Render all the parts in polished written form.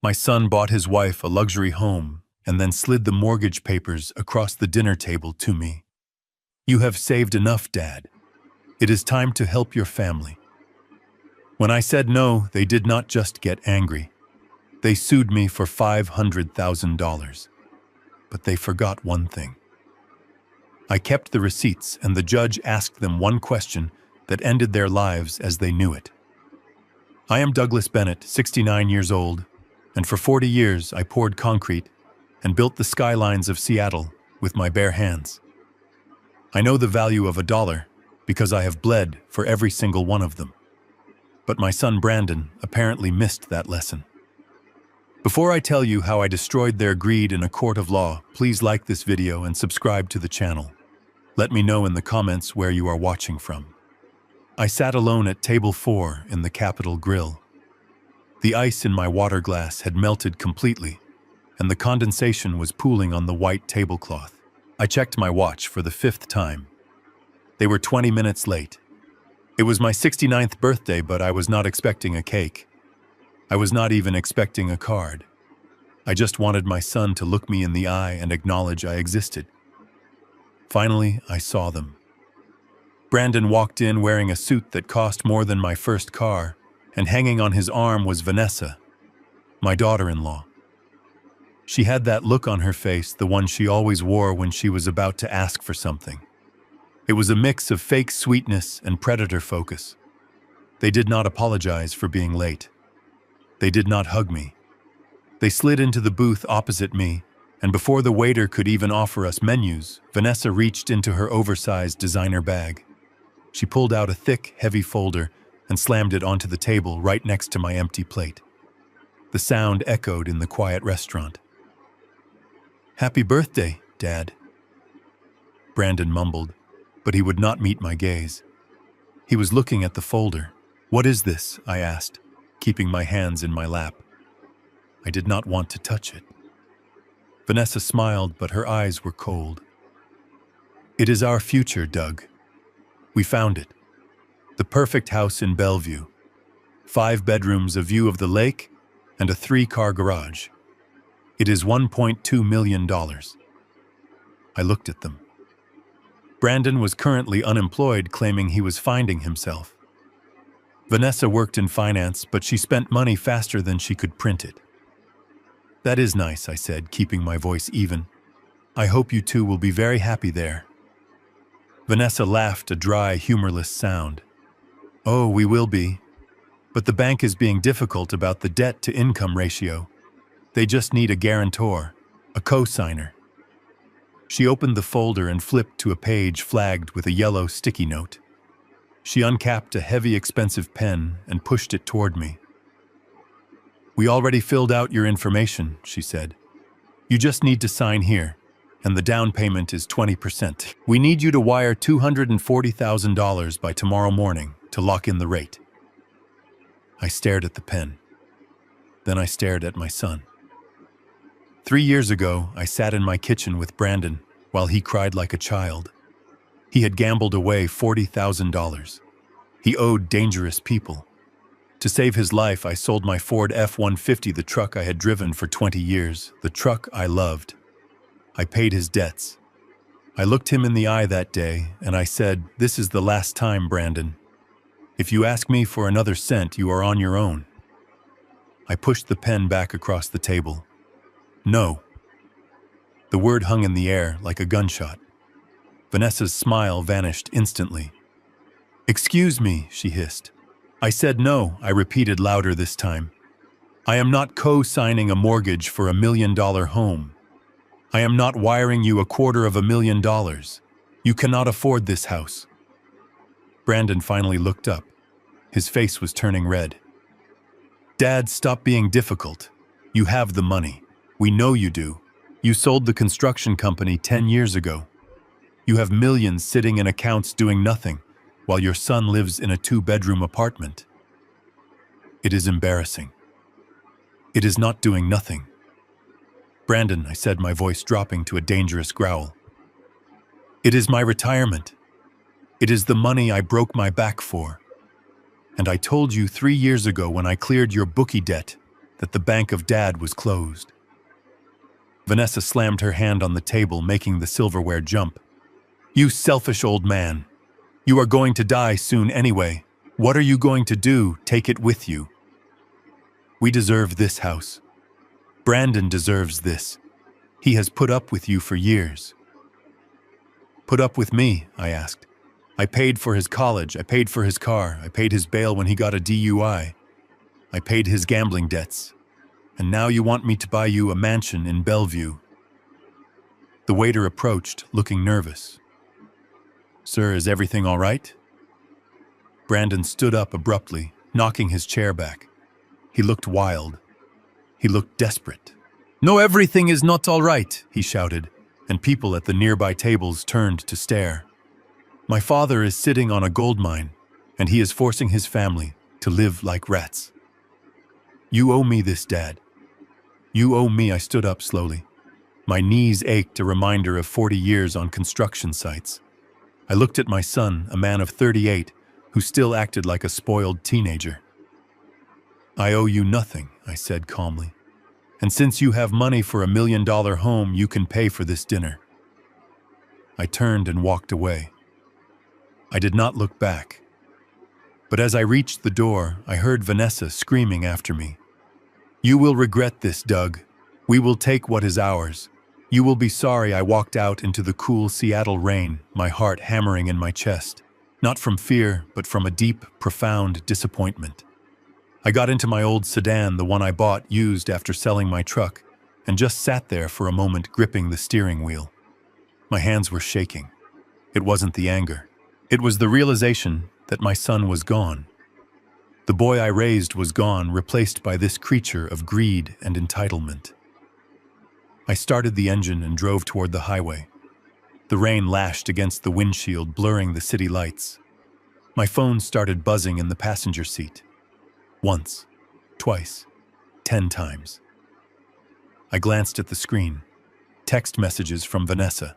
My son bought his wife a luxury home and then slid the mortgage papers across the dinner table to me. You have saved enough, Dad. It is time to help your family. When I said no, they did not just get angry. They sued me for $500,000. But they forgot one thing. I kept the receipts, and the judge asked them one question that ended their lives as they knew it. I am Douglas Bennett, 69 years old, and for 40 years I poured concrete and built the skylines of Seattle with my bare hands. I know the value of $1 because I have bled for every single one of them. But my son Brandon apparently missed that lesson. Before I tell you how I destroyed their greed in a court of law, please like this video and subscribe to the channel. Let me know in the comments where you are watching from. I sat alone at table 4 in the Capitol Grill. The ice in my water glass had melted completely, and the condensation was pooling on the white tablecloth. I checked my watch for the 5th time. They were 20 minutes late. It was my 69th birthday, but I was not expecting a cake. I was not even expecting a card. I just wanted my son to look me in the eye and acknowledge I existed. Finally, I saw them. Brandon walked in wearing a suit that cost more than my first car, and hanging on his arm was Vanessa, my daughter-in-law. She had that look on her face, the one she always wore when she was about to ask for something. It was a mix of fake sweetness and predator focus. They did not apologize for being late. They did not hug me. They slid into the booth opposite me, and before the waiter could even offer us menus, Vanessa reached into her oversized designer bag. She pulled out a thick, heavy folder and slammed it onto the table right next to my empty plate. The sound echoed in the quiet restaurant. "Happy birthday, Dad," Brandon mumbled, but he would not meet my gaze. He was looking at the folder. "What is this?" I asked, keeping my hands in my lap. I did not want to touch it. Vanessa smiled, but her eyes were cold. "It is our future, Doug. We found it. The perfect house in Bellevue. 5 bedrooms, a view of the lake, and a 3-car garage. It is $1.2 million. I looked at them. Brandon was currently unemployed, claiming he was finding himself. Vanessa worked in finance, but she spent money faster than she could print it. "That is nice," I said, keeping my voice even. "I hope you two will be very happy there." Vanessa laughed, a dry, humorless sound. "Oh, we will be. But the bank is being difficult about the debt-to-income ratio. They just need a guarantor, a co-signer." She opened the folder and flipped to a page flagged with a yellow sticky note. She uncapped a heavy, expensive pen and pushed it toward me. "We already filled out your information," she said. "You just need to sign here, and the down payment is 20%. We need you to wire $240,000 by tomorrow morning to lock in the rate." I stared at the pen. Then I stared at my son. 3 years ago, I sat in my kitchen with Brandon while he cried like a child. He had gambled away $40,000. He owed dangerous people. To save his life, I sold my Ford F-150, the truck I had driven for 20 years, the truck I loved. I paid his debts. I looked him in the eye that day, and I said, "This is the last time, Brandon. If you ask me for another cent, you are on your own." I pushed the pen back across the table. "No." The word hung in the air like a gunshot. Vanessa's smile vanished instantly. "Excuse me," she hissed. "I said no," I repeated louder this time. "I am not co-signing a mortgage for $1 million home. I am not wiring you $250,000. You cannot afford this house." Brandon finally looked up. His face was turning red. "Dad, stop being difficult. You have the money. We know you do. You sold the construction company 10 years ago. You have millions sitting in accounts doing nothing, while your son lives in a 2-bedroom apartment. It is embarrassing. It is not doing nothing." "Brandon," I said, my voice dropping to a dangerous growl. "It is my retirement. It is the money I broke my back for. And I told you 3 years ago when I cleared your bookie debt that the bank of Dad was closed. Vanessa slammed her hand on the table, making the silverware jump. "You selfish old man. You are going to die soon anyway. What are you going to do? Take it with you. We deserve this house. Brandon deserves this. He has put up with you for years." "Put up with me?" I asked. "I paid for his college, I paid for his car, I paid his bail when he got a DUI. I paid his gambling debts. And now you want me to buy you a mansion in Bellevue." The waiter approached, looking nervous. "Sir, is everything all right?" Brandon stood up abruptly, knocking his chair back. He looked wild. He looked desperate. "No, everything is not all right," he shouted, and people at the nearby tables turned to stare. "My father is sitting on a gold mine, and he is forcing his family to live like rats. You owe me this, Dad. You owe me." I stood up slowly. My knees ached, a reminder of 40 years on construction sites. I looked at my son, a man of 38, who still acted like a spoiled teenager. "I owe you nothing," I said calmly. "And since you have money for $1 million home, you can pay for this dinner." I turned and walked away. I did not look back. But as I reached the door, I heard Vanessa screaming after me. "You will regret this, Doug. We will take what is ours. You will be sorry." I walked out into the cool Seattle rain, my heart hammering in my chest, not from fear, but from a deep, profound disappointment. I got into my old sedan, the one I bought used after selling my truck, and just sat there for a moment, gripping the steering wheel. My hands were shaking. It wasn't the anger. It was the realization that my son was gone. The boy I raised was gone, replaced by this creature of greed and entitlement. I started the engine and drove toward the highway. The rain lashed against the windshield, blurring the city lights. My phone started buzzing in the passenger seat. Once, twice, 10 times. I glanced at the screen. Text messages from Vanessa.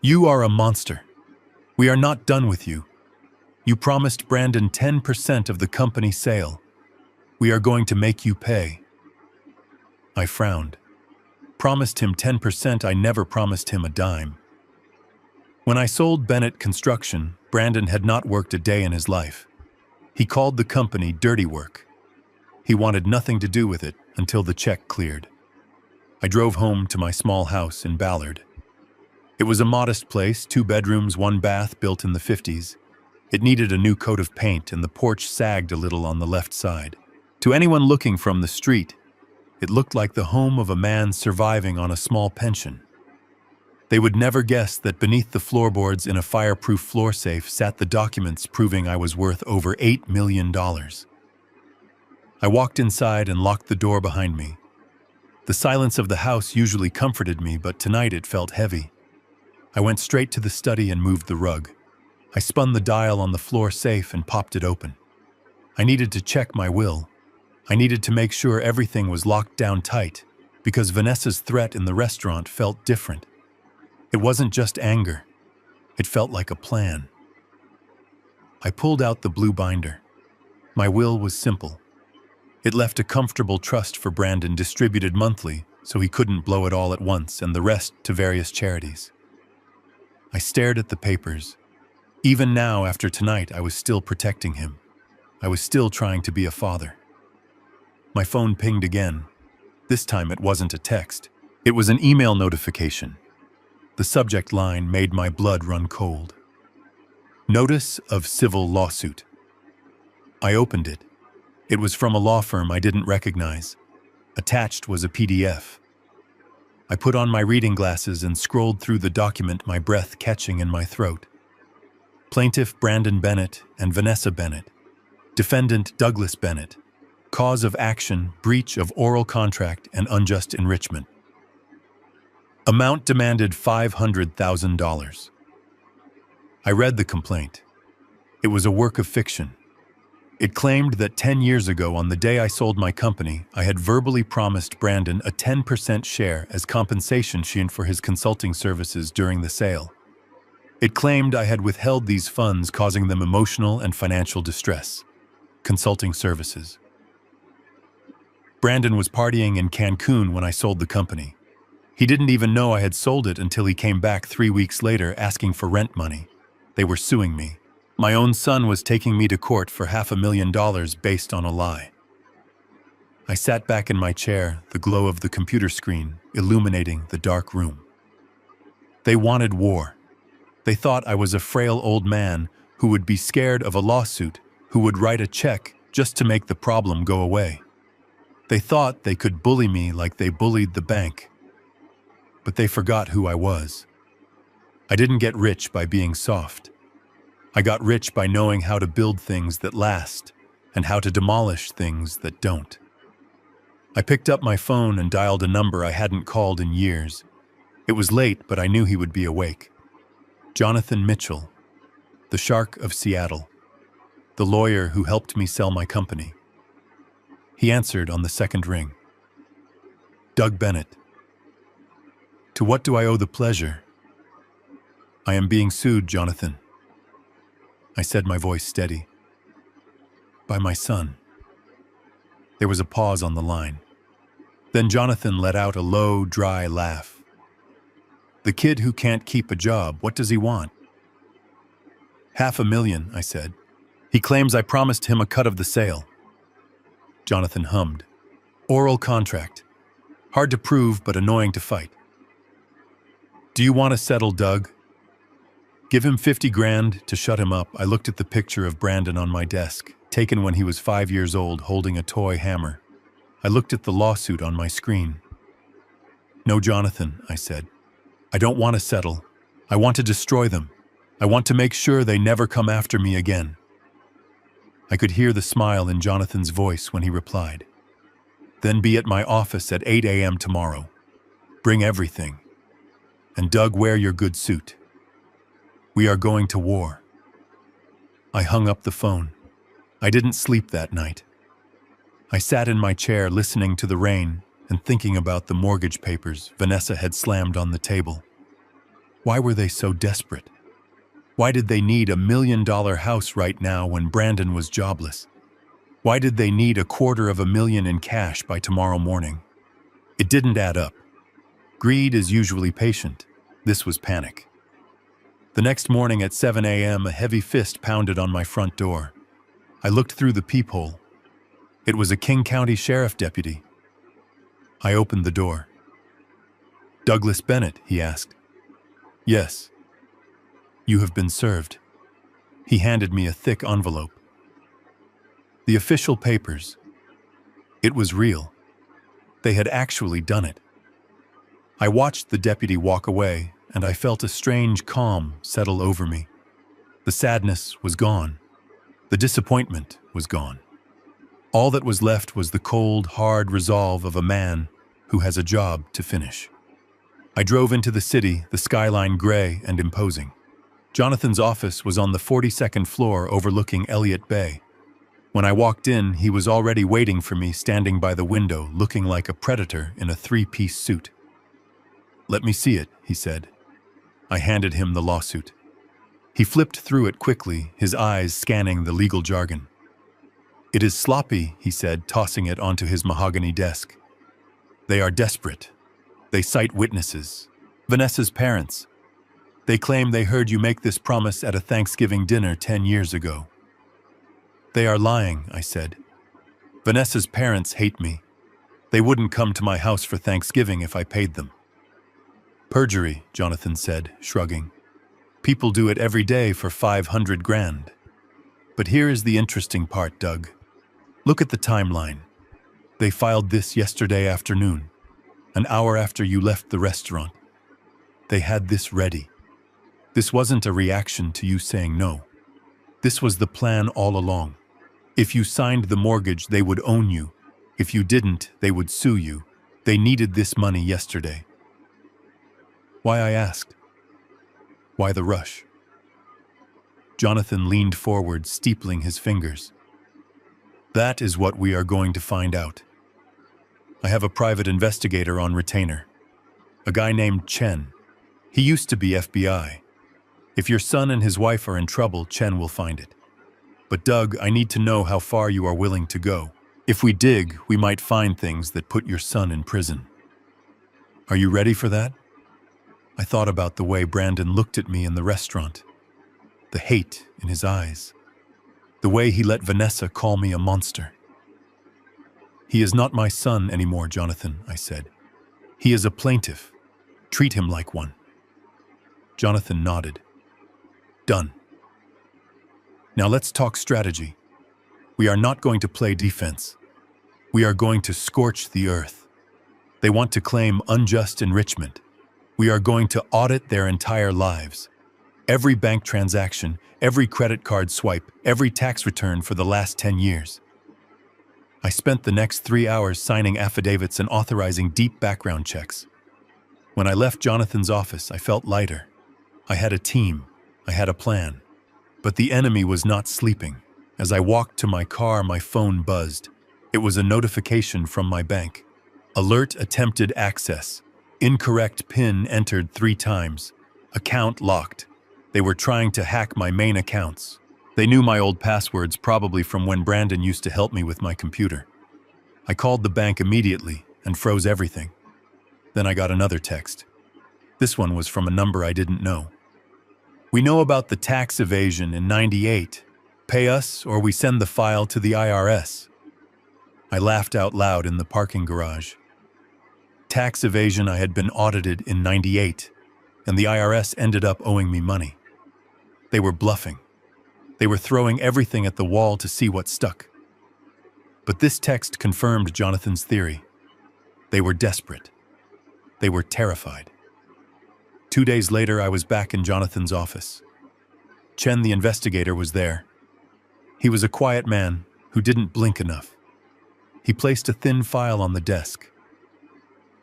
"You are a monster. We are not done with you. You promised Brandon 10% of the company sale. We are going to make you pay." I frowned. Promised him 10%, I never promised him a dime. When I sold Bennett Construction, Brandon had not worked a day in his life. He called the company dirty work. He wanted nothing to do with it until the check cleared. I drove home to my small house in Ballard. It was a modest place, 2 bedrooms, 1 bath, built in the 50s. It needed a new coat of paint, and the porch sagged a little on the left side. To anyone looking from the street, it looked like the home of a man surviving on a small pension. They would never guess that beneath the floorboards in a fireproof floor safe sat the documents proving I was worth over $8 million. I walked inside and locked the door behind me. The silence of the house usually comforted me, but tonight it felt heavy. I went straight to the study and moved the rug. I spun the dial on the floor safe and popped it open. I needed to check my will. I needed to make sure everything was locked down tight, because Vanessa's threat in the restaurant felt different. It wasn't just anger. It felt like a plan. I pulled out the blue binder. My will was simple. It left a comfortable trust for Brandon, distributed monthly, so he couldn't blow it all at once, and the rest to various charities. I stared at the papers. Even now, after tonight, I was still protecting him. I was still trying to be a father. My phone pinged again. This time it wasn't a text. It was an email notification. The subject line made my blood run cold. Notice of civil lawsuit. I opened it. It was from a law firm I didn't recognize. Attached was a PDF. I put on my reading glasses and scrolled through the document, my breath catching in my throat. Plaintiff Brandon Bennett and Vanessa Bennett. Defendant Douglas Bennett. Cause of action, breach of oral contract and unjust enrichment. Amount demanded $500,000. I read the complaint. It was a work of fiction. It claimed that 10 years ago, on the day I sold my company, I had verbally promised Brandon a 10% share as compensation for his consulting services during the sale. It claimed I had withheld these funds, causing them emotional and financial distress. Consulting services. Brandon was partying in Cancun when I sold the company. He didn't even know I had sold it until he came back 3 weeks later asking for rent money. They were suing me. My own son was taking me to court for $500,000 based on a lie. I sat back in my chair, the glow of the computer screen illuminating the dark room. They wanted war. They thought I was a frail old man who would be scared of a lawsuit, who would write a check just to make the problem go away. They thought they could bully me like they bullied the bank. But they forgot who I was. I didn't get rich by being soft. I got rich by knowing how to build things that last and how to demolish things that don't. I picked up my phone and dialed a number I hadn't called in years. It was late, but I knew he would be awake. Jonathan Mitchell, the Shark of Seattle, the lawyer who helped me sell my company. He answered on the second ring. Doug Bennett. To what do I owe the pleasure? I am being sued, Jonathan. I said, my voice steady. By my son. There was a pause on the line. Then Jonathan let out a low, dry laugh. The kid who can't keep a job, what does he want? $500,000, I said. He claims I promised him a cut of the sale. Jonathan hummed. Oral contract. Hard to prove, but annoying to fight. Do you want to settle, Doug? Give him $50,000 to shut him up. I looked at the picture of Brandon on my desk, taken when he was 5 years old, holding a toy hammer. I looked at the lawsuit on my screen. No, Jonathan, I said. I don't want to settle. I want to destroy them. I want to make sure they never come after me again. I could hear the smile in Jonathan's voice when he replied. Then be at my office at 8 a.m. tomorrow. Bring everything. And Doug, wear your good suit. We are going to war. I hung up the phone. I didn't sleep that night. I sat in my chair listening to the rain and thinking about the mortgage papers Vanessa had slammed on the table. Why were they so desperate? Why did they need $1 million house right now when Brandon was jobless? Why did they need $250,000 in cash by tomorrow morning? It didn't add up. Greed is usually patient. This was panic. The next morning at 7 a.m., a heavy fist pounded on my front door. I looked through the peephole. It was a King County Sheriff deputy. I opened the door. Douglas Bennett, he asked. Yes. You have been served. He handed me a thick envelope. The official papers. It was real. They had actually done it. I watched the deputy walk away, and I felt a strange calm settle over me. The sadness was gone. The disappointment was gone. All that was left was the cold, hard resolve of a man who has a job to finish. I drove into the city, the skyline gray and imposing. Jonathan's office was on the 42nd floor overlooking Elliott Bay. When I walked in, he was already waiting for me, standing by the window, looking like a predator in a three-piece suit. Let me see it, he said. I handed him the lawsuit. He flipped through it quickly, his eyes scanning the legal jargon. It is sloppy, he said, tossing it onto his mahogany desk. They are desperate. They cite witnesses. Vanessa's parents. They claim they heard you make this promise at a Thanksgiving dinner 10 years ago. They are lying, I said. Vanessa's parents hate me. They wouldn't come to my house for Thanksgiving if I paid them. Perjury, Jonathan said, shrugging. People do it every day for $500,000. But here is the interesting part, Doug. Look at the timeline. They filed this yesterday afternoon, an hour after you left the restaurant. They had this ready. This wasn't a reaction to you saying no. This was the plan all along. If you signed the mortgage, they would own you. If you didn't, they would sue you. They needed this money yesterday. Why, I asked. Why the rush? Jonathan leaned forward, steepling his fingers. That is what we are going to find out. I have a private investigator on retainer. A guy named Chen. He used to be FBI. If your son and his wife are in trouble, Chen will find it. But Doug, I need to know how far you are willing to go. If we dig, we might find things that put your son in prison. Are you ready for that? I thought about the way Brandon looked at me in the restaurant, the hate in his eyes, the way he let Vanessa call me a monster. He is not my son anymore, Jonathan, I said. He is a plaintiff. Treat him like one. Jonathan nodded. Done. Now let's talk strategy. We are not going to play defense. We are going to scorch the earth. They want to claim unjust enrichment. We are going to audit their entire lives. Every bank transaction, every credit card swipe, every tax return for the last 10 years. I spent the next 3 hours signing affidavits and authorizing deep background checks. When I left Jonathan's office, I felt lighter. I had a team. I had a plan. But the enemy was not sleeping. As I walked to my car, my phone buzzed. It was a notification from my bank. Alert attempted access. Incorrect PIN entered 3 times. Account locked. They were trying to hack my main accounts. They knew my old passwords, probably from when Brandon used to help me with my computer. I called the bank immediately and froze everything. Then I got another text. This one was from a number I didn't know. We know about the tax evasion in '98. Pay us or we send the file to the IRS. I laughed out loud in the parking garage. Tax evasion, I had been audited in '98, and the IRS ended up owing me money. They were bluffing. They were throwing everything at the wall to see what stuck. But this text confirmed Jonathan's theory. They were desperate. They were terrified. 2 days later, I was back in Jonathan's office. Chen, the investigator, was there. He was a quiet man who didn't blink enough. He placed a thin file on the desk.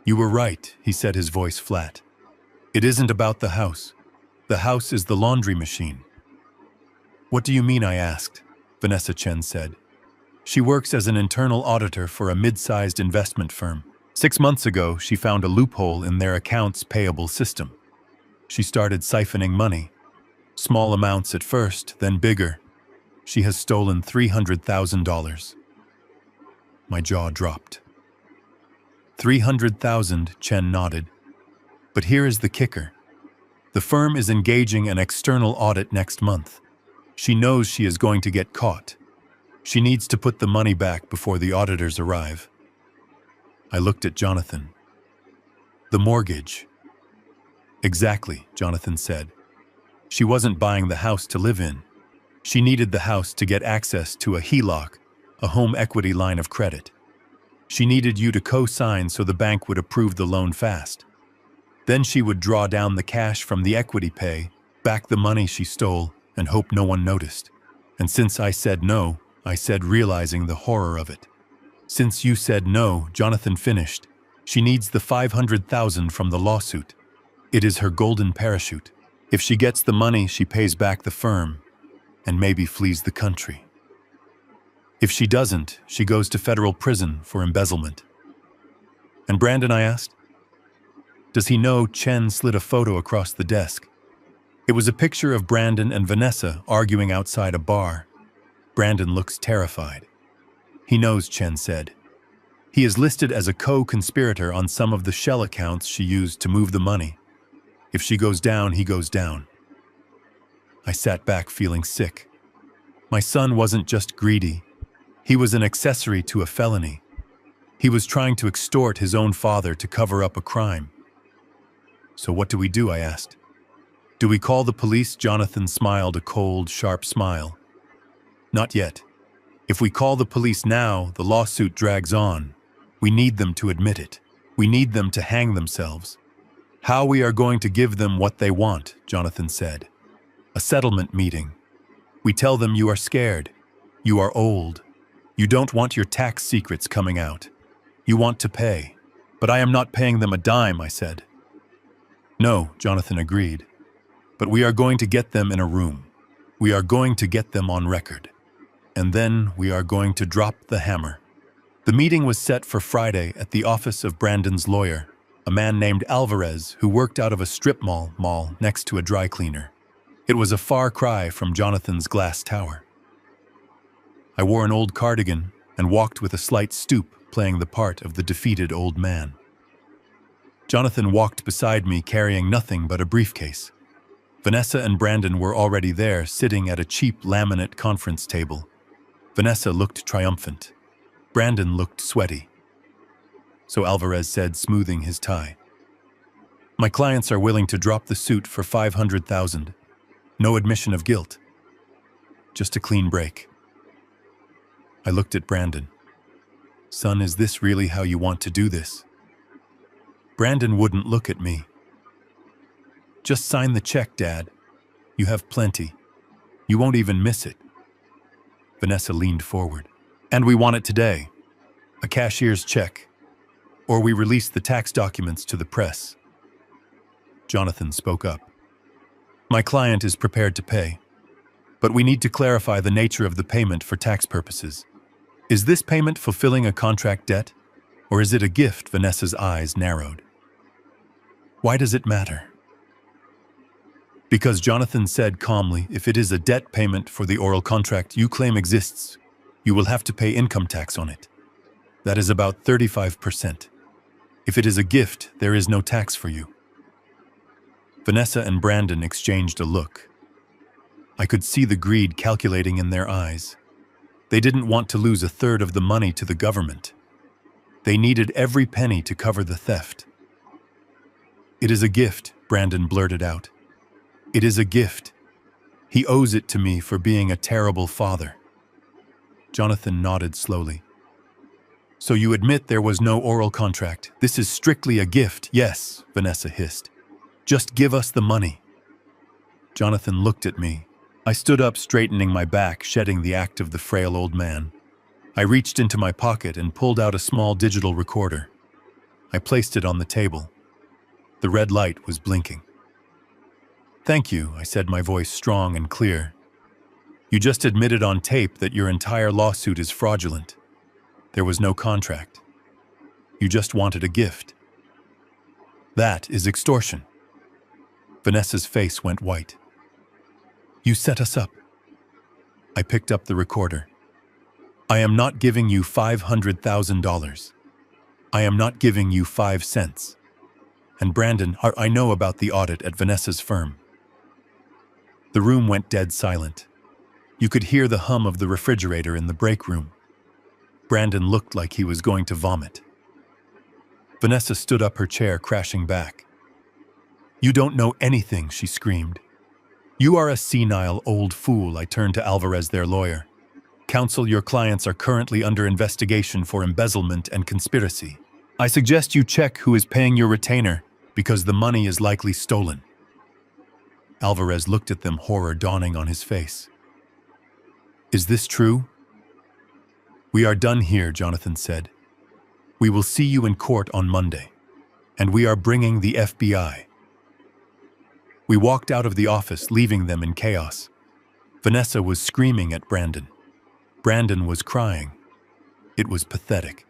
You were right, he said, his voice flat. It isn't about the house. The house is the laundry machine. What do you mean, I asked, Vanessa Chen said. She works as an internal auditor for a mid-sized investment firm. 6 months ago, she found a loophole in their accounts payable system. She started siphoning money. Small amounts at first, then bigger. She has stolen $300,000. My jaw dropped. 300,000, Chen nodded. But here is the kicker. The firm is engaging an external audit next month. She knows she is going to get caught. She needs to put the money back before the auditors arrive. I looked at Jonathan. The mortgage. Exactly, Jonathan said. She wasn't buying the house to live in. She needed the house to get access to a HELOC, a home equity line of credit. She needed you to co-sign so the bank would approve the loan fast. Then she would draw down the cash from the equity pay, back the money she stole, and hope no one noticed. And since I said no, I said, realizing the horror of it. Since you said no, Jonathan finished. She needs the $500,000 from the lawsuit. It is her golden parachute. If she gets the money, she pays back the firm and maybe flees the country. If she doesn't, she goes to federal prison for embezzlement. And Brandon, I asked? Does he know Chen slid a photo across the desk? It was a picture of Brandon and Vanessa arguing outside a bar. Brandon looks terrified. He knows, Chen said. He is listed as a co-conspirator on some of the shell accounts she used to move the money. If she goes down, he goes down. I sat back feeling sick. My son wasn't just greedy. He was an accessory to a felony. He was trying to extort his own father to cover up a crime. So what do we do, I asked. Do we call the police? Jonathan smiled a cold, sharp smile. Not yet. If we call the police now, the lawsuit drags on. We need them to admit it. We need them to hang themselves. How we are going to give them what they want, Jonathan said. A settlement meeting. We tell them you are scared. You are old. You don't want your tax secrets coming out. You want to pay. But I am not paying them a dime, I said. No, Jonathan agreed. But we are going to get them in a room. We are going to get them on record. And then we are going to drop the hammer. The meeting was set for Friday at the office of Brandon's lawyer, a man named Alvarez who worked out of a strip mall next to a dry cleaner. It was a far cry from Jonathan's glass tower. I wore an old cardigan and walked with a slight stoop, playing the part of the defeated old man. Jonathan walked beside me carrying nothing but a briefcase. Vanessa and Brandon were already there, sitting at a cheap laminate conference table. Vanessa looked triumphant. Brandon looked sweaty. So Alvarez said, smoothing his tie, "My clients are willing to drop the suit for $500,000. No admission of guilt. Just a clean break." I looked at Brandon. "Son, is this really how you want to do this?" Brandon wouldn't look at me. "Just sign the check, Dad. You have plenty. You won't even miss it." Vanessa leaned forward. "And we want it today. A cashier's check. Or we release the tax documents to the press." Jonathan spoke up. "My client is prepared to pay, but we need to clarify the nature of the payment for tax purposes. Is this payment fulfilling a contract debt, or is it a gift?" Vanessa's eyes narrowed. "Why does it matter?" "Because," Jonathan said calmly, "if it is a debt payment for the oral contract you claim exists, you will have to pay income tax on it. That is about 35%. If it is a gift, there is no tax for you." Vanessa and Brandon exchanged a look. I could see the greed calculating in their eyes. They didn't want to lose a third of the money to the government. They needed every penny to cover the theft. "It is a gift," Brandon blurted out. "It is a gift. He owes it to me for being a terrible father." Jonathan nodded slowly. "So you admit there was no oral contract? This is strictly a gift?" "Yes," Vanessa hissed. "Just give us the money." Jonathan looked at me. I stood up, straightening my back, shedding the act of the frail old man. I reached into my pocket and pulled out a small digital recorder. I placed it on the table. The red light was blinking. "Thank you," I said, my voice strong and clear. "You just admitted on tape that your entire lawsuit is fraudulent. There was no contract. You just wanted a gift. That is extortion." Vanessa's face went white. "You set us up." I picked up the recorder. "I am not giving you $500,000. I am not giving you 5 cents. And Brandon, I know about the audit at Vanessa's firm." The room went dead silent. You could hear the hum of the refrigerator in the break room. Brandon looked like he was going to vomit. Vanessa stood up, her chair crashing back. "You don't know anything," she screamed. "You are a senile old fool." I turned to Alvarez, their lawyer. "Counsel, your clients are currently under investigation for embezzlement and conspiracy. I suggest you check who is paying your retainer, because the money is likely stolen." Alvarez looked at them, horror dawning on his face. "Is this true?" "We are done here," Jonathan said. "We will see you in court on Monday, and we are bringing the FBI." We walked out of the office, leaving them in chaos. Vanessa was screaming at Brandon. Brandon was crying. It was pathetic.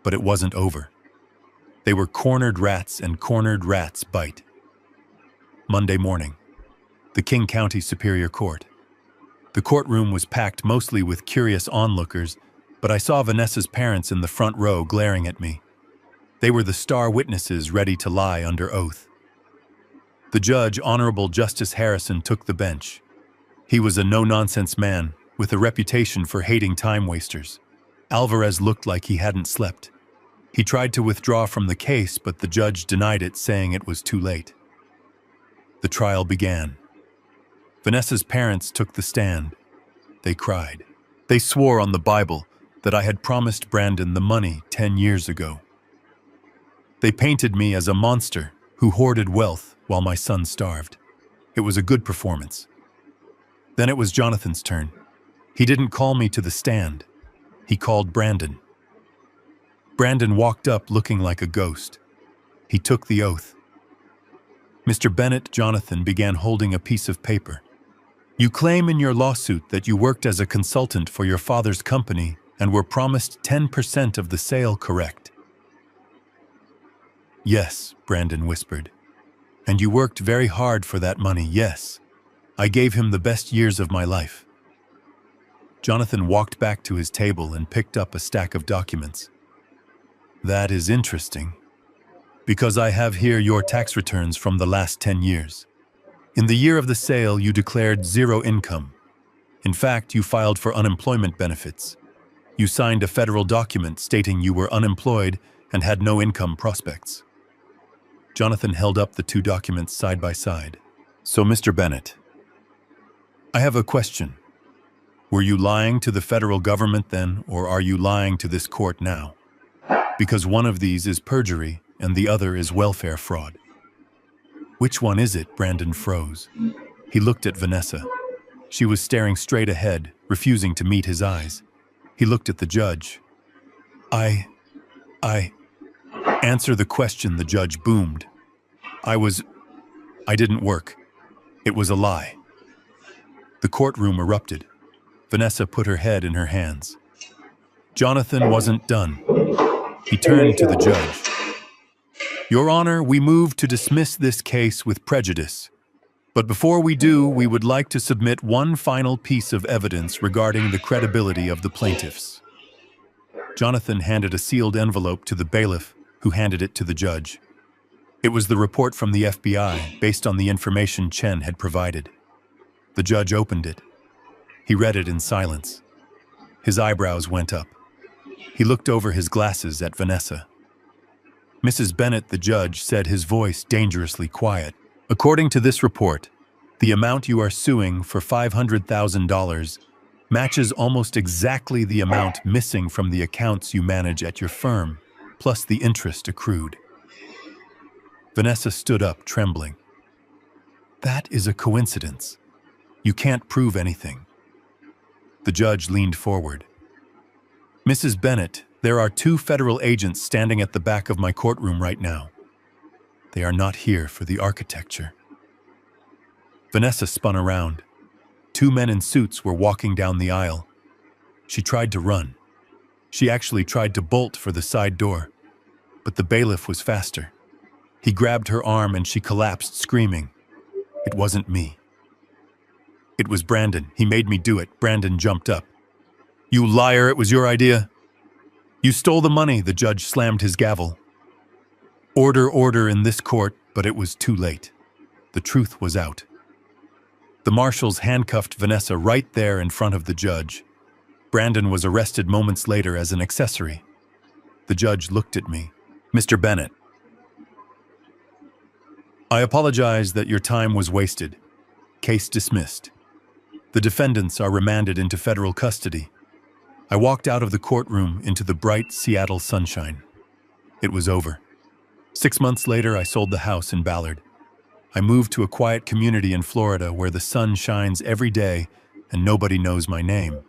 But it wasn't over. They were cornered rats, and cornered rats bite. Monday morning, the King County Superior Court. The courtroom was packed mostly with curious onlookers, but I saw Vanessa's parents in the front row glaring at me. They were the star witnesses ready to lie under oath. The judge, Honorable Justice Harrison, took the bench. He was a no-nonsense man with a reputation for hating time wasters. Alvarez looked like he hadn't slept. He tried to withdraw from the case, but the judge denied it, saying it was too late. The trial began. Vanessa's parents took the stand. They cried. They swore on the Bible that I had promised Brandon the money 10 years ago. They painted me as a monster who hoarded wealth while my son starved. It was a good performance. Then it was Jonathan's turn. He didn't call me to the stand. He called Brandon. Brandon walked up looking like a ghost. He took the oath. "Mr. Bennett," Jonathan began, holding a piece of paper. "You claim in your lawsuit that you worked as a consultant for your father's company and were promised 10% of the sale, correct?" "Yes," Brandon whispered. "And you worked very hard for that money, yes. I gave him the best years of my life." Jonathan walked back to his table and picked up a stack of documents. That is interesting, because I have here your tax returns from the last 10 years. In the year of the sale, you declared zero income. In fact, you filed for unemployment benefits. You signed a federal document stating you were unemployed and had no income prospects. Jonathan held up the two documents side by side. So, Mr. Bennett, I have a question. Were you lying to the federal government then, or are you lying to this court now? Because one of these is perjury and the other is welfare fraud. Which one is it? Brandon froze. He looked at Vanessa. She was staring straight ahead, refusing to meet his eyes. He looked at the judge. I answer the question, the judge boomed. I didn't work. It was a lie. The courtroom erupted. Vanessa put her head in her hands. Jonathan wasn't done. He turned to the judge. Your Honor, we move to dismiss this case with prejudice. But before we do, we would like to submit one final piece of evidence regarding the credibility of the plaintiffs. Jonathan handed a sealed envelope to the bailiff, who handed it to the judge. It was the report from the FBI, based on the information Chen had provided. The judge opened it. He read it in silence. His eyebrows went up. He looked over his glasses at Vanessa. Mrs. Bennett, the judge, said, his voice dangerously quiet. According to this report, the amount you are suing for $500,000 matches almost exactly the amount missing from the accounts you manage at your firm, plus the interest accrued. Vanessa stood up, trembling. That is a coincidence. You can't prove anything. The judge leaned forward. Mrs. Bennett, there are 2 federal agents standing at the back of my courtroom right now. They are not here for the architecture. Vanessa spun around. 2 men in suits were walking down the aisle. She tried to run. She actually tried to bolt for the side door, but the bailiff was faster. He grabbed her arm and she collapsed, screaming. It wasn't me. It was Brandon. He made me do it. Brandon jumped up. You liar, it was your idea. You stole the money, the judge slammed his gavel. Order in this court, but it was too late. The truth was out. The marshals handcuffed Vanessa right there in front of the judge. Brandon was arrested moments later as an accessory. The judge looked at me. Mr. Bennett, I apologize that your time was wasted. Case dismissed. The defendants are remanded into federal custody. I walked out of the courtroom into the bright Seattle sunshine. It was over. 6 months later, I sold the house in Ballard. I moved to a quiet community in Florida where the sun shines every day and nobody knows my name.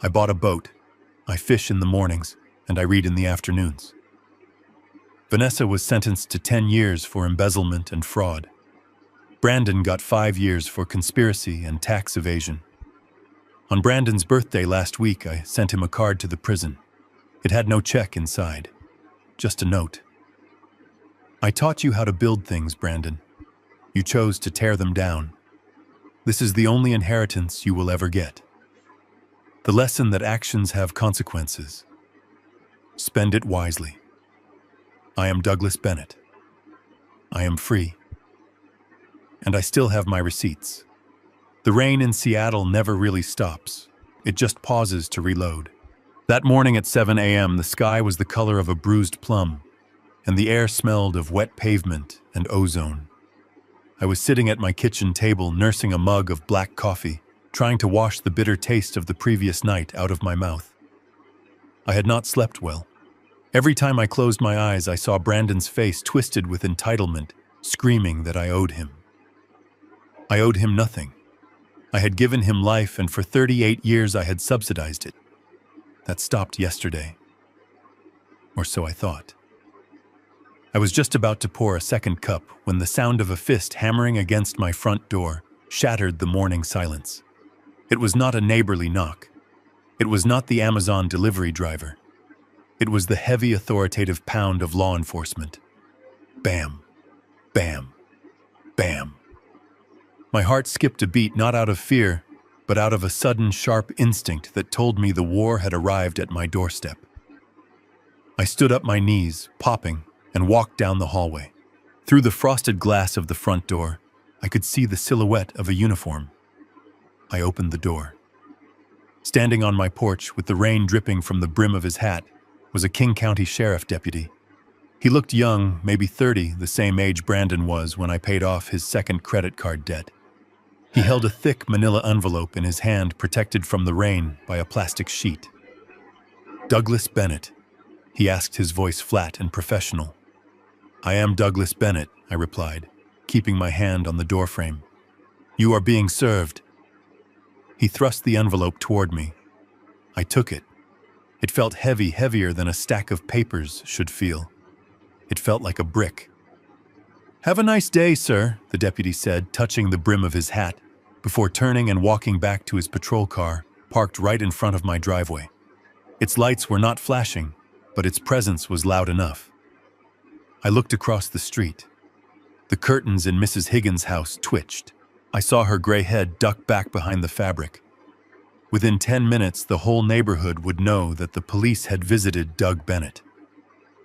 I bought a boat. I fish in the mornings and I read in the afternoons. Vanessa was sentenced to 10 years for embezzlement and fraud. Brandon got 5 years for conspiracy and tax evasion. On Brandon's birthday last week, I sent him a card to the prison. It had no check inside, just a note. I taught you how to build things, Brandon. You chose to tear them down. This is the only inheritance you will ever get. The lesson that actions have consequences. Spend it wisely. I am Douglas Bennett. I am free. And I still have my receipts. The rain in Seattle never really stops. It just pauses to reload. That morning at 7 a.m., the sky was the color of a bruised plum, and the air smelled of wet pavement and ozone. I was sitting at my kitchen table nursing a mug of black coffee, trying to wash the bitter taste of the previous night out of my mouth. I had not slept well. Every time I closed my eyes, I saw Brandon's face twisted with entitlement, screaming that I owed him. I owed him nothing. I had given him life, and for 38 years I had subsidized it. That stopped yesterday. Or so I thought. I was just about to pour a second cup when the sound of a fist hammering against my front door shattered the morning silence. It was not a neighborly knock. It was not the Amazon delivery driver. It was the heavy, authoritative pound of law enforcement. Bam, bam, bam. My heart skipped a beat, not out of fear, but out of a sudden, sharp instinct that told me the war had arrived at my doorstep. I stood up my knees, popping, and walked down the hallway. Through the frosted glass of the front door, I could see the silhouette of a uniform. I opened the door. Standing on my porch with the rain dripping from the brim of his hat was a King County Sheriff deputy. He looked young, maybe 30, the same age Brandon was when I paid off his second credit card debt. He held a thick manila envelope in his hand, protected from the rain by a plastic sheet. "Douglas Bennett," he asked, his voice flat and professional. "I am Douglas Bennett," I replied, keeping my hand on the doorframe. "You are being served." He thrust the envelope toward me. I took it. It felt heavy, heavier than a stack of papers should feel. It felt like a brick. "Have a nice day, sir," the deputy said, touching the brim of his hat, before turning and walking back to his patrol car, parked right in front of my driveway. Its lights were not flashing, but its presence was loud enough. I looked across the street. The curtains in Mrs. Higgins' house twitched. I saw her gray head duck back behind the fabric. Within 10 minutes, the whole neighborhood would know that the police had visited Doug Bennett.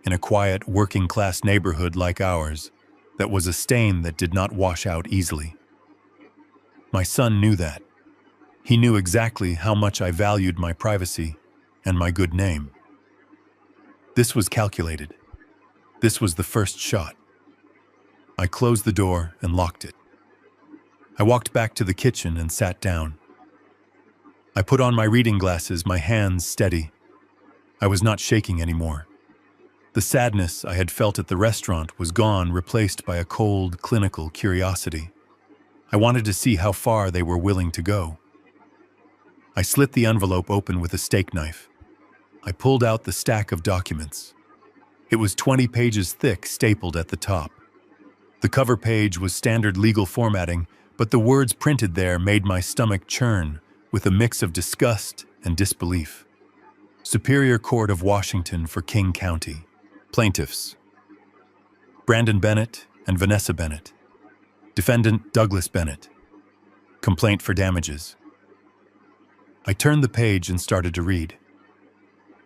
In a quiet, working-class neighborhood like ours, that was a stain that did not wash out easily. My son knew that. He knew exactly how much I valued my privacy and my good name. This was calculated. This was the first shot. I closed the door and locked it. I walked back to the kitchen and sat down. I put on my reading glasses, my hands steady. I was not shaking anymore. The sadness I had felt at the restaurant was gone, replaced by a cold, clinical curiosity. I wanted to see how far they were willing to go. I slit the envelope open with a steak knife. I pulled out the stack of documents. It was 20 pages thick, stapled at the top. The cover page was standard legal formatting, but the words printed there made my stomach churn with a mix of disgust and disbelief. Superior Court of Washington for King County. Plaintiffs: Brandon Bennett and Vanessa Bennett. Defendant Douglas Bennett. Complaint for damages. I turned the page and started to read.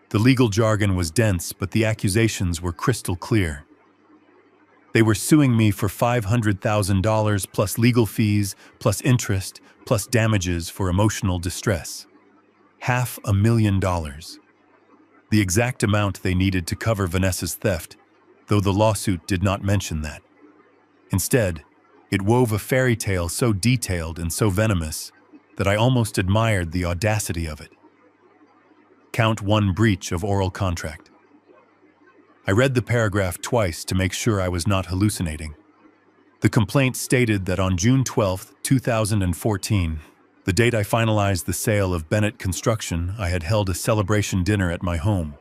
The legal jargon was dense, but the accusations were crystal clear. They were suing me for $500,000 plus legal fees, plus interest, plus damages for emotional distress. $500,000. The exact amount they needed to cover Vanessa's theft, though the lawsuit did not mention that. Instead, it wove a fairy tale so detailed and so venomous that I almost admired the audacity of it. Count 1: breach of oral contract. I read the paragraph twice to make sure I was not hallucinating. The complaint stated that on June 12, 2014, the date I finalized the sale of Bennett Construction, I had held a celebration dinner at my home.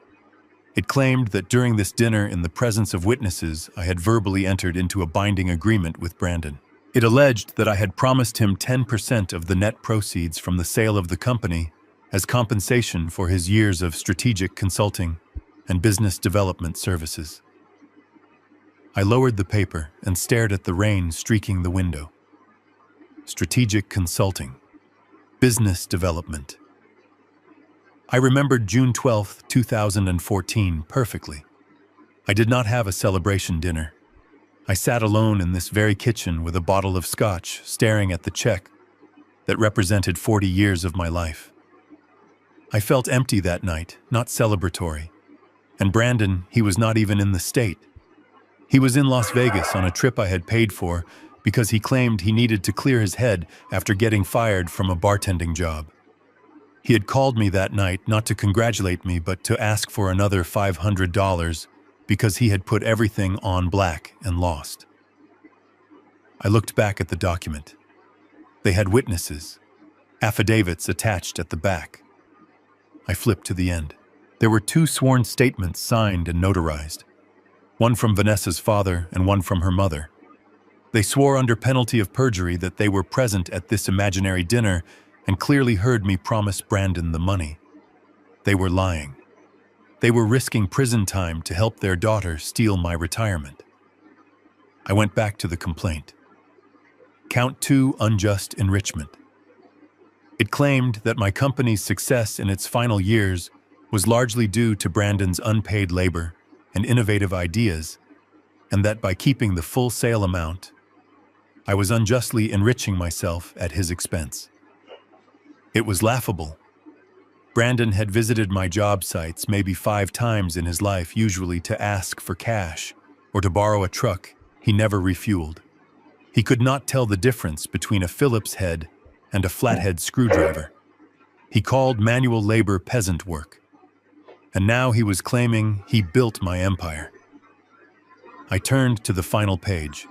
It claimed that during this dinner, in the presence of witnesses, I had verbally entered into a binding agreement with Brandon. It alleged that I had promised him 10% of the net proceeds from the sale of the company as compensation for his years of strategic consulting and business development services. I lowered the paper and stared at the rain streaking the window. Strategic consulting. Business development. I remembered June 12, 2014 perfectly. I did not have a celebration dinner. I sat alone in this very kitchen with a bottle of scotch, staring at the check that represented 40 years of my life. I felt empty that night, not celebratory. And Brandon, he was not even in the state. He was in Las Vegas on a trip I had paid for because he claimed he needed to clear his head after getting fired from a bartending job. He had called me that night not to congratulate me, but to ask for another $500 because he had put everything on black and lost. I looked back at the document. They had witnesses, affidavits attached at the back. I flipped to the end. There were 2 sworn statements signed and notarized, one from Vanessa's father and one from her mother. They swore under penalty of perjury that they were present at this imaginary dinner and clearly heard me promise Brandon the money. They were lying. They were risking prison time to help their daughter steal my retirement. I went back to the complaint. Count 2: unjust enrichment. It claimed that my company's success in its final years was largely due to Brandon's unpaid labor and innovative ideas, and that by keeping the full sale amount, I was unjustly enriching myself at his expense. It was laughable. Brandon had visited my job sites maybe 5 times in his life, usually to ask for cash or to borrow a truck he never refueled. He could not tell the difference between a Phillips head and a flathead screwdriver. He called manual labor peasant work. And now he was claiming he built my empire. I turned to the final page.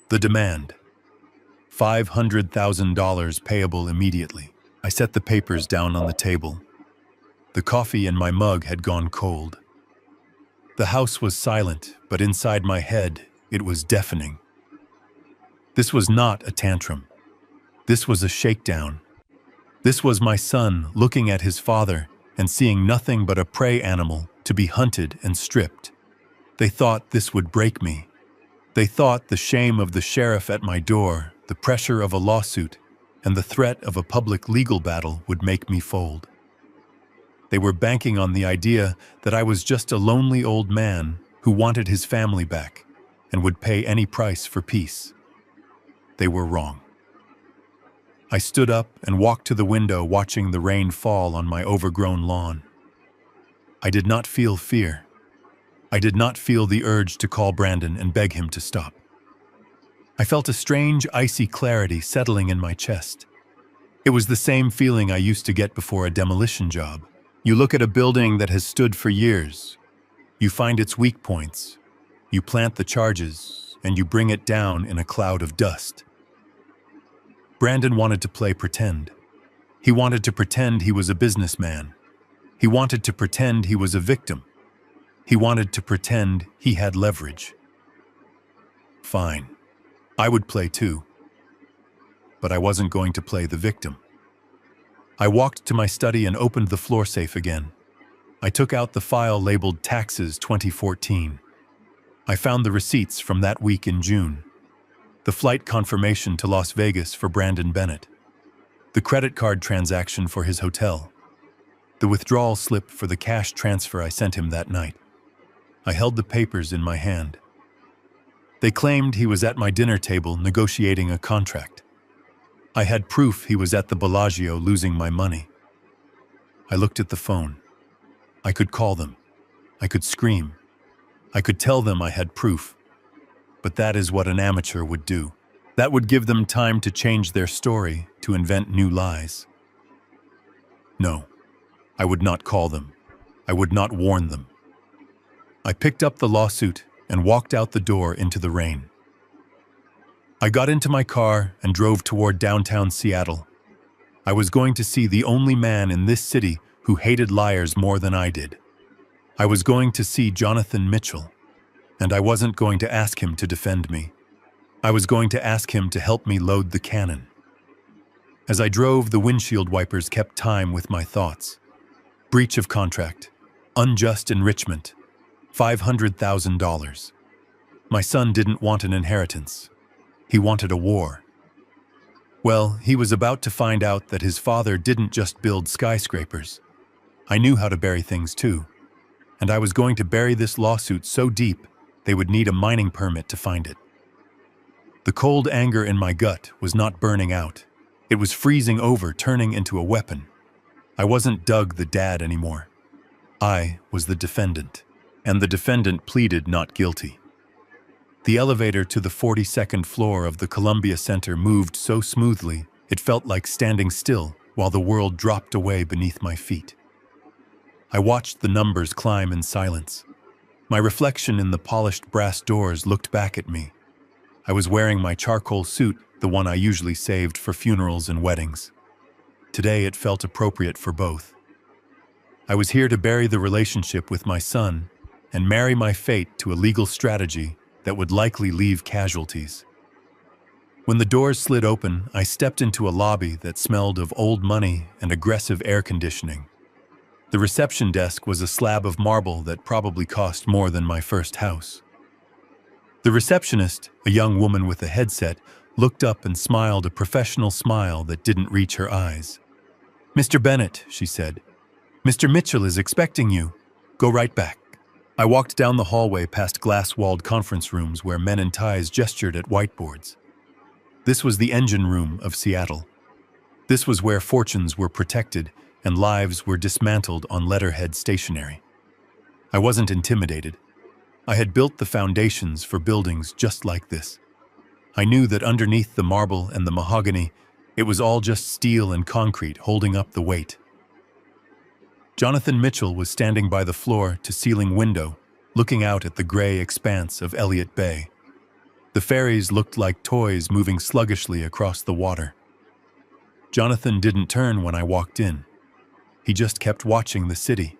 The demand. $500,000 payable immediately. I set the papers down on the table. The coffee in my mug had gone cold. The house was silent, but inside my head, it was deafening. This was not a tantrum. This was a shakedown. This was my son looking at his father and seeing nothing but a prey animal to be hunted and stripped. They thought this would break me. They thought the shame of the sheriff at my door, the pressure of a lawsuit, and the threat of a public legal battle would make me fold. They were banking on the idea that I was just a lonely old man who wanted his family back and would pay any price for peace. They were wrong. I stood up and walked to the window, watching the rain fall on my overgrown lawn. I did not feel fear. I did not feel the urge to call Brandon and beg him to stop. I felt a strange, icy clarity settling in my chest. It was the same feeling I used to get before a demolition job. You look at a building that has stood for years. You find its weak points. You plant the charges, and you bring it down in a cloud of dust. Brandon wanted to play pretend. He wanted to pretend he was a businessman. He wanted to pretend he was a victim. He wanted to pretend he had leverage. Fine. I would play too. But I wasn't going to play the victim. I walked to my study and opened the floor safe again. I took out the file labeled Taxes 2014. I found the receipts from that week in June. The flight confirmation to Las Vegas for Brandon Bennett. The credit card transaction for his hotel. The withdrawal slip for the cash transfer I sent him that night. I held the papers in my hand. They claimed he was at my dinner table negotiating a contract. I had proof he was at the Bellagio losing my money. I looked at the phone. I could call them. I could scream. I could tell them I had proof. But that is what an amateur would do. That would give them time to change their story, to invent new lies. No, I would not call them. I would not warn them. I picked up the lawsuit and walked out the door into the rain. I got into my car and drove toward downtown Seattle. I was going to see the only man in this city who hated liars more than I did. I was going to see Jonathan Mitchell, and I wasn't going to ask him to defend me. I was going to ask him to help me load the cannon. As I drove, the windshield wipers kept time with my thoughts. Breach of contract, unjust enrichment, $500,000. My son didn't want an inheritance. He wanted a war. Well, he was about to find out that his father didn't just build skyscrapers. I knew how to bury things too. And I was going to bury this lawsuit so deep they would need a mining permit to find it. The cold anger in my gut was not burning out. It was freezing over, turning into a weapon. I wasn't Doug the dad anymore. I was the defendant, and the defendant pleaded not guilty. The elevator to the 42nd floor of the Columbia Center moved so smoothly it felt like standing still while the world dropped away beneath my feet. I watched the numbers climb in silence. My reflection in the polished brass doors looked back at me. I was wearing my charcoal suit, the one I usually saved for funerals and weddings. Today it felt appropriate for both. I was here to bury the relationship with my son and marry my fate to a legal strategy that would likely leave casualties. When the doors slid open, I stepped into a lobby that smelled of old money and aggressive air conditioning. The reception desk was a slab of marble that probably cost more than my first house. The receptionist, a young woman with a headset, looked up and smiled a professional smile that didn't reach her eyes. "Mr. Bennett," she said, "Mr. Mitchell is expecting you. Go right back." I walked down the hallway past glass-walled conference rooms where men in ties gestured at whiteboards. This was the engine room of Seattle. This was where fortunes were protected and lives were dismantled on letterhead stationery. I wasn't intimidated. I had built the foundations for buildings just like this. I knew that underneath the marble and the mahogany, it was all just steel and concrete holding up the weight. Jonathan Mitchell was standing by the floor-to-ceiling window, looking out at the gray expanse of Elliott Bay. The ferries looked like toys moving sluggishly across the water. Jonathan didn't turn when I walked in. He just kept watching the city.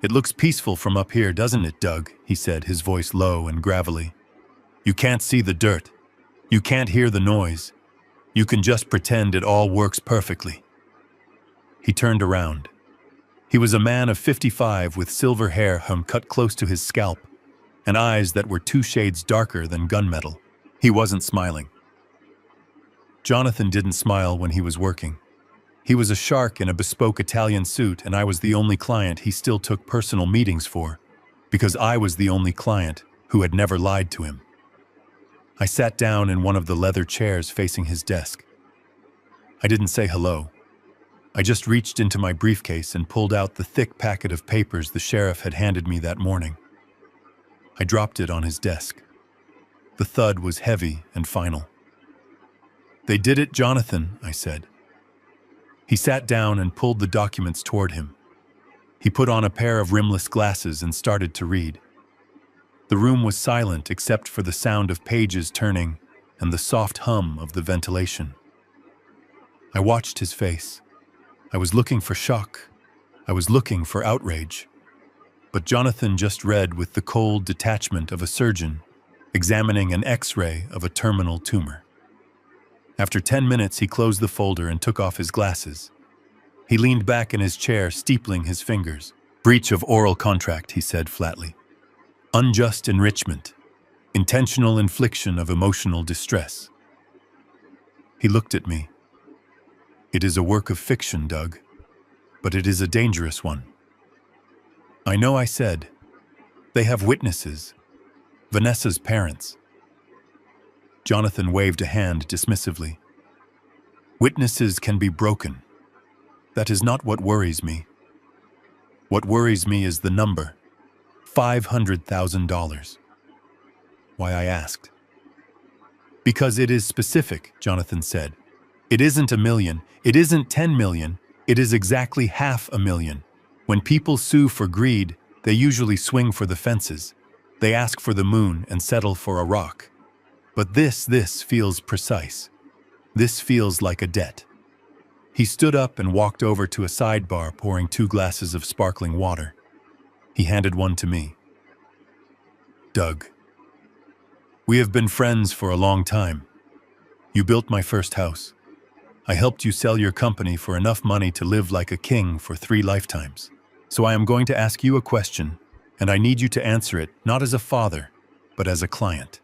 "It looks peaceful from up here, doesn't it, Doug?" he said, his voice low and gravelly. "You can't see the dirt. You can't hear the noise. You can just pretend it all works perfectly." He turned around. He was a man of 55 with silver hair cut close to his scalp and eyes that were 2 shades darker than gunmetal. He wasn't smiling. Jonathan didn't smile when he was working. He was a shark in a bespoke Italian suit, and I was the only client he still took personal meetings for, because I was the only client who had never lied to him. I sat down in one of the leather chairs facing his desk. I didn't say hello. I just reached into my briefcase and pulled out the thick packet of papers the sheriff had handed me that morning. I dropped it on his desk. The thud was heavy and final. "They did it, Jonathan," I said. He sat down and pulled the documents toward him. He put on a pair of rimless glasses and started to read. The room was silent except for the sound of pages turning and the soft hum of the ventilation. I watched his face. I was looking for shock. I was looking for outrage. But Jonathan just read with the cold detachment of a surgeon examining an X-ray of a terminal tumor. After 10 minutes, he closed the folder and took off his glasses. He leaned back in his chair, steepling his fingers. "Breach of oral contract," he said flatly. "Unjust enrichment. Intentional infliction of emotional distress." He looked at me. "It is a work of fiction, Doug, but it is a dangerous one." "I know," I said. "They have witnesses. Vanessa's parents." Jonathan waved a hand dismissively. "Witnesses can be broken. That is not what worries me. What worries me is the number, $500,000. Why, I asked. "Because it is specific," Jonathan said. "It isn't 1 million, it isn't 10 million, it is exactly $500,000. When people sue for greed, they usually swing for the fences. They ask for the moon and settle for a rock. But this feels precise. This feels like a debt." He stood up and walked over to a sidebar, pouring 2 glasses of sparkling water. He handed one to me. "Doug, we have been friends for a long time. You built my first house. I helped you sell your company for enough money to live like a king for 3 lifetimes. So I am going to ask you a question, and I need you to answer it not as a father, but as a client."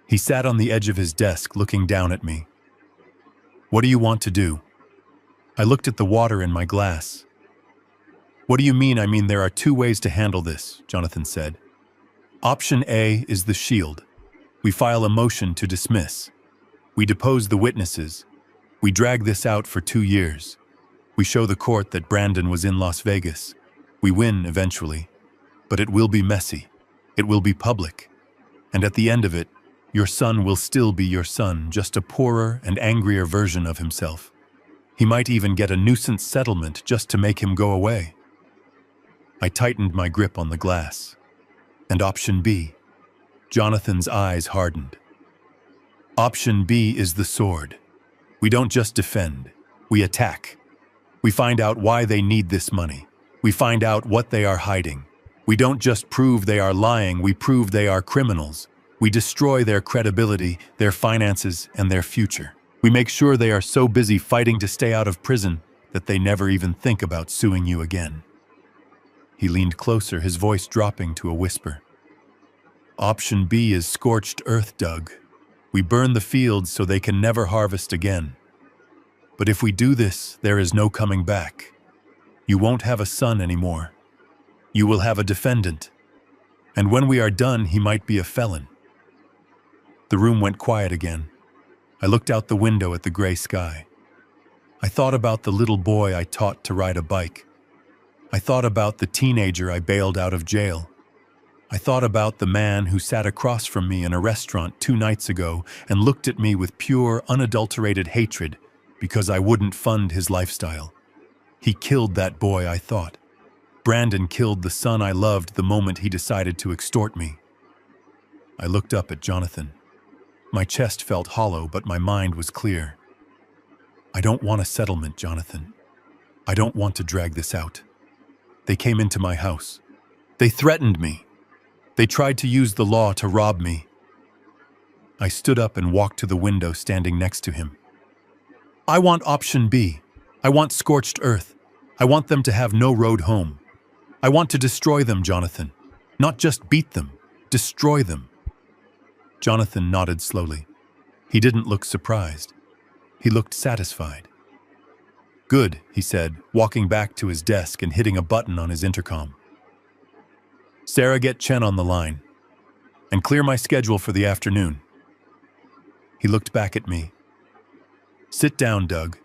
He sat on the edge of his desk, looking down at me. "What do you want to do?" I looked at the water in my glass. "What do you mean?" "I mean, there are 2 ways to handle this," Jonathan said. "Option A is the shield. We file a motion to dismiss. We depose the witnesses. We drag this out for 2 years. We show the court that Brandon was in Las Vegas. We win eventually, but it will be messy. It will be public. And at the end of it, your son will still be your son, just a poorer and angrier version of himself. He might even get a nuisance settlement just to make him go away." I tightened my grip on the glass. "And option B?" Jonathan's eyes hardened. "Option B is the sword. We don't just defend, we attack. We find out why they need this money. We find out what they are hiding. We don't just prove they are lying, we prove they are criminals. We destroy their credibility, their finances, and their future. We make sure they are so busy fighting to stay out of prison that they never even think about suing you again." He leaned closer, his voice dropping to a whisper. "Option B is scorched earth, Doug. We burn the fields so they can never harvest again. But if we do this, there is no coming back. You won't have a son anymore. You will have a defendant. And when we are done, he might be a felon." The room went quiet again. I looked out the window at the gray sky. I thought about the little boy I taught to ride a bike. I thought about the teenager I bailed out of jail. I thought about the man who sat across from me in a restaurant 2 nights ago and looked at me with pure, unadulterated hatred because I wouldn't fund his lifestyle. He killed that boy, I thought. Brandon killed the son I loved the moment he decided to extort me. I looked up at Jonathan. My chest felt hollow, but my mind was clear. I don't want a settlement, Jonathan. I don't want to drag this out. They came into my house. They threatened me. They tried to use the law to rob me. I stood up and walked to the window, standing next to him. I want option B. I want scorched earth. I want them to have no road home. I want to destroy them, Jonathan. Not just beat them. Destroy them. Jonathan nodded slowly. He didn't look surprised. He looked satisfied. Good, he said, walking back to his desk and hitting a button on his intercom. Sarah, get Chen on the line. And clear my schedule for the afternoon. He looked back at me. Sit down, Doug.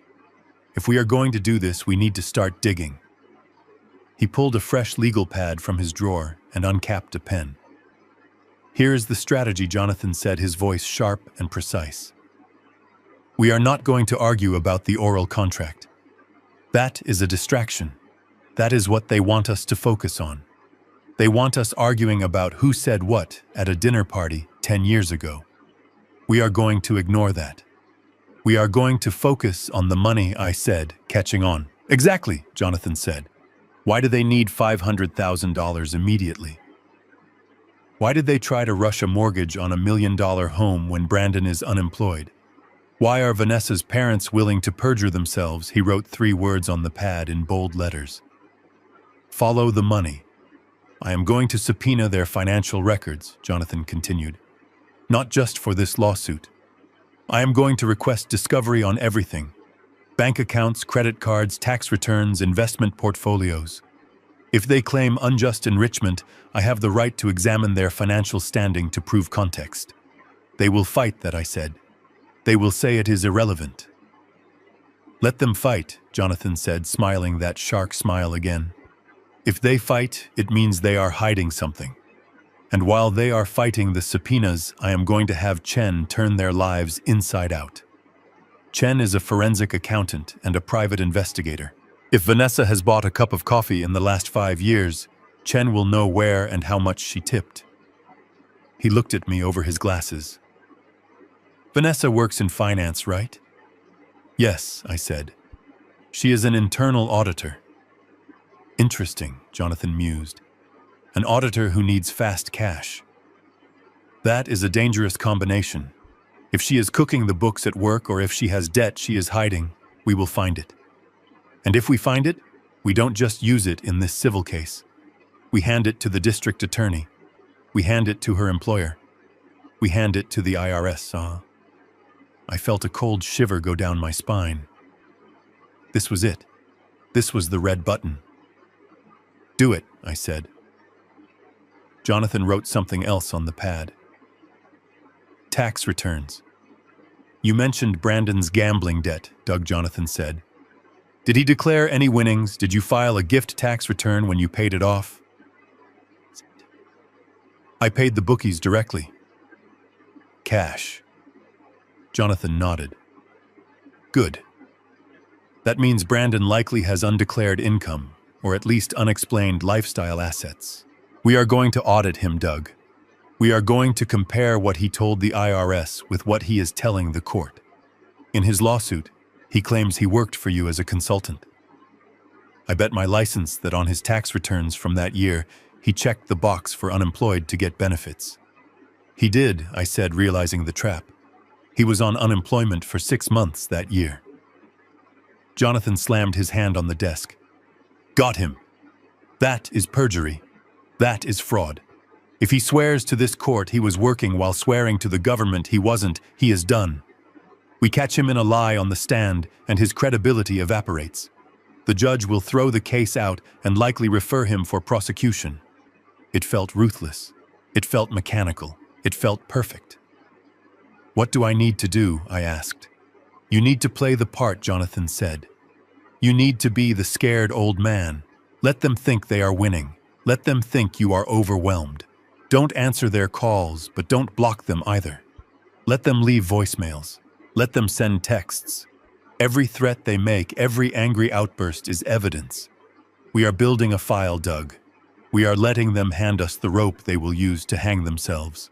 If we are going to do this, we need to start digging. He pulled a fresh legal pad from his drawer and uncapped a pen. Here is the strategy, Jonathan said, his voice sharp and precise. We are not going to argue about the oral contract. That is a distraction. That is what they want us to focus on. They want us arguing about who said what at a dinner party 10 years ago. We are going to ignore that. We are going to focus on the money, I said, catching on. Exactly, Jonathan said. Why do they need $500,000 immediately? Why did they try to rush a mortgage on $1 million home when Brandon is unemployed? Why are Vanessa's parents willing to perjure themselves? He wrote 3 words on the pad in bold letters. Follow the money. I am going to subpoena their financial records, Jonathan continued. Not just for this lawsuit. I am going to request discovery on everything. Bank accounts, credit cards, tax returns, investment portfolios. If they claim unjust enrichment, I have the right to examine their financial standing to prove context. They will fight that, I said. They will say it is irrelevant. Let them fight, Jonathan said, smiling that shark smile again. If they fight, it means they are hiding something. And while they are fighting the subpoenas, I am going to have Chen turn their lives inside out. Chen is a forensic accountant and a private investigator. If Vanessa has bought a cup of coffee in the last 5 years, Chen will know where and how much she tipped. He looked at me over his glasses. Vanessa works in finance, right? Yes, I said. She is an internal auditor. Interesting, Jonathan mused. An auditor who needs fast cash. That is a dangerous combination. If she is cooking the books at work or if she has debt she is hiding, we will find it. And if we find it, we don't just use it in this civil case. We hand it to the district attorney. We hand it to her employer. We hand it to the IRS. I felt a cold shiver go down my spine. This was it. This was the red button. Do it, I said. Jonathan wrote something else on the pad. Tax returns. You mentioned Brandon's gambling debt, Doug, Jonathan said. Did he declare any winnings? Did you file a gift tax return when you paid it off? I paid the bookies directly. Cash. Jonathan nodded. Good. That means Brandon likely has undeclared income, or at least unexplained lifestyle assets. We are going to audit him, Doug. We are going to compare what he told the IRS with what he is telling the court. In his lawsuit, he claims he worked for you as a consultant. I bet my license that on his tax returns from that year, he checked the box for unemployed to get benefits. He did, I said, realizing the trap. He was on unemployment for 6 months that year. Jonathan slammed his hand on the desk. Got him. That is perjury. That is fraud. If he swears to this court he was working while swearing to the government he wasn't, he is done. We catch him in a lie on the stand, and his credibility evaporates. The judge will throw the case out and likely refer him for prosecution. It felt ruthless. It felt mechanical. It felt perfect. What do I need to do? I asked. You need to play the part, Jonathan said. You need to be the scared old man. Let them think they are winning. Let them think you are overwhelmed. Don't answer their calls, but don't block them either. Let them leave voicemails. Let them send texts. Every threat they make, every angry outburst is evidence. We are building a file, Doug. We are letting them hand us the rope they will use to hang themselves.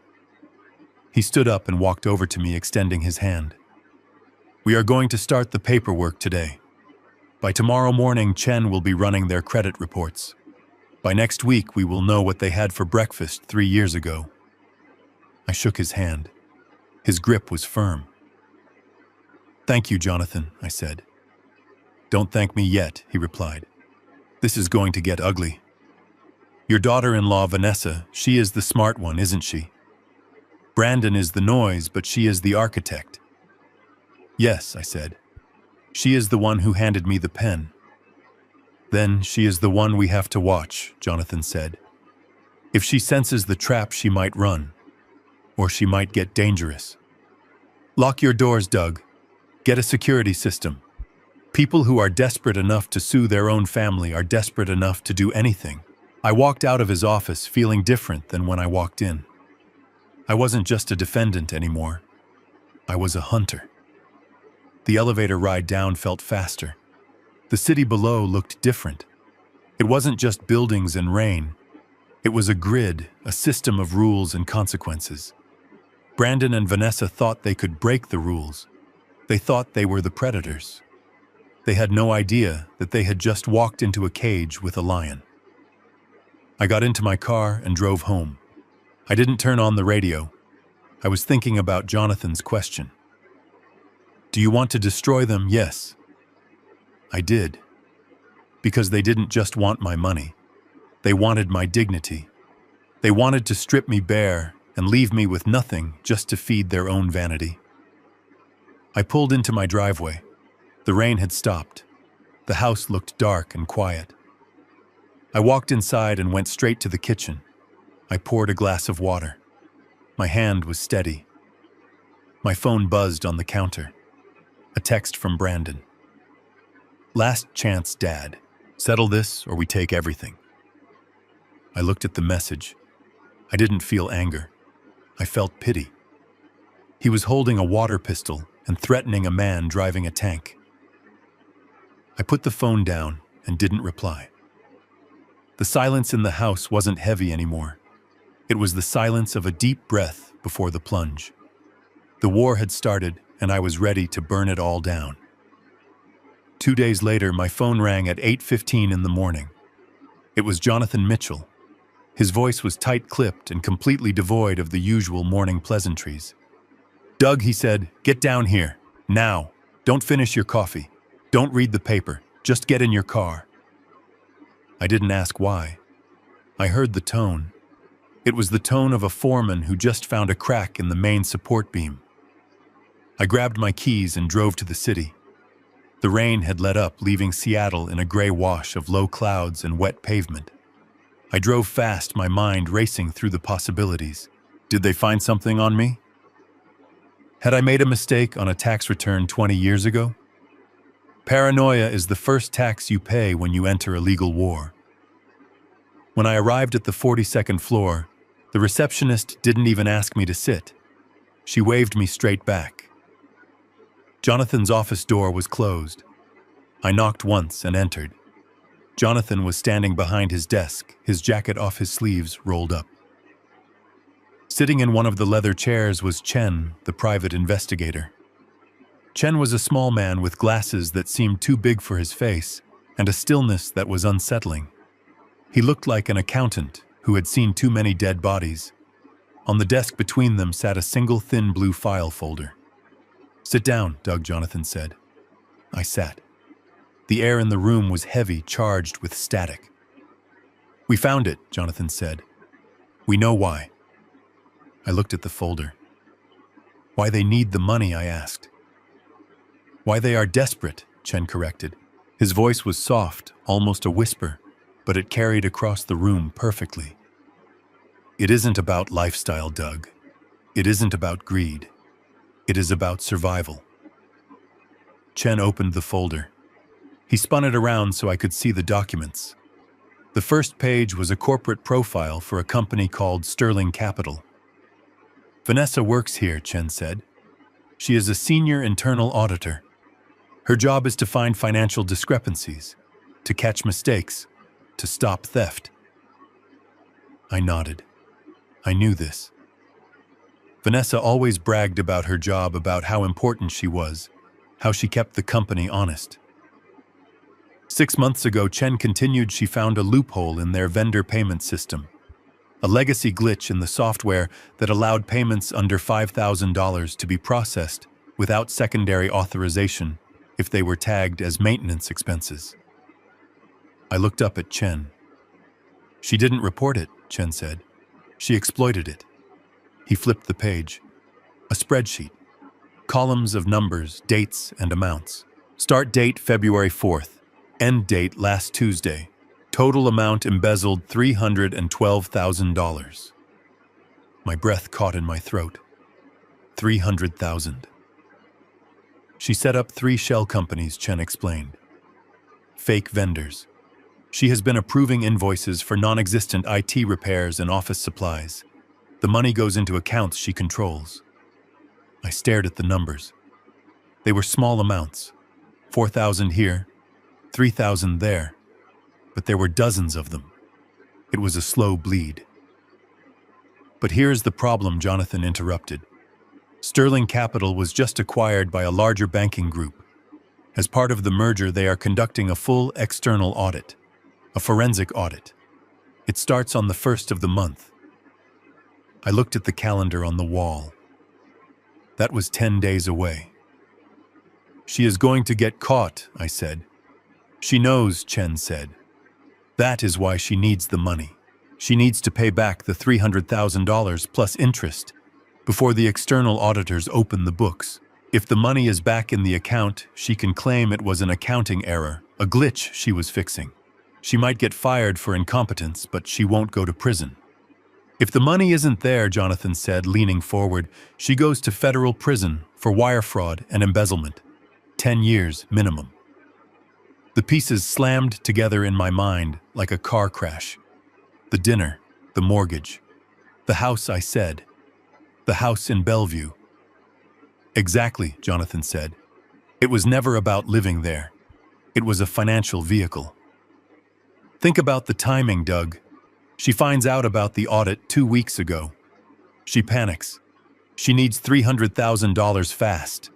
He stood up and walked over to me, extending his hand. We are going to start the paperwork today. By tomorrow morning, Chen will be running their credit reports. By next week, we will know what they had for breakfast 3 years ago. I shook his hand. His grip was firm. Thank you, Jonathan, I said. Don't thank me yet, he replied. This is going to get ugly. Your daughter-in-law, Vanessa, she is the smart one, isn't she? Brandon is the noise, but she is the architect. Yes, I said. She is the one who handed me the pen. Then she is the one we have to watch, Jonathan said. If she senses the trap, she might run. Or she might get dangerous. Lock your doors, Doug. Get a security system. People who are desperate enough to sue their own family are desperate enough to do anything. I walked out of his office feeling different than when I walked in. I wasn't just a defendant anymore. I was a hunter. The elevator ride down felt faster. The city below looked different. It wasn't just buildings and rain. It was a grid, a system of rules and consequences. Brandon and Vanessa thought they could break the rules. They thought they were the predators. They had no idea that they had just walked into a cage with a lion. I got into my car and drove home. I didn't turn on the radio. I was thinking about Jonathan's question. Do you want to destroy them? Yes. I did. Because they didn't just want my money. They wanted my dignity. They wanted to strip me bare and leave me with nothing just to feed their own vanity. I pulled into my driveway. The rain had stopped. The house looked dark and quiet. I walked inside and went straight to the kitchen. I poured a glass of water. My hand was steady. My phone buzzed on the counter. A text from Brandon. Last chance, Dad. Settle this or we take everything. I looked at the message. I didn't feel anger. I felt pity. He was holding a water pistol and threatening a man driving a tank. I put the phone down and didn't reply. The silence in the house wasn't heavy anymore. It was the silence of a deep breath before the plunge. The war had started, and I was ready to burn it all down. 2 days later, my phone rang at 8:15 in the morning. It was Jonathan Mitchell. His voice was tight-clipped and completely devoid of the usual morning pleasantries. Doug, he said, get down here. Now. Don't finish your coffee. Don't read the paper. Just get in your car. I didn't ask why. I heard the tone. It was the tone of a foreman who just found a crack in the main support beam. I grabbed my keys and drove to the city. The rain had let up, leaving Seattle in a gray wash of low clouds and wet pavement. I drove fast, my mind racing through the possibilities. Did they find something on me? Had I made a mistake on a tax return 20 years ago? Paranoia is the first tax you pay when you enter a legal war. When I arrived at the 42nd floor, the receptionist didn't even ask me to sit. She waved me straight back. Jonathan's office door was closed. I knocked once and entered. Jonathan was standing behind his desk, his jacket off his sleeves rolled up. Sitting in one of the leather chairs was Chen, the private investigator. Chen was a small man with glasses that seemed too big for his face and a stillness that was unsettling. He looked like an accountant who had seen too many dead bodies. On the desk between them sat a single thin blue file folder. Sit down, Doug, Jonathan said. I sat. The air in the room was heavy, charged with static. We found it, Jonathan said. We know why. I looked at the folder. Why they need the money, I asked. Why they are desperate, Chen corrected. His voice was soft, almost a whisper, but it carried across the room perfectly. It isn't about lifestyle, Doug. It isn't about greed. It is about survival. Chen opened the folder. He spun it around so I could see the documents. The first page was a corporate profile for a company called Sterling Capital. Vanessa works here, Chen said. She is a senior internal auditor. Her job is to find financial discrepancies, to catch mistakes, to stop theft. I nodded. I knew this. Vanessa always bragged about her job, about how important she was, how she kept the company honest. 6 months ago, Chen continued, she found a loophole in their vendor payment system, a legacy glitch in the software that allowed payments under $5,000 to be processed without secondary authorization if they were tagged as maintenance expenses. I looked up at Chen. She didn't report it, Chen said. She exploited it. He flipped the page. A spreadsheet. Columns of numbers, dates, and amounts. Start date February 4th. End date last Tuesday. Total amount embezzled $312,000. My breath caught in my throat. 300,000. She set up 3 shell companies, Chen explained. Fake vendors. She has been approving invoices for non-existent IT repairs and office supplies. The money goes into accounts she controls. I stared at the numbers. They were small amounts. 4,000 here, 3,000 there. But there were dozens of them. It was a slow bleed. But here's the problem, Jonathan interrupted. Sterling Capital was just acquired by a larger banking group. As part of the merger, they are conducting a full external audit, a forensic audit. It starts on the 1st of the month. I looked at the calendar on the wall. That was 10 days away. She is going to get caught, I said. She knows, Chen said. That is why she needs the money. She needs to pay back the $300,000 plus interest before the external auditors open the books. If the money is back in the account, she can claim it was an accounting error, a glitch she was fixing. She might get fired for incompetence, but she won't go to prison. If the money isn't there, Jonathan said, leaning forward, she goes to federal prison for wire fraud and embezzlement. 10 years minimum. The pieces slammed together in my mind like a car crash. The dinner, the mortgage, the house, I said. The house in Bellevue. Exactly, Jonathan said. It was never about living there. It was a financial vehicle. Think about the timing, Doug. She finds out about the audit 2 weeks ago. She panics. She needs $300,000 fast.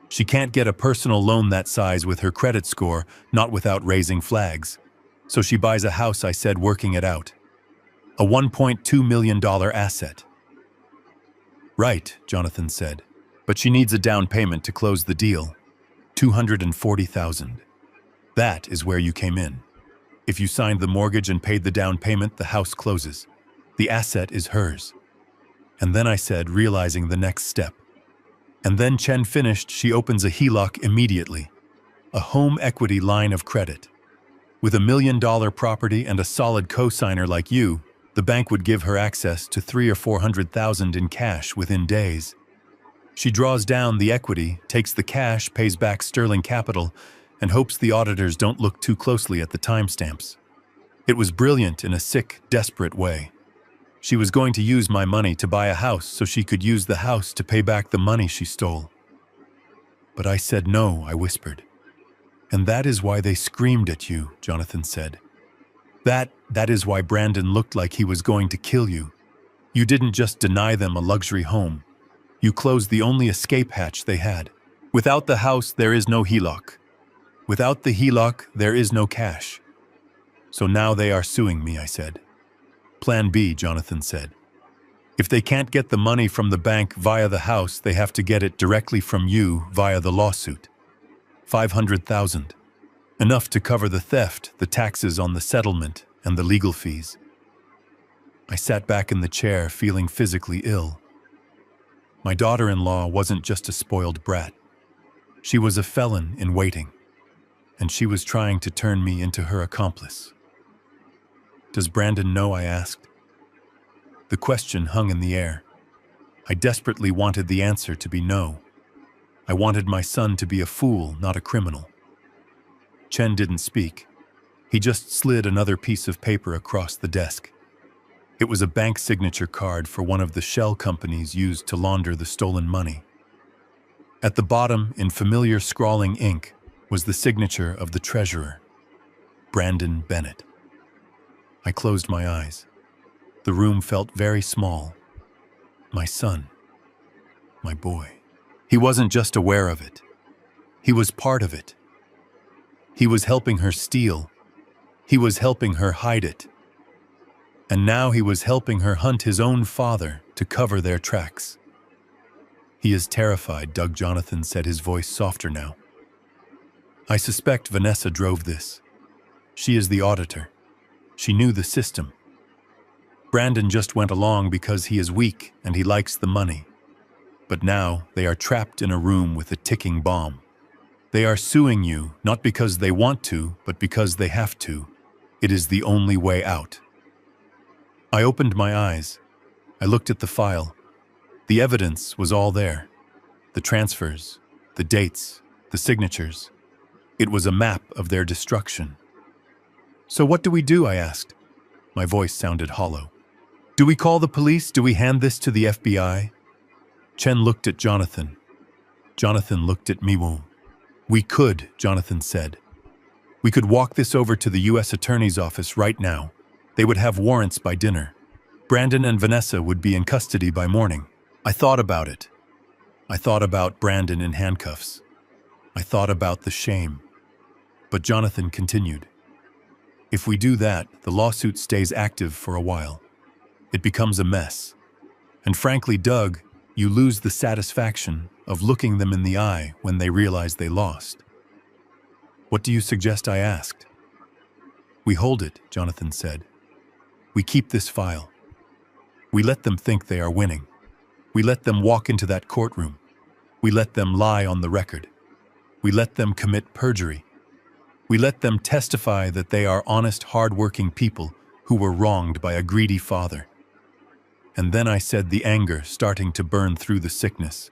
She can't get a personal loan that size with her credit score, not without raising flags. So she buys a house, I said, working it out. A $1.2 million asset. Right, Jonathan said. But she needs a down payment to close the deal. $240,000. That is where you came in. If you signed the mortgage and paid the down payment, the house closes. The asset is hers. And then I said, realizing the next step. And then Chen finished, she opens a HELOC immediately. A home equity line of credit. With $1 million property and a solid co-signer like you, the bank would give her access to $300,000 or $400,000 in cash within days. She draws down the equity, takes the cash, pays back Sterling Capital, and hopes the auditors don't look too closely at the timestamps. It was brilliant in a sick, desperate way. She was going to use my money to buy a house so she could use the house to pay back the money she stole. But I said no, I whispered. And that is why they screamed at you, Jonathan said. That is why Brandon looked like he was going to kill you. You didn't just deny them a luxury home. You closed the only escape hatch they had. Without the house, there is no HELOC. Without the HELOC, there is no cash. So now they are suing me, I said. Plan B, Jonathan said. If they can't get the money from the bank via the house, they have to get it directly from you via the lawsuit. $500,000. Enough to cover the theft, the taxes on the settlement, and the legal fees. I sat back in the chair, feeling physically ill. My daughter-in-law wasn't just a spoiled brat. She was a felon in waiting, and she was trying to turn me into her accomplice. "Does Brandon know?" I asked. The question hung in the air. I desperately wanted the answer to be no. I wanted my son to be a fool, not a criminal. Chen didn't speak. He just slid another piece of paper across the desk. It was a bank signature card for one of the shell companies used to launder the stolen money. At the bottom, in familiar scrawling ink, was the signature of the treasurer, Brandon Bennett. I closed my eyes. The room felt very small. My son. My boy. He wasn't just aware of it. He was part of it. He was helping her steal. He was helping her hide it. And now he was helping her hunt his own father to cover their tracks. "He is terrified," Doug Jonathan said, his voice softer now. "I suspect Vanessa drove this. She is the auditor. She knew the system. Brandon just went along because he is weak and he likes the money. But now they are trapped in a room with a ticking bomb. They are suing you, not because they want to, but because they have to. It is the only way out." I opened my eyes. I looked at the file. The evidence was all there. The transfers, the dates, the signatures. It was a map of their destruction. "So what do we do?" I asked. My voice sounded hollow. "Do we call the police? Do we hand this to the FBI?" Chen looked at Jonathan. Jonathan looked at Miwoo. "We could," Jonathan said. "We could walk this over to the U.S. Attorney's office right now. They would have warrants by dinner. Brandon and Vanessa would be in custody by morning." I thought about it. I thought about Brandon in handcuffs. I thought about the shame. But Jonathan continued. "If we do that, the lawsuit stays active for a while. It becomes a mess. And frankly, Doug, you lose the satisfaction of looking them in the eye when they realize they lost." "What do you suggest?" I asked. "We hold it," Jonathan said. "We keep this file. We let them think they are winning. We let them walk into that courtroom. We let them lie on the record. We let them commit perjury. We let them testify that they are honest, hard-working people who were wronged by a greedy father." And then I said, the anger starting to burn through the sickness.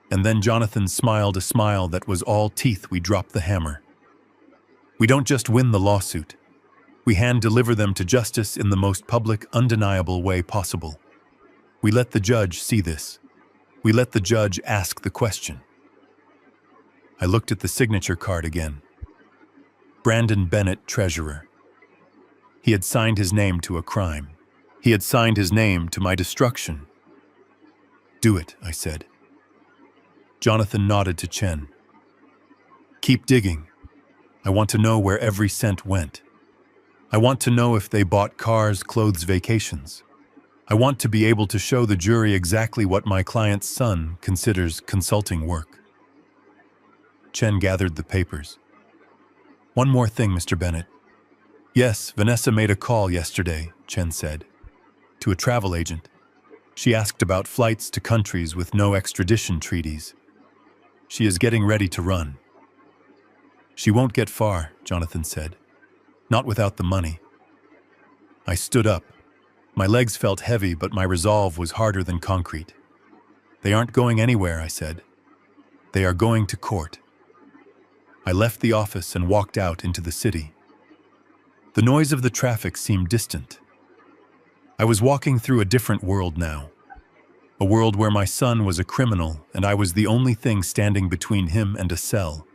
And then Jonathan smiled a smile that was all teeth. "We dropped the hammer. We don't just win the lawsuit. We hand-deliver them to justice in the most public, undeniable way possible. We let the judge see this. We let the judge ask the question." I looked at the signature card again. Brandon Bennett, treasurer. He had signed his name to a crime. He had signed his name to my destruction. "Do it," I said. Jonathan nodded to Chen. "Keep digging. I want to know where every cent went. I want to know if they bought cars, clothes, vacations. I want to be able to show the jury exactly what my client's son considers consulting work." Chen gathered the papers. "One more thing, Mr. Bennett." "Yes, Vanessa made a call yesterday," Chen said, "to a travel agent. She asked about flights to countries with no extradition treaties. She is getting ready to run." "She won't get far," Jonathan said. "Not without the money." I stood up. My legs felt heavy, but my resolve was harder than concrete. "They aren't going anywhere," I said. "They are going to court." I left the office and walked out into the city. The noise of the traffic seemed distant. I was walking through a different world now. A world where my son was a criminal and I was the only thing standing between him and a cell.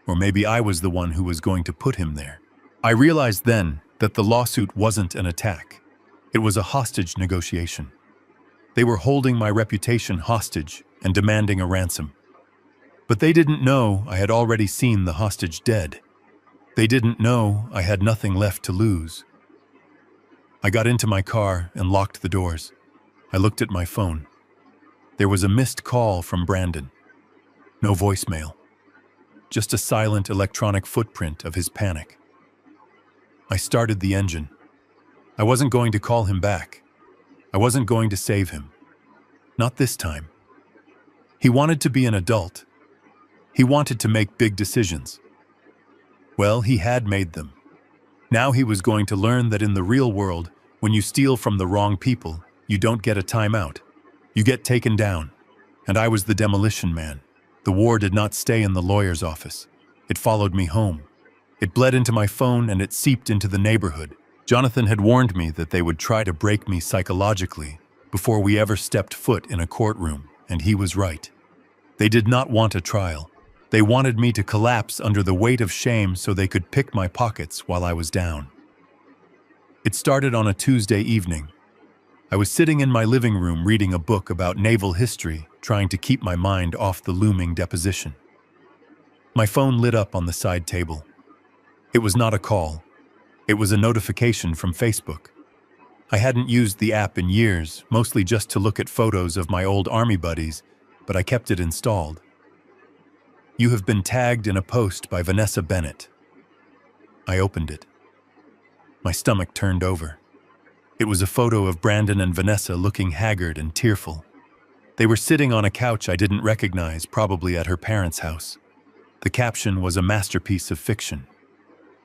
Or maybe I was the one who was going to put him there. I realized then that the lawsuit wasn't an attack. It was a hostage negotiation. They were holding my reputation hostage and demanding a ransom. But they didn't know I had already seen the hostage dead. They didn't know I had nothing left to lose. I got into my car and locked the doors. I looked at my phone. There was a missed call from Brandon. No voicemail. Just a silent electronic footprint of his panic. I started the engine. I wasn't going to call him back. I wasn't going to save him. Not this time. He wanted to be an adult. He wanted to make big decisions. Well, he had made them. Now he was going to learn that in the real world, when you steal from the wrong people, you don't get a timeout. You get taken down. And I was the demolition man. The war did not stay in the lawyer's office. It followed me home. It bled into my phone and it seeped into the neighborhood. Jonathan had warned me that they would try to break me psychologically before we ever stepped foot in a courtroom, and he was right. They did not want a trial. They wanted me to collapse under the weight of shame so they could pick my pockets while I was down. It started on a Tuesday evening. I was sitting in my living room reading a book about naval history, trying to keep my mind off the looming deposition. My phone lit up on the side table. It was not a call. It was a notification from Facebook. I hadn't used the app in years, mostly just to look at photos of my old army buddies, but I kept it installed. You have been tagged in a post by Vanessa Bennett. I opened it. My stomach turned over. It was a photo of Brandon and Vanessa looking haggard and tearful. They were sitting on a couch I didn't recognize, probably at her parents' house. The caption was a masterpiece of fiction.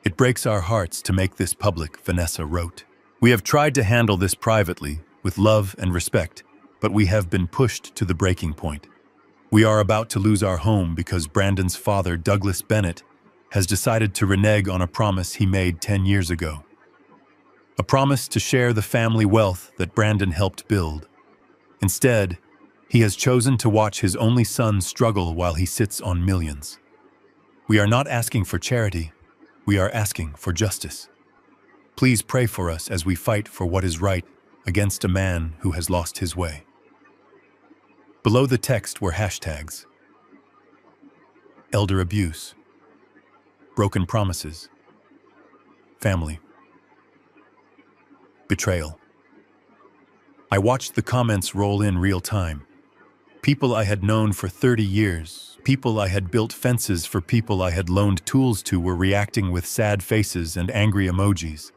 "It breaks our hearts to make this public," Vanessa wrote. "We have tried to handle this privately, with love and respect, but we have been pushed to the breaking point. We are about to lose our home because Brandon's father, Douglas Bennett, has decided to renege on a promise he made 10 years ago. A promise to share the family wealth that Brandon helped build. Instead, he has chosen to watch his only son struggle while he sits on millions. We are not asking for charity. We are asking for justice. Please pray for us as we fight for what is right against a man who has lost his way." Below the text were hashtags: elder abuse, broken promises, family, betrayal. I watched the comments roll in real time. People I had known for 30 years, people I had built fences for, people I had loaned tools to were reacting with sad faces and angry emojis.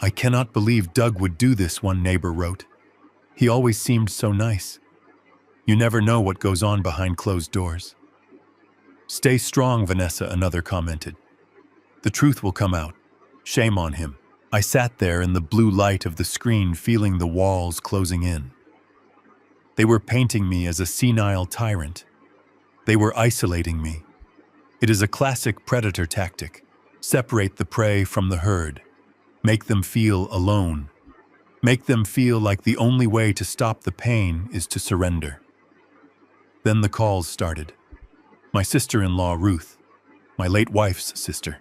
"I cannot believe Doug would do this," one neighbor wrote. "He always seemed so nice. You never know what goes on behind closed doors." "Stay strong, Vanessa," another commented. "The truth will come out. Shame on him." I sat there in the blue light of the screen, feeling the walls closing in. They were painting me as a senile tyrant. They were isolating me. It is a classic predator tactic. Separate the prey from the herd. Make them feel alone. Make them feel like the only way to stop the pain is to surrender. Then the calls started. My sister-in-law, Ruth, my late wife's sister.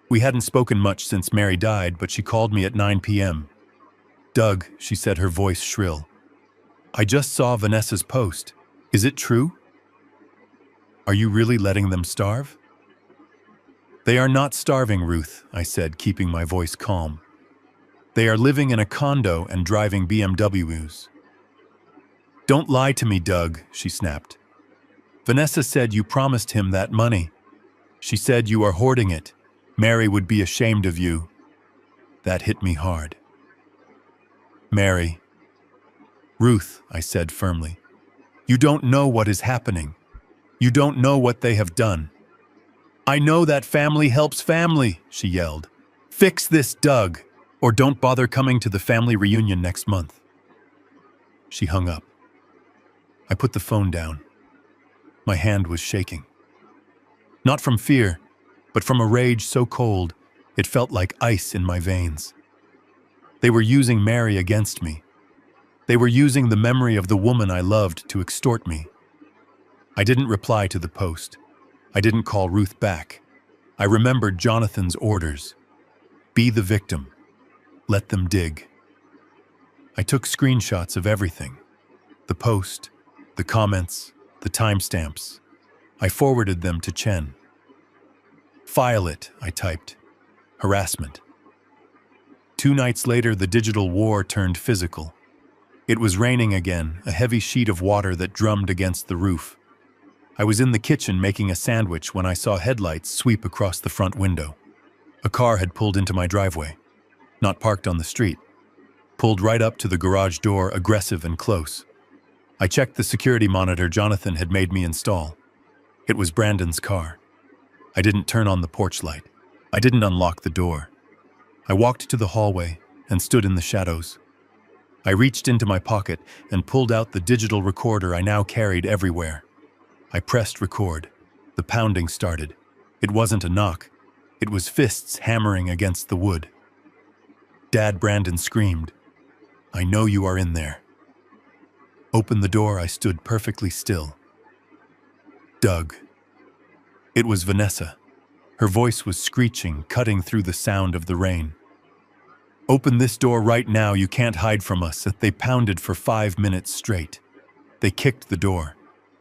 We hadn't spoken much since Mary died, but she called me at 9 p.m. "Doug," she said, her voice shrill, "I just saw Vanessa's post. Is it true? Are you really letting them starve?" "They are not starving, Ruth," I said, keeping my voice calm. "They are living in a condo and driving BMWs." "Don't lie to me, Doug," she snapped. "Vanessa said you promised him that money. She said you are hoarding it. Mary would be ashamed of you." That hit me hard. "Mary." "Ruth," I said firmly, "you don't know what is happening. You don't know what they have done." "I know that family helps family," she yelled. "Fix this, Doug, or don't bother coming to the family reunion next month." She hung up. I put the phone down. My hand was shaking. Not from fear, but from a rage so cold, it felt like ice in my veins. They were using Mary against me. They were using the memory of the woman I loved to extort me. I didn't reply to the post. I didn't call Ruth back. I remembered Jonathan's orders. Be the victim. Let them dig. I took screenshots of everything. The post, the comments, the timestamps. I forwarded them to Chen. "File it," I typed. Harassment. 2 nights later, the digital war turned physical. It was raining again, a heavy sheet of water that drummed against the roof. I was in the kitchen making a sandwich when I saw headlights sweep across the front window. A car had pulled into my driveway, not parked on the street. pulled right up to the garage door, aggressive and close. I checked the security monitor Jonathan had made me install. It was Brandon's car. I didn't turn on the porch light. I didn't unlock the door. I walked to the hallway and stood in the shadows. I reached into my pocket and pulled out the digital recorder I now carried everywhere. I pressed record. The pounding started. It wasn't a knock. It was fists hammering against the wood. Dad, Brandon screamed, "I know you are in there." Open the door. I stood perfectly still. Doug. It was Vanessa. Her voice was screeching, cutting through the sound of the rain. "Open this door right now, you can't hide from us." They pounded for 5 minutes straight. They kicked the door.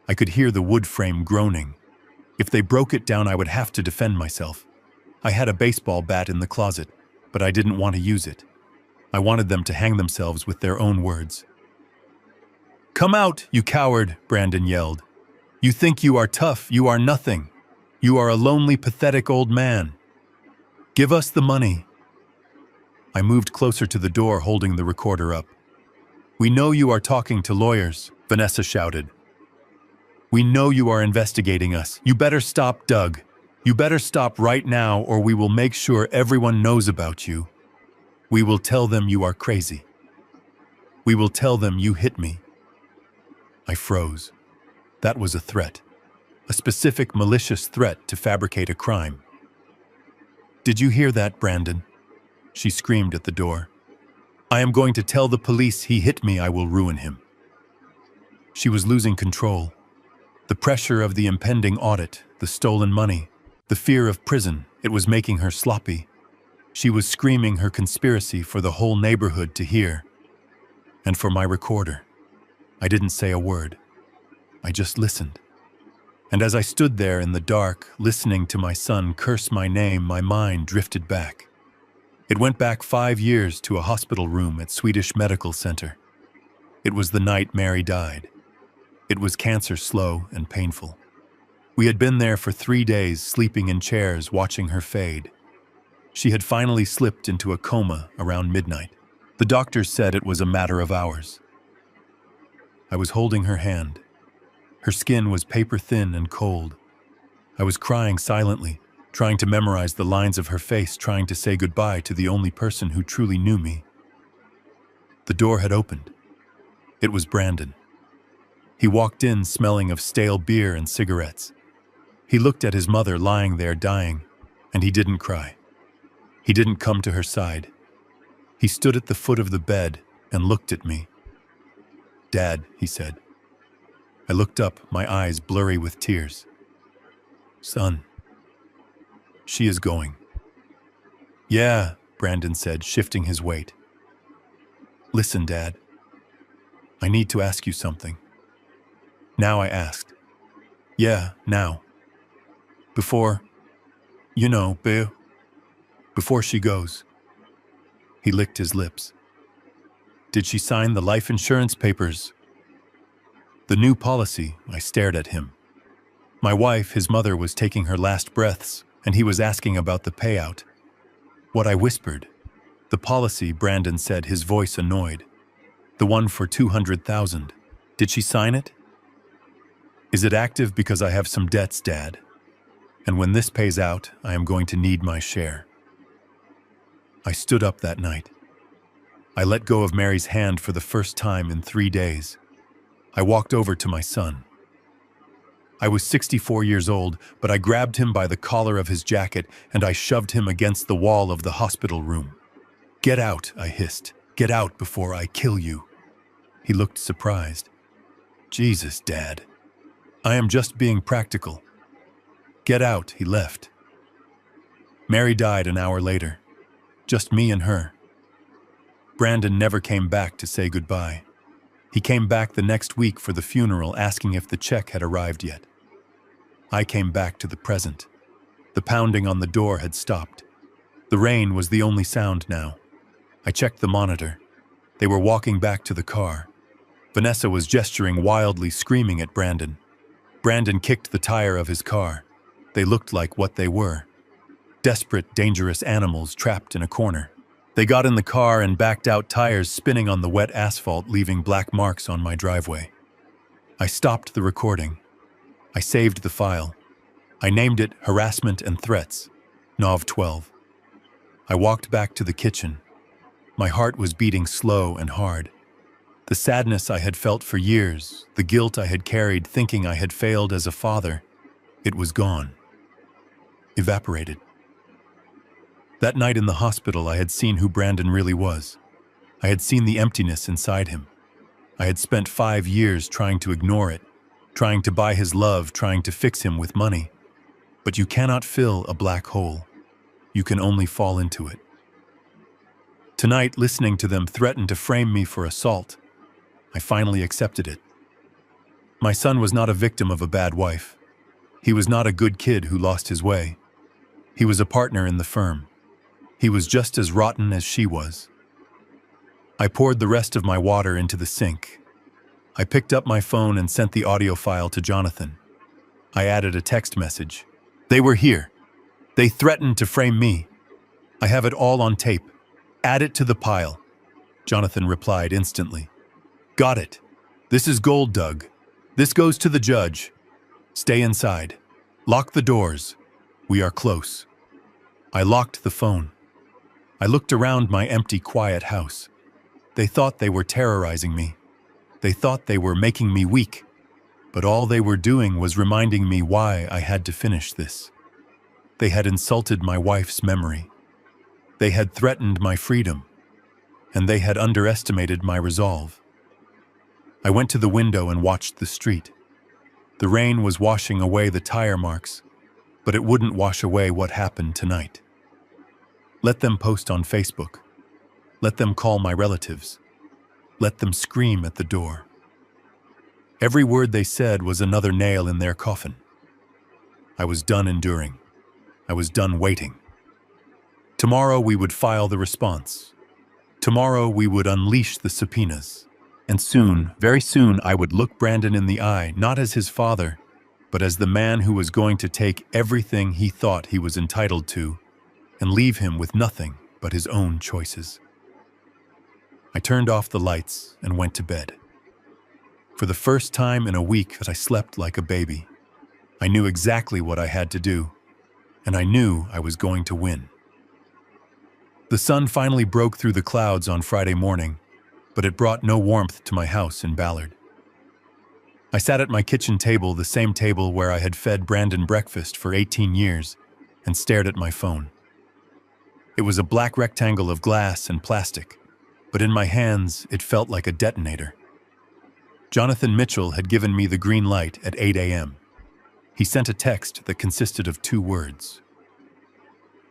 I could hear the wood frame groaning. If they broke it down, I would have to defend myself. I had a baseball bat in the closet, but I didn't want to use it. I wanted them to hang themselves with their own words. "Come out, you coward," Brandon yelled. "You think you are tough, you are nothing. You are a lonely, pathetic old man. Give us the money." I moved closer to the door, holding the recorder up. "We know you are talking to lawyers," Vanessa shouted. "We know you are investigating us. You better stop, Doug. You better stop right now, or we will make sure everyone knows about you. We will tell them you are crazy. We will tell them you hit me." I froze. That was a threat. A specific, malicious threat to fabricate a crime. "Did you hear that, Brandon?" She screamed at the door. "I am going to tell the police he hit me. I will ruin him." She was losing control. The pressure of the impending audit, the stolen money, the fear of prison, it was making her sloppy. She was screaming her conspiracy for the whole neighborhood to hear. And for my recorder. I didn't say a word. I just listened. And as I stood there in the dark, listening to my son curse my name, my mind drifted back. It went back 5 years to a hospital room at Swedish Medical Center. It was the night Mary died. It was cancer, slow and painful. We had been there for 3 days, sleeping in chairs, watching her fade. She had finally slipped into a coma around midnight. The doctors said it was a matter of hours. I was holding her hand. Her skin was paper-thin and cold. I was crying silently, trying to memorize the lines of her face, trying to say goodbye to the only person who truly knew me. The door had opened. It was Brandon. He walked in smelling of stale beer and cigarettes. He looked at his mother lying there dying, and he didn't cry. He didn't come to her side. He stood at the foot of the bed and looked at me. "Dad," he said. I looked up, my eyes blurry with tears. "Son, she is going." "Yeah," Brandon said, shifting his weight. "Listen, Dad. I need to ask you something." Now I asked. "Yeah, now. Before, before she goes." He licked his lips. "Did she sign the life insurance papers?" "The new policy," I stared at him. My wife, his mother, was taking her last breaths, and he was asking about the payout. What I whispered. "The policy," Brandon said, his voice annoyed. "The one for 200,000. Did she sign it?" "Is it active? Because I have some debts, Dad. And when this pays out, I am going to need my share." I stood up that night. I let go of Mary's hand for the first time in 3 days. I walked over to my son. I was 64 years old, but I grabbed him by the collar of his jacket and I shoved him against the wall of the hospital room. "Get out," I hissed. "Get out before I kill you." He looked surprised. "Jesus, Dad. I am just being practical." "Get out," he left. Mary died an hour later. Just me and her. Brandon never came back to say goodbye. He came back the next week for the funeral, asking if the check had arrived yet. I came back to the present. The pounding on the door had stopped. The rain was the only sound now. I checked the monitor. They were walking back to the car. Vanessa was gesturing wildly, screaming at Brandon. Brandon kicked the tire of his car. They looked like what they were. Desperate, dangerous animals trapped in a corner. They got in the car and backed out, tires spinning on the wet asphalt, leaving black marks on my driveway. I stopped the recording. I saved the file. I named it Harassment and Threats, Nov 12. I walked back to the kitchen. My heart was beating slow and hard. The sadness I had felt for years, the guilt I had carried thinking I had failed as a father, it was gone. Evaporated. That night in the hospital, I had seen who Brandon really was. I had seen the emptiness inside him. I had spent 5 years trying to ignore it, trying to buy his love, trying to fix him with money. But you cannot fill a black hole. You can only fall into it. Tonight, listening to them threaten to frame me for assault, I finally accepted it. My son was not a victim of a bad wife. He was not a good kid who lost his way. He was a partner in the firm. He was just as rotten as she was. I poured the rest of my water into the sink. I picked up my phone and sent the audio file to Jonathan. I added a text message. They were here. They threatened to frame me. I have it all on tape. Add it to the pile. Jonathan replied instantly. Got it. This is gold, Doug. This goes to the judge. Stay inside. Lock the doors. We are close. I locked the phone. I looked around my empty, quiet house. They thought they were terrorizing me. They thought they were making me weak. But all they were doing was reminding me why I had to finish this. They had insulted my wife's memory. They had threatened my freedom. And they had underestimated my resolve. I went to the window and watched the street. The rain was washing away the tire marks, but it wouldn't wash away what happened tonight. Let them post on Facebook. Let them call my relatives. Let them scream at the door. Every word they said was another nail in their coffin. I was done enduring. I was done waiting. Tomorrow we would file the response. Tomorrow we would unleash the subpoenas. And soon, very soon, I would look Brandon in the eye, not as his father, but as the man who was going to take everything he thought he was entitled to and leave him with nothing but his own choices. I turned off the lights and went to bed. For the first time in a week that I slept like a baby. I knew exactly what I had to do, and I knew I was going to win. The sun finally broke through the clouds on Friday morning, but it brought no warmth to my house in Ballard. I sat at my kitchen table, the same table where I had fed Brandon breakfast for 18 years, and stared at my phone. It was a black rectangle of glass and plastic, but in my hands it felt like a detonator. Jonathan Mitchell had given me the green light at 8 a.m. He sent a text that consisted of 2 words.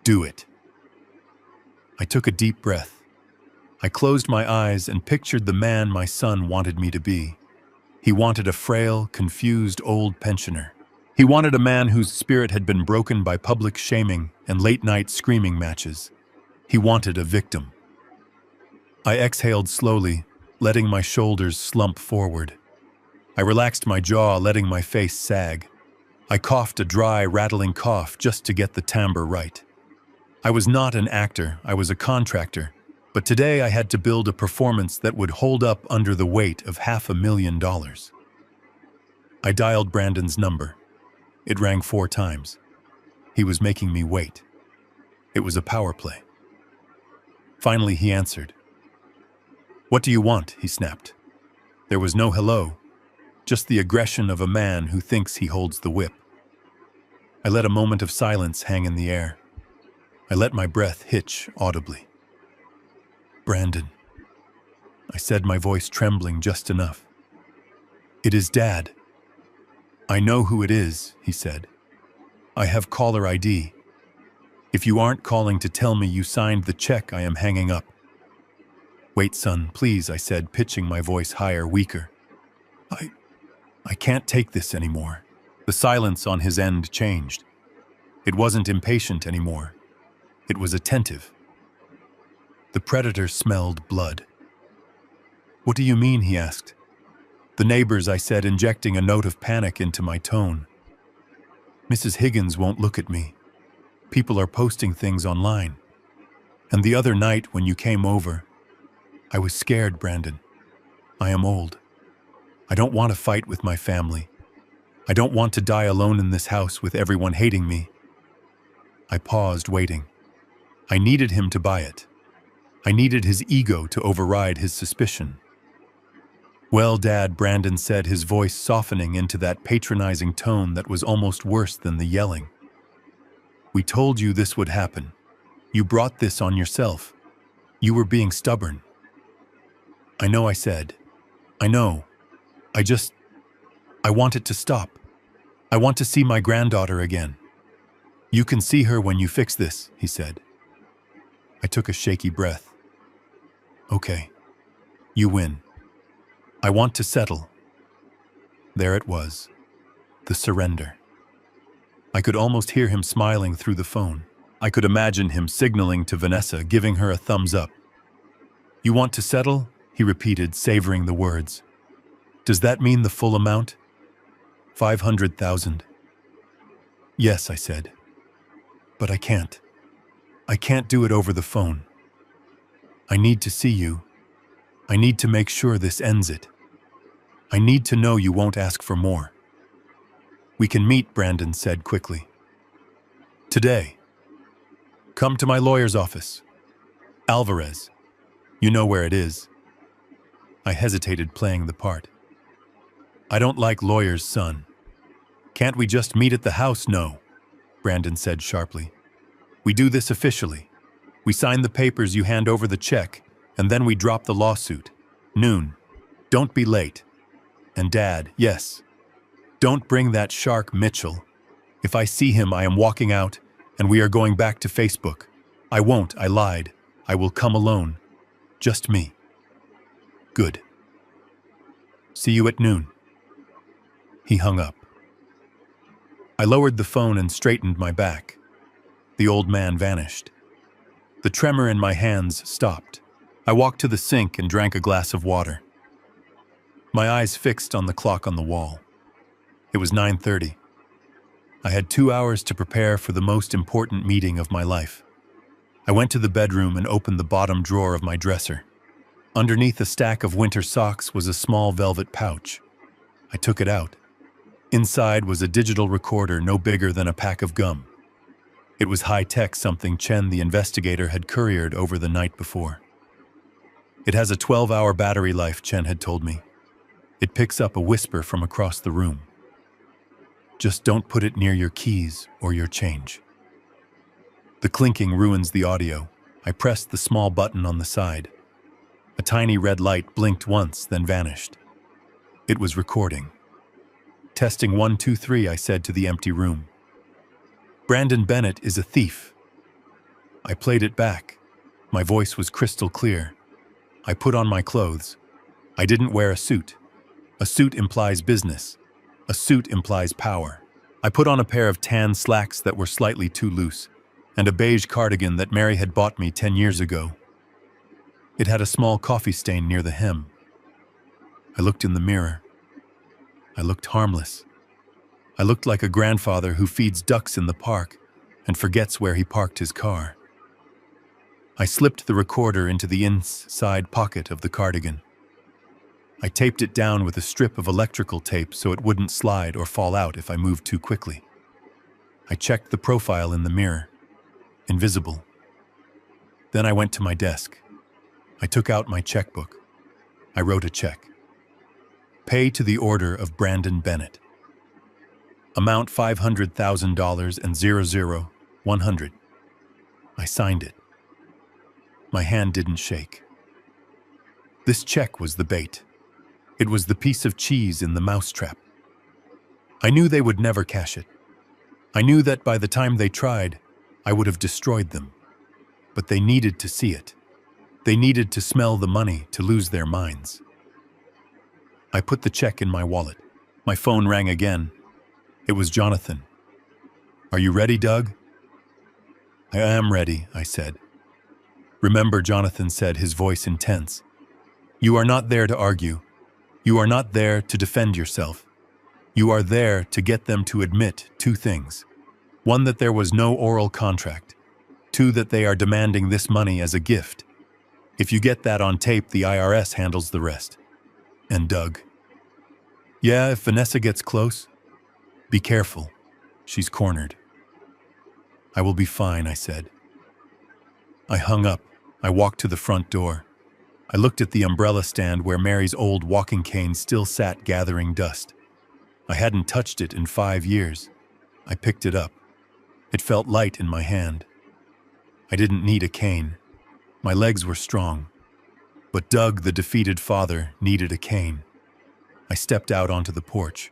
Do it. I took a deep breath. I closed my eyes and pictured the man my son wanted me to be. He wanted a frail, confused old pensioner. He wanted a man whose spirit had been broken by public shaming and late-night screaming matches. He wanted a victim. I exhaled slowly, letting my shoulders slump forward. I relaxed my jaw, letting my face sag. I coughed a dry, rattling cough just to get the timbre right. I was not an actor, I was a contractor. But today I had to build a performance that would hold up under the weight of $500,000. I dialed Brandon's number. It rang 4 times. He was making me wait. It was a power play. Finally, he answered. What do you want? He snapped. There was no hello, just the aggression of a man who thinks he holds the whip. I let a moment of silence hang in the air. I let my breath hitch audibly. Brandon, I said, my voice trembling just enough. It is Dad. I know who it is, he said. I have caller ID. If you aren't calling to tell me you signed the check, I am hanging up. Wait, son, please, I said, pitching my voice higher, weaker. I can't take this anymore. The silence on his end changed. It wasn't impatient anymore. It was attentive. The predator smelled blood. What do you mean? He asked. The neighbors, I said, injecting a note of panic into my tone. Mrs. Higgins won't look at me. People are posting things online. And the other night when you came over, I was scared, Brandon. I am old. I don't want to fight with my family. I don't want to die alone in this house with everyone hating me. I paused, waiting. I needed him to buy it. I needed his ego to override his suspicion. Well, Dad, Brandon said, his voice softening into that patronizing tone that was almost worse than the yelling. We told you this would happen. You brought this on yourself. You were being stubborn. I know, I said. I know. I want it to stop. I want to see my granddaughter again. You can see her when you fix this, he said. I took a shaky breath. Okay. You win. I want to settle. There it was. The surrender. I could almost hear him smiling through the phone. I could imagine him signaling to Vanessa, giving her a thumbs up. You want to settle? He repeated, savoring the words. Does that mean the full amount? 500,000. Yes, I said. But I can't. I can't do it over the phone. I need to see you. I need to make sure this ends it. I need to know you won't ask for more. We can meet, Brandon said quickly. Today. Come to my lawyer's office. Alvarez. You know where it is. I hesitated, playing the part. I don't like lawyers, son. Can't we just meet at the house? No, Brandon said sharply. We do this officially. We sign the papers, you hand over the check, and then we drop the lawsuit. Noon. Don't be late. And Dad, yes. Don't bring that shark Mitchell. If I see him, I am walking out, and we are going back to Facebook. I won't, I lied. I will come alone. Just me. Good. See you at noon. He hung up. I lowered the phone and straightened my back. The old man vanished. The tremor in my hands stopped. I walked to the sink and drank a glass of water. My eyes fixed on the clock on the wall. It was 9:30. I had 2 hours to prepare for the most important meeting of my life. I went to the bedroom and opened the bottom drawer of my dresser. Underneath a stack of winter socks was a small velvet pouch. I took it out. Inside was a digital recorder no bigger than a pack of gum. It was high-tech, something Chen, the investigator, had couriered over the night before. It has a 12-hour battery life, Chen had told me. It picks up a whisper from across the room. Just don't put it near your keys or your change. The clinking ruins the audio. I pressed the small button on the side. A tiny red light blinked once, then vanished. It was recording. Testing 1, 2, 3, I said to the empty room. Brandon Bennett is a thief. I played it back. My voice was crystal clear. I put on my clothes. I didn't wear a suit. A suit implies business. A suit implies power. I put on a pair of tan slacks that were slightly too loose, and a beige cardigan that Mary had bought me 10 years ago. It had a small coffee stain near the hem. I looked in the mirror. I looked harmless. I looked like a grandfather who feeds ducks in the park and forgets where he parked his car. I slipped the recorder into the inside pocket of the cardigan. I taped it down with a strip of electrical tape so it wouldn't slide or fall out if I moved too quickly. I checked the profile in the mirror. Invisible. Then I went to my desk. I took out my checkbook. I wrote a check. Pay to the order of Brandon Bennett. Amount $500,000 and 00-100. I signed it. My hand didn't shake. This check was the bait. It was the piece of cheese in the mousetrap. I knew they would never cash it. I knew that by the time they tried, I would have destroyed them. But they needed to see it. They needed to smell the money to lose their minds. I put the check in my wallet. My phone rang again. It was Jonathan. Are you ready, Doug? I am ready, I said. Remember, Jonathan said, his voice intense. You are not there to argue. You are not there to defend yourself. You are there to get them to admit two things. One, that there was no oral contract. 2, that they are demanding this money as a gift. If you get that on tape, the IRS handles the rest. And Doug. Yeah, if Vanessa gets close, be careful. She's cornered. I will be fine, I said. I hung up. I walked to the front door. I looked at the umbrella stand where Mary's old walking cane still sat gathering dust. I hadn't touched it in 5 years. I picked it up. It felt light in my hand. I didn't need a cane. My legs were strong. But Doug, the defeated father, needed a cane. I stepped out onto the porch.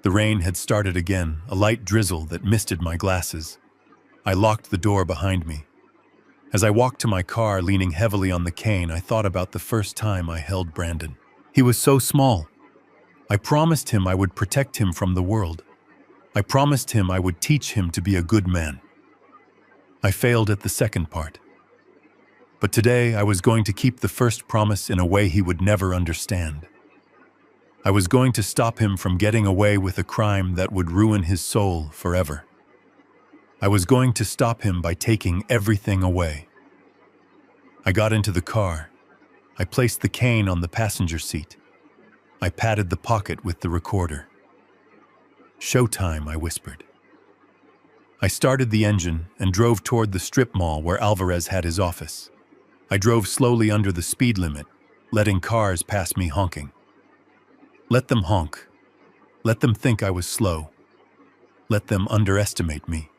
The rain had started again, a light drizzle that misted my glasses. I locked the door behind me. As I walked to my car, leaning heavily on the cane, I thought about the first time I held Brandon. He was so small. I promised him I would protect him from the world. I promised him I would teach him to be a good man. I failed at the second part. But today I was going to keep the first promise in a way he would never understand. I was going to stop him from getting away with a crime that would ruin his soul forever. I was going to stop him by taking everything away. I got into the car. I placed the cane on the passenger seat. I patted the pocket with the recorder. "Showtime," I whispered. I started the engine and drove toward the strip mall where Alvarez had his office. I drove slowly under the speed limit, letting cars pass me honking. Let them honk. Let them think I was slow. Let them underestimate me.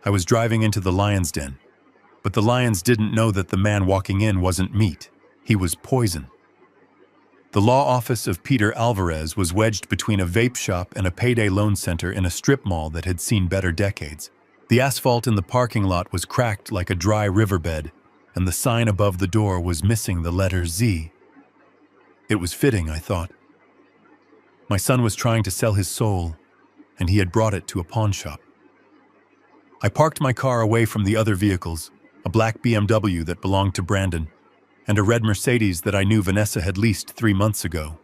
I was driving into the lion's den, but the lions didn't know that the man walking in wasn't meat. He was poison. The law office of Peter Alvarez was wedged between a vape shop and a payday loan center in a strip mall that had seen better decades. The asphalt in the parking lot was cracked like a dry riverbed, and the sign above the door was missing the letter Z. It was fitting, I thought. My son was trying to sell his soul, and he had brought it to a pawn shop. I parked my car away from the other vehicles, a black BMW that belonged to Brandon, and a red Mercedes that I knew Vanessa had leased 3 months ago.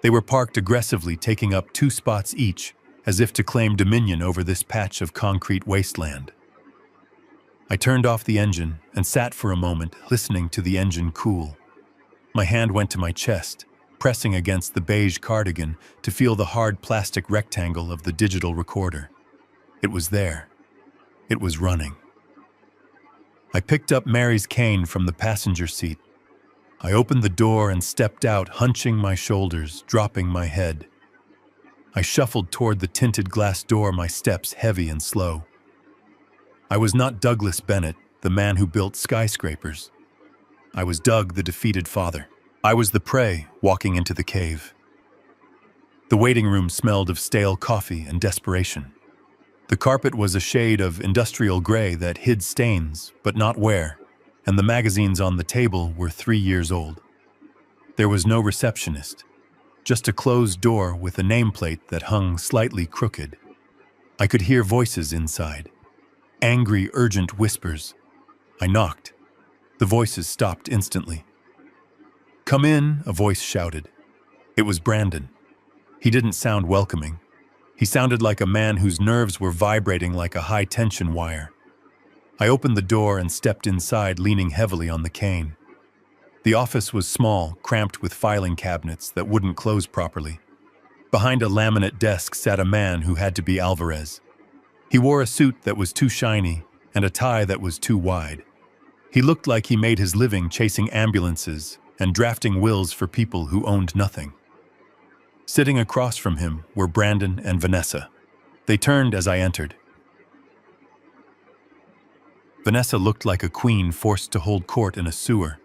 They were parked aggressively, taking up 2 spots each, as if to claim dominion over this patch of concrete wasteland. I turned off the engine and sat for a moment, listening to the engine cool. My hand went to my chest, pressing against the beige cardigan to feel the hard plastic rectangle of the digital recorder. It was there. It was running. I picked up Mary's cane from the passenger seat. I opened the door and stepped out, hunching my shoulders, dropping my head. I shuffled toward the tinted glass door, my steps heavy and slow. I was not Douglas Bennett, the man who built skyscrapers. I was Doug, the defeated father. I was the prey walking into the cave. The waiting room smelled of stale coffee and desperation. The carpet was a shade of industrial gray that hid stains, but not where, and the magazines on the table were 3 years old. There was no receptionist, just a closed door with a nameplate that hung slightly crooked. I could hear voices inside, angry, urgent whispers. I knocked. The voices stopped instantly. "Come in," a voice shouted. It was Brandon. He didn't sound welcoming. He sounded like a man whose nerves were vibrating like a high-tension wire. I opened the door and stepped inside, leaning heavily on the cane. The office was small, cramped with filing cabinets that wouldn't close properly. Behind a laminate desk sat a man who had to be Alvarez. He wore a suit that was too shiny and a tie that was too wide. He looked like he made his living chasing ambulances and drafting wills for people who owned nothing. Sitting across from him were Brandon and Vanessa. They turned as I entered. Vanessa looked like a queen forced to hold court in a sewer.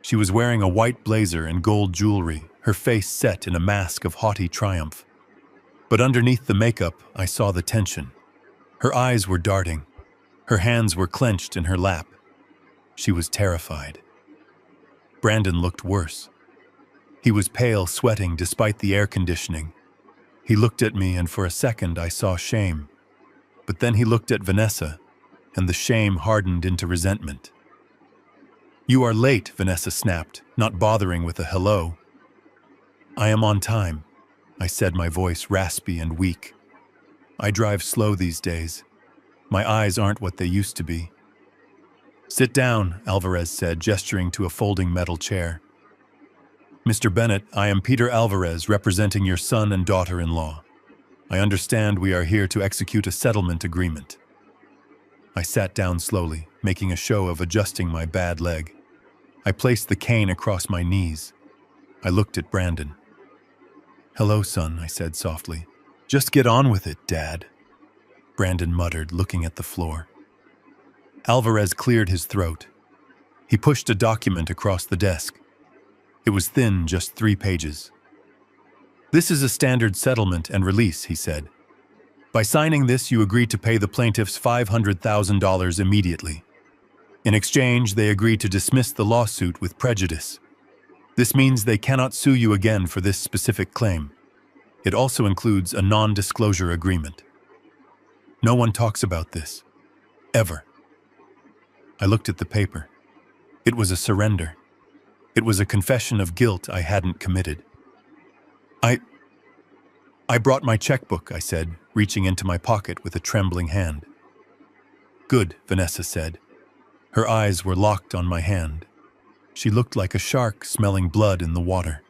She was wearing a white blazer and gold jewelry, her face set in a mask of haughty triumph. But underneath the makeup, I saw the tension. Her eyes were darting. Her hands were clenched in her lap. She was terrified. Brandon looked worse. He was pale, sweating despite the air conditioning. He looked at me, and for a second I saw shame. But then he looked at Vanessa, and the shame hardened into resentment. "You are late," Vanessa snapped, not bothering with a hello. "I am on time," I said, my voice raspy and weak. "I drive slow these days." My eyes aren't what they used to be. Sit down, Alvarez said, gesturing to a folding metal chair. Mr. Bennett, I am Peter Alvarez, representing your son and daughter-in-law. I understand we are here to execute a settlement agreement. I sat down slowly, making a show of adjusting my bad leg. I placed the cane across my knees. I looked at Brandon. Hello, son, I said softly. Just get on with it, Dad. Brandon muttered, looking at the floor. Alvarez cleared his throat. He pushed a document across the desk. It was thin, just 3 pages. This is a standard settlement and release, he said. By signing this, you agree to pay the plaintiffs $500,000 immediately. In exchange, they agree to dismiss the lawsuit with prejudice. This means they cannot sue you again for this specific claim. It also includes a non-disclosure agreement. No one talks about this. Ever. I looked at the paper. It was a surrender. It was a confession of guilt I hadn't committed. I brought my checkbook, I said, reaching into my pocket with a trembling hand. Good, Vanessa said. Her eyes were locked on my hand. She looked like a shark smelling blood in the water.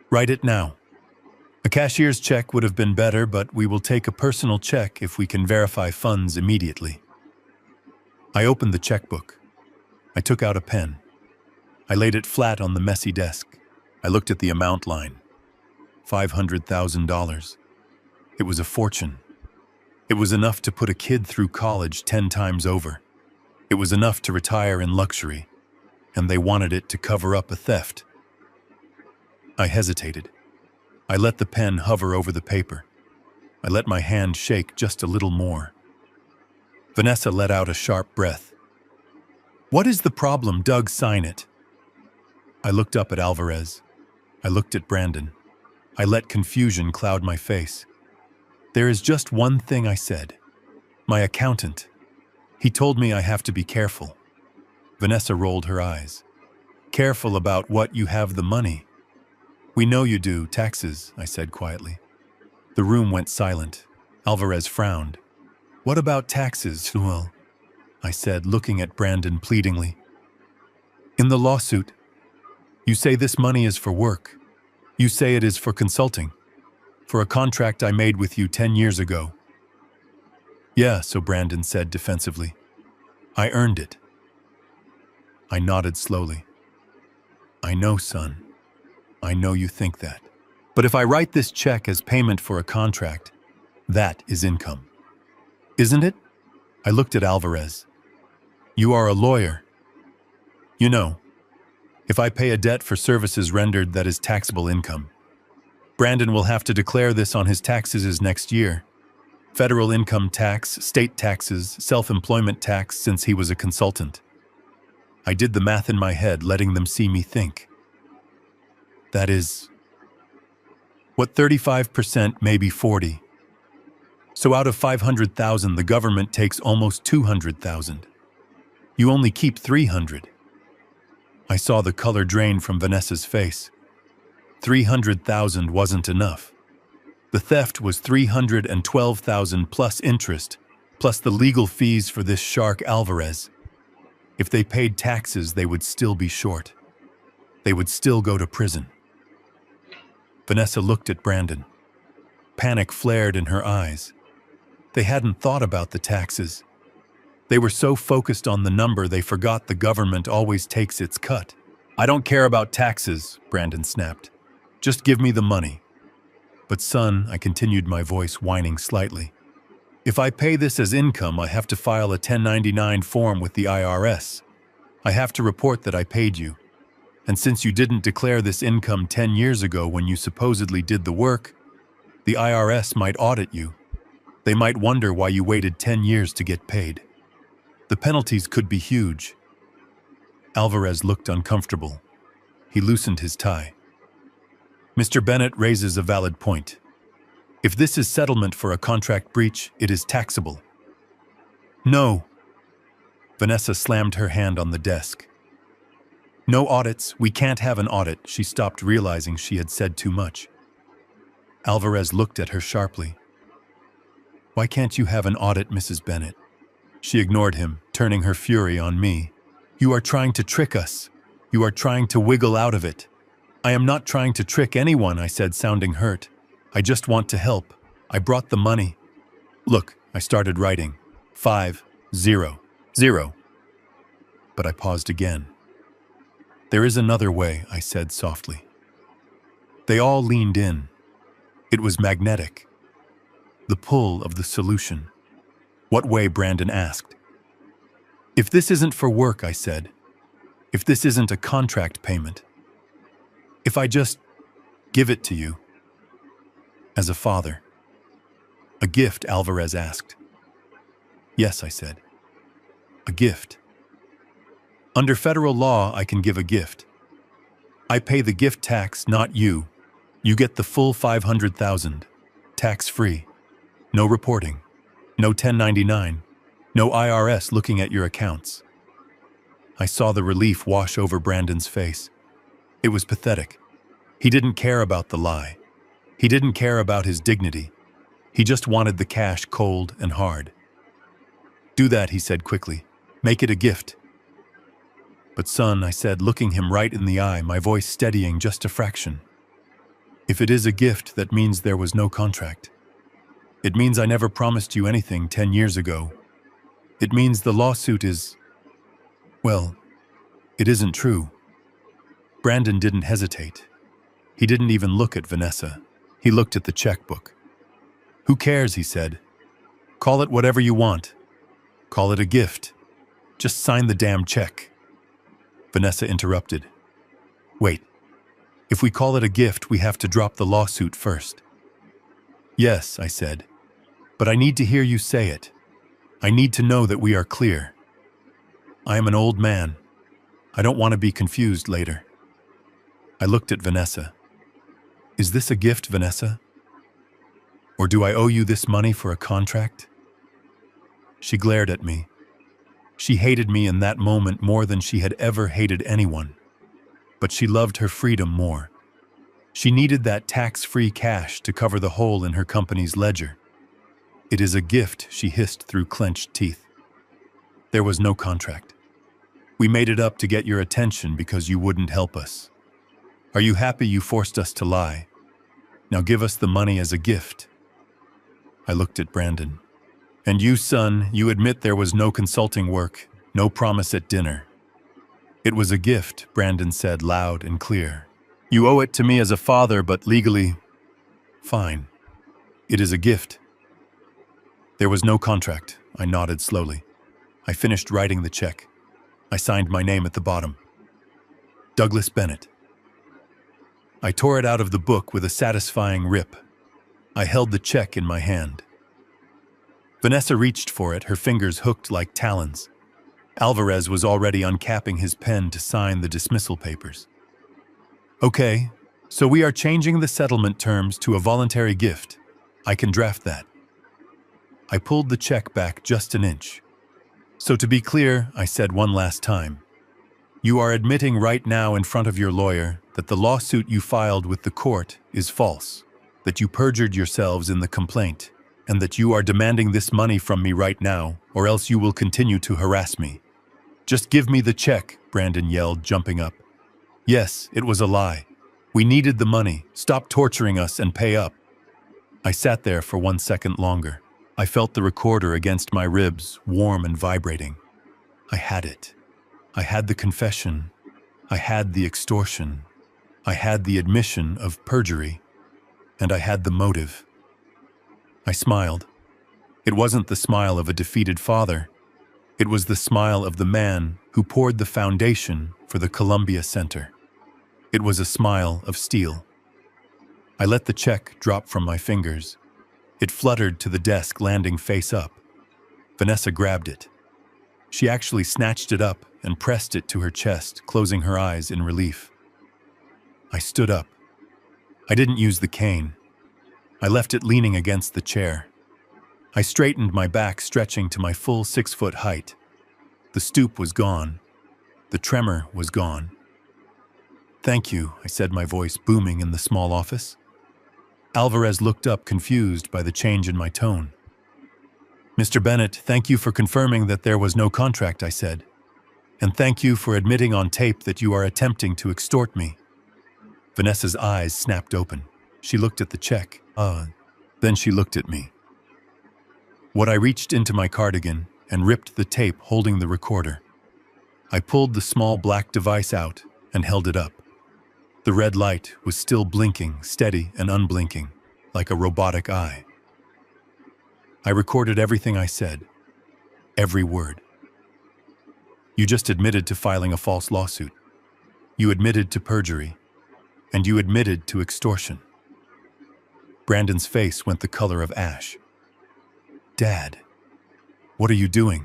Write it now. A cashier's check would have been better, but we will take a personal check if we can verify funds immediately. I opened the checkbook. I took out a pen. I laid it flat on the messy desk. I looked at the amount line. $500,000. It was a fortune. It was enough to put a kid through college 10 times over. It was enough to retire in luxury, and they wanted it to cover up a theft. I hesitated. I let the pen hover over the paper. I let my hand shake just a little more. Vanessa let out a sharp breath. What is the problem, Doug? Sign it. I looked up at Alvarez. I looked at Brandon. I let confusion cloud my face. There is just one thing, I said. My accountant. He told me I have to be careful. Vanessa rolled her eyes. Careful about what? You have the money. We know you do, taxes, I said quietly. The room went silent. Alvarez frowned. What about taxes, Well, I said, looking at Brandon pleadingly. In the lawsuit, you say this money is for work. You say it is for consulting. For a contract I made with you 10 years ago. Yeah, so Brandon said defensively. I earned it. I nodded slowly. I know, son. I know you think that. But if I write this check as payment for a contract, that is income. Isn't it? I looked at Alvarez. You are a lawyer. You know, if I pay a debt for services rendered, that is taxable income. Brandon will have to declare this on his taxes next year. Federal income tax, state taxes, self-employment tax since he was a consultant. I did the math in my head, letting them see me think. That is, what, 35%, maybe 40. So out of 500,000, the government takes almost 200,000. You only keep 300. I saw the color drain from Vanessa's face. 300,000 wasn't enough. The theft was 312,000 plus interest, plus the legal fees for this shark Alvarez. If they paid taxes, they would still be short. They would still go to prison. Vanessa looked at Brandon. Panic flared in her eyes. They hadn't thought about the taxes. They were so focused on the number they forgot the government always takes its cut. I don't care about taxes, Brandon snapped. Just give me the money. But son, I continued, my voice whining slightly. If I pay this as income, I have to file a 1099 form with the IRS. I have to report that I paid you. And since you didn't declare this income 10 years ago when you supposedly did the work, the IRS might audit you. They might wonder why you waited 10 years to get paid. The penalties could be huge. Alvarez looked uncomfortable. He loosened his tie. Mr. Bennett raises a valid point. If this is settlement for a contract breach, it is taxable. No. Vanessa slammed her hand on the desk. No audits. We can't have an audit. She stopped, realizing she had said too much. Alvarez looked at her sharply. Why can't you have an audit, Mrs. Bennet? She ignored him, turning her fury on me. You are trying to trick us. You are trying to wiggle out of it. I am not trying to trick anyone, I said, sounding hurt. I just want to help. I brought the money. Look, I started writing. 5, 0, 0. But I paused again. There is another way, I said softly. They all leaned in. It was magnetic. The pull of the solution. What way, Brandon asked. If this isn't for work, I said. If this isn't a contract payment. If I just give it to you. As a father. A gift, Alvarez asked. Yes, I said. A gift. Under federal law, I can give a gift. I pay the gift tax, not you. You get the full $500,000. Tax-free. No reporting. No 1099. No IRS looking at your accounts. I saw the relief wash over Brandon's face. It was pathetic. He didn't care about the lie. He didn't care about his dignity. He just wanted the cash cold and hard. Do that, he said quickly. Make it a gift. But son, I said, looking him right in the eye, my voice steadying just a fraction. If it is a gift, that means there was no contract. It means I never promised you anything 10 years ago. It means the lawsuit is... well, it isn't true. Brandon didn't hesitate. He didn't even look at Vanessa. He looked at the checkbook. Who cares, he said. Call it whatever you want. Call it a gift. Just sign the damn check. Vanessa interrupted. Wait. If we call it a gift, we have to drop the lawsuit first. Yes, I said. But I need to hear you say it. I need to know that we are clear. I am an old man. I don't want to be confused later. I looked at Vanessa. Is this a gift, Vanessa? Or do I owe you this money for a contract? She glared at me. She hated me in that moment more than she had ever hated anyone. But she loved her freedom more. She needed that tax-free cash to cover the hole in her company's ledger. It is a gift, she hissed through clenched teeth. There was no contract. We made it up to get your attention because you wouldn't help us. Are you happy you forced us to lie? Now give us the money as a gift. I looked at Brandon. And you, son, you admit there was no consulting work, no promise at dinner. It was a gift, Brandon said loud and clear. You owe it to me as a father, but legally... Fine. It is a gift. There was no contract, I nodded slowly. I finished writing the check. I signed my name at the bottom. Douglas Bennett. I tore it out of the book with a satisfying rip. I held the check in my hand. Vanessa reached for it, her fingers hooked like talons. Alvarez was already uncapping his pen to sign the dismissal papers. Okay, so we are changing the settlement terms to a voluntary gift. I can draft that. I pulled the check back just an inch. So to be clear, I said one last time, you are admitting right now in front of your lawyer that the lawsuit you filed with the court is false, that you perjured yourselves in the complaint, and that you are demanding this money from me right now, or else you will continue to harass me. Just give me the check, Brandon yelled, jumping up. Yes, it was a lie. We needed the money. Stop torturing us and pay up. I sat there for 1 second longer. I felt the recorder against my ribs, warm and vibrating. I had it. I had the confession. I had the extortion. I had the admission of perjury. And I had the motive. I smiled. It wasn't the smile of a defeated father. It was the smile of the man who poured the foundation for the Columbia Center. It was a smile of steel. I let the check drop from my fingers. It fluttered to the desk, landing face up. Vanessa grabbed it. She actually snatched it up and pressed it to her chest, closing her eyes in relief. I stood up. I didn't use the cane. I left it leaning against the chair. I straightened my back, stretching to my full 6-foot height. The stoop was gone. The tremor was gone. Thank you, I said, my voice booming in the small office. Alvarez looked up, confused by the change in my tone. Mr. Bennett, thank you for confirming that there was no contract, I said. And thank you for admitting on tape that you are attempting to extort me. Vanessa's eyes snapped open. She looked at the check. Then she looked at me. I reached into my cardigan and ripped the tape holding the recorder. I pulled the small black device out and held it up. The red light was still blinking, steady and unblinking, like a robotic eye. I recorded everything I said, every word. You just admitted to filing a false lawsuit. You admitted to perjury, and you admitted to extortion. Brandon's face went the color of ash. Dad, what are you doing?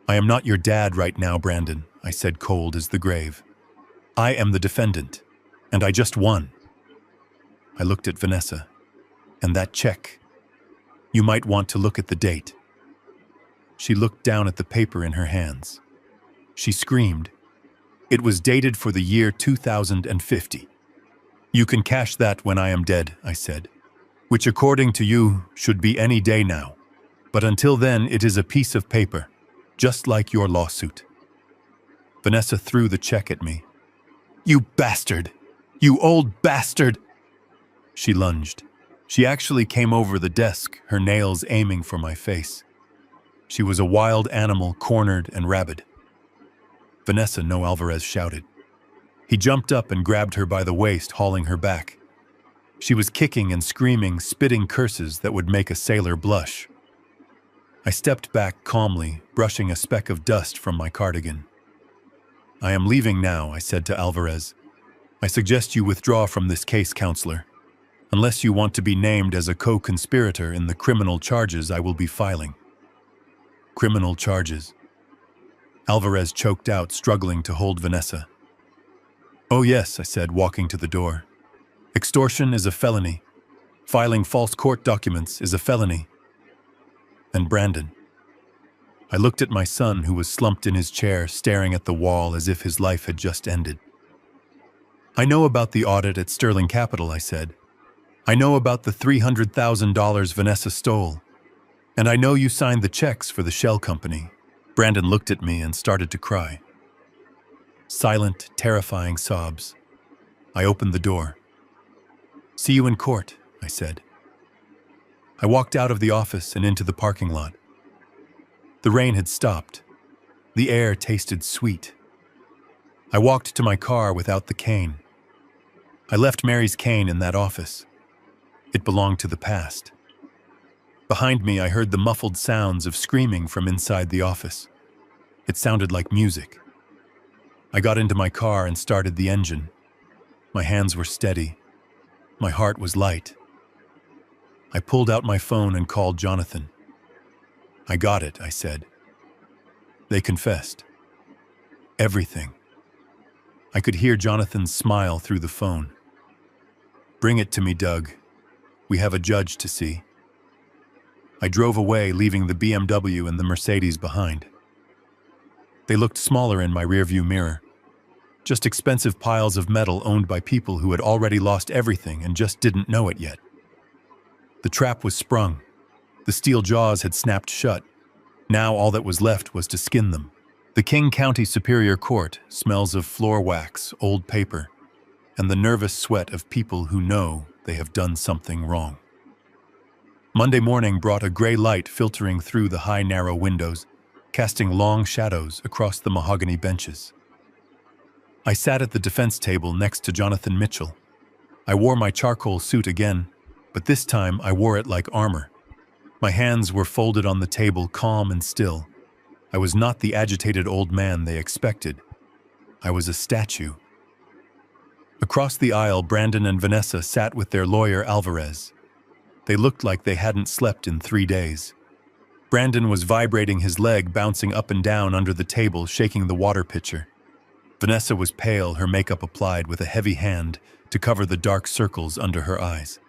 I am not your dad right now, Brandon, I said, cold as the grave. I am the defendant, and I just won. I looked at Vanessa. And that check. You might want to look at the date. She looked down at the paper in her hands. She screamed. It was dated for the year 2050. You can cash that when I am dead, I said, which according to you should be any day now. But until then, it is a piece of paper, just like your lawsuit. Vanessa threw the check at me. You bastard! You old bastard! She lunged. She actually came over the desk, her nails aiming for my face. She was a wild animal, cornered and rabid. Vanessa, no, Alvarez shouted. He jumped up and grabbed her by the waist, hauling her back. She was kicking and screaming, spitting curses that would make a sailor blush. I stepped back calmly, brushing a speck of dust from my cardigan. I am leaving now, I said to Alvarez. I suggest you withdraw from this case, counselor. Unless you want to be named as a co-conspirator in the criminal charges I will be filing. Criminal charges. Alvarez choked out, struggling to hold Vanessa. Oh yes, I said, walking to the door. Extortion is a felony. Filing false court documents is a felony. And Brandon. I looked at my son, who was slumped in his chair, staring at the wall as if his life had just ended. I know about the audit at Sterling Capital, I said. I know about the $300,000 Vanessa stole. And I know you signed the checks for the shell company. Brandon looked at me and started to cry. Silent, terrifying sobs. I opened the door. See you in court, I said. I walked out of the office and into the parking lot. The rain had stopped. The air tasted sweet. I walked to my car without the cane. I left Mary's cane in that office. It belonged to the past. Behind me, I heard the muffled sounds of screaming from inside the office. It sounded like music. I got into my car and started the engine. My hands were steady. My heart was light. I pulled out my phone and called Jonathan. I got it, I said. They confessed. Everything. I could hear Jonathan's smile through the phone. Bring it to me, Doug. We have a judge to see. I drove away, leaving the BMW and the Mercedes behind. They looked smaller in my rearview mirror. Just expensive piles of metal owned by people who had already lost everything and just didn't know it yet. The trap was sprung. The steel jaws had snapped shut. Now all that was left was to skin them. The King County Superior Court smells of floor wax, old paper, and the nervous sweat of people who know they have done something wrong. Monday morning brought a gray light filtering through the high, narrow windows, casting long shadows across the mahogany benches. I sat at the defense table next to Jonathan Mitchell. I wore my charcoal suit again, but this time I wore it like armor. My hands were folded on the table, calm and still. I was not the agitated old man they expected. I was a statue. Across the aisle, Brandon and Vanessa sat with their lawyer, Alvarez. They looked like they hadn't slept in 3 days. Brandon was vibrating his leg, bouncing up and down under the table, shaking the water pitcher. Vanessa was pale, her makeup applied with a heavy hand to cover the dark circles under her eyes.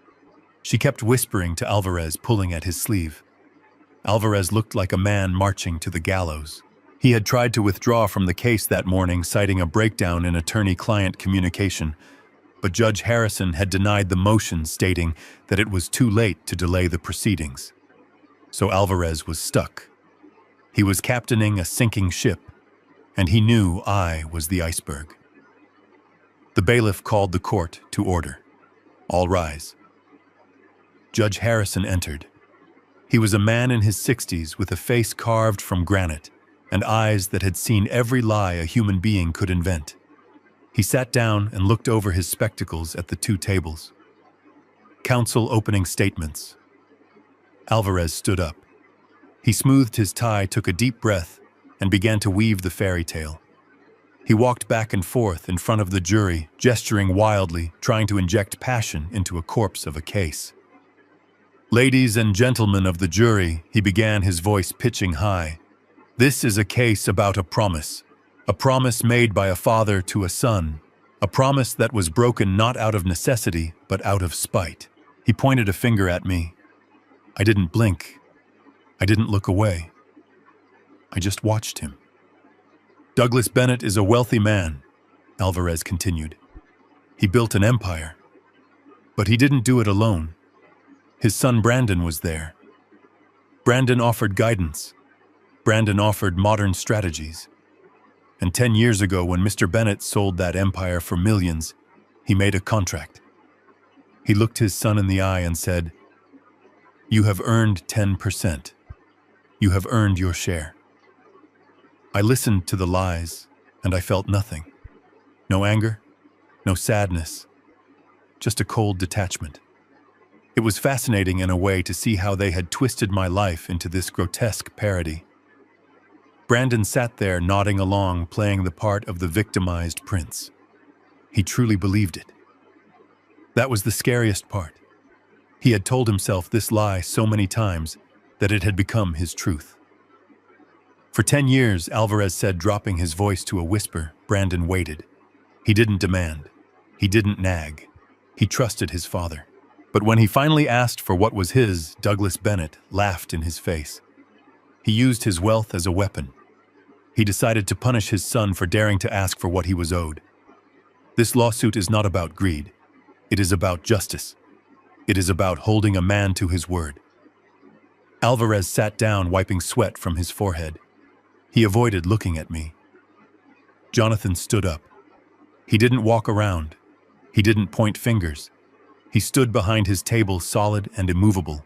She kept whispering to Alvarez, pulling at his sleeve. Alvarez looked like a man marching to the gallows. He had tried to withdraw from the case that morning, citing a breakdown in attorney-client communication, but Judge Harrison had denied the motion, stating that it was too late to delay the proceedings. So Alvarez was stuck. He was captaining a sinking ship, and he knew I was the iceberg. The bailiff called the court to order. All rise. Judge Harrison entered. He was a man in his 60s with a face carved from granite and eyes that had seen every lie a human being could invent. He sat down and looked over his spectacles at the two tables. Counsel opening statements. Alvarez stood up. He smoothed his tie, took a deep breath, and began to weave the fairy tale. He walked back and forth in front of the jury, gesturing wildly, trying to inject passion into a corpse of a case. Ladies and gentlemen of the jury, he began, his voice pitching high. This is a case about a promise made by a father to a son, a promise that was broken not out of necessity, but out of spite. He pointed a finger at me. I didn't blink. I didn't look away. I just watched him. Douglas Bennett is a wealthy man, Alvarez continued. He built an empire. But he didn't do it alone. His son Brandon was there. Brandon offered guidance. Brandon offered modern strategies. And 10 years ago, when Mr. Bennett sold that empire for millions, he made a contract. He looked his son in the eye and said, "You have earned 10%. You have earned your share." I listened to the lies, and I felt nothing. No anger, no sadness, just a cold detachment. It was fascinating in a way to see how they had twisted my life into this grotesque parody. Brandon sat there nodding along, playing the part of the victimized prince. He truly believed it. That was the scariest part. He had told himself this lie so many times that it had become his truth. For 10 years, Alvarez said, dropping his voice to a whisper, Brandon waited. He didn't demand. He didn't nag. He trusted his father. But when he finally asked for what was his, Douglas Bennett laughed in his face. He used his wealth as a weapon. He decided to punish his son for daring to ask for what he was owed. This lawsuit is not about greed. It is about justice. It is about holding a man to his word. Alvarez sat down, wiping sweat from his forehead. He avoided looking at me. Jonathan stood up. He didn't walk around. He didn't point fingers. He stood behind his table, solid and immovable.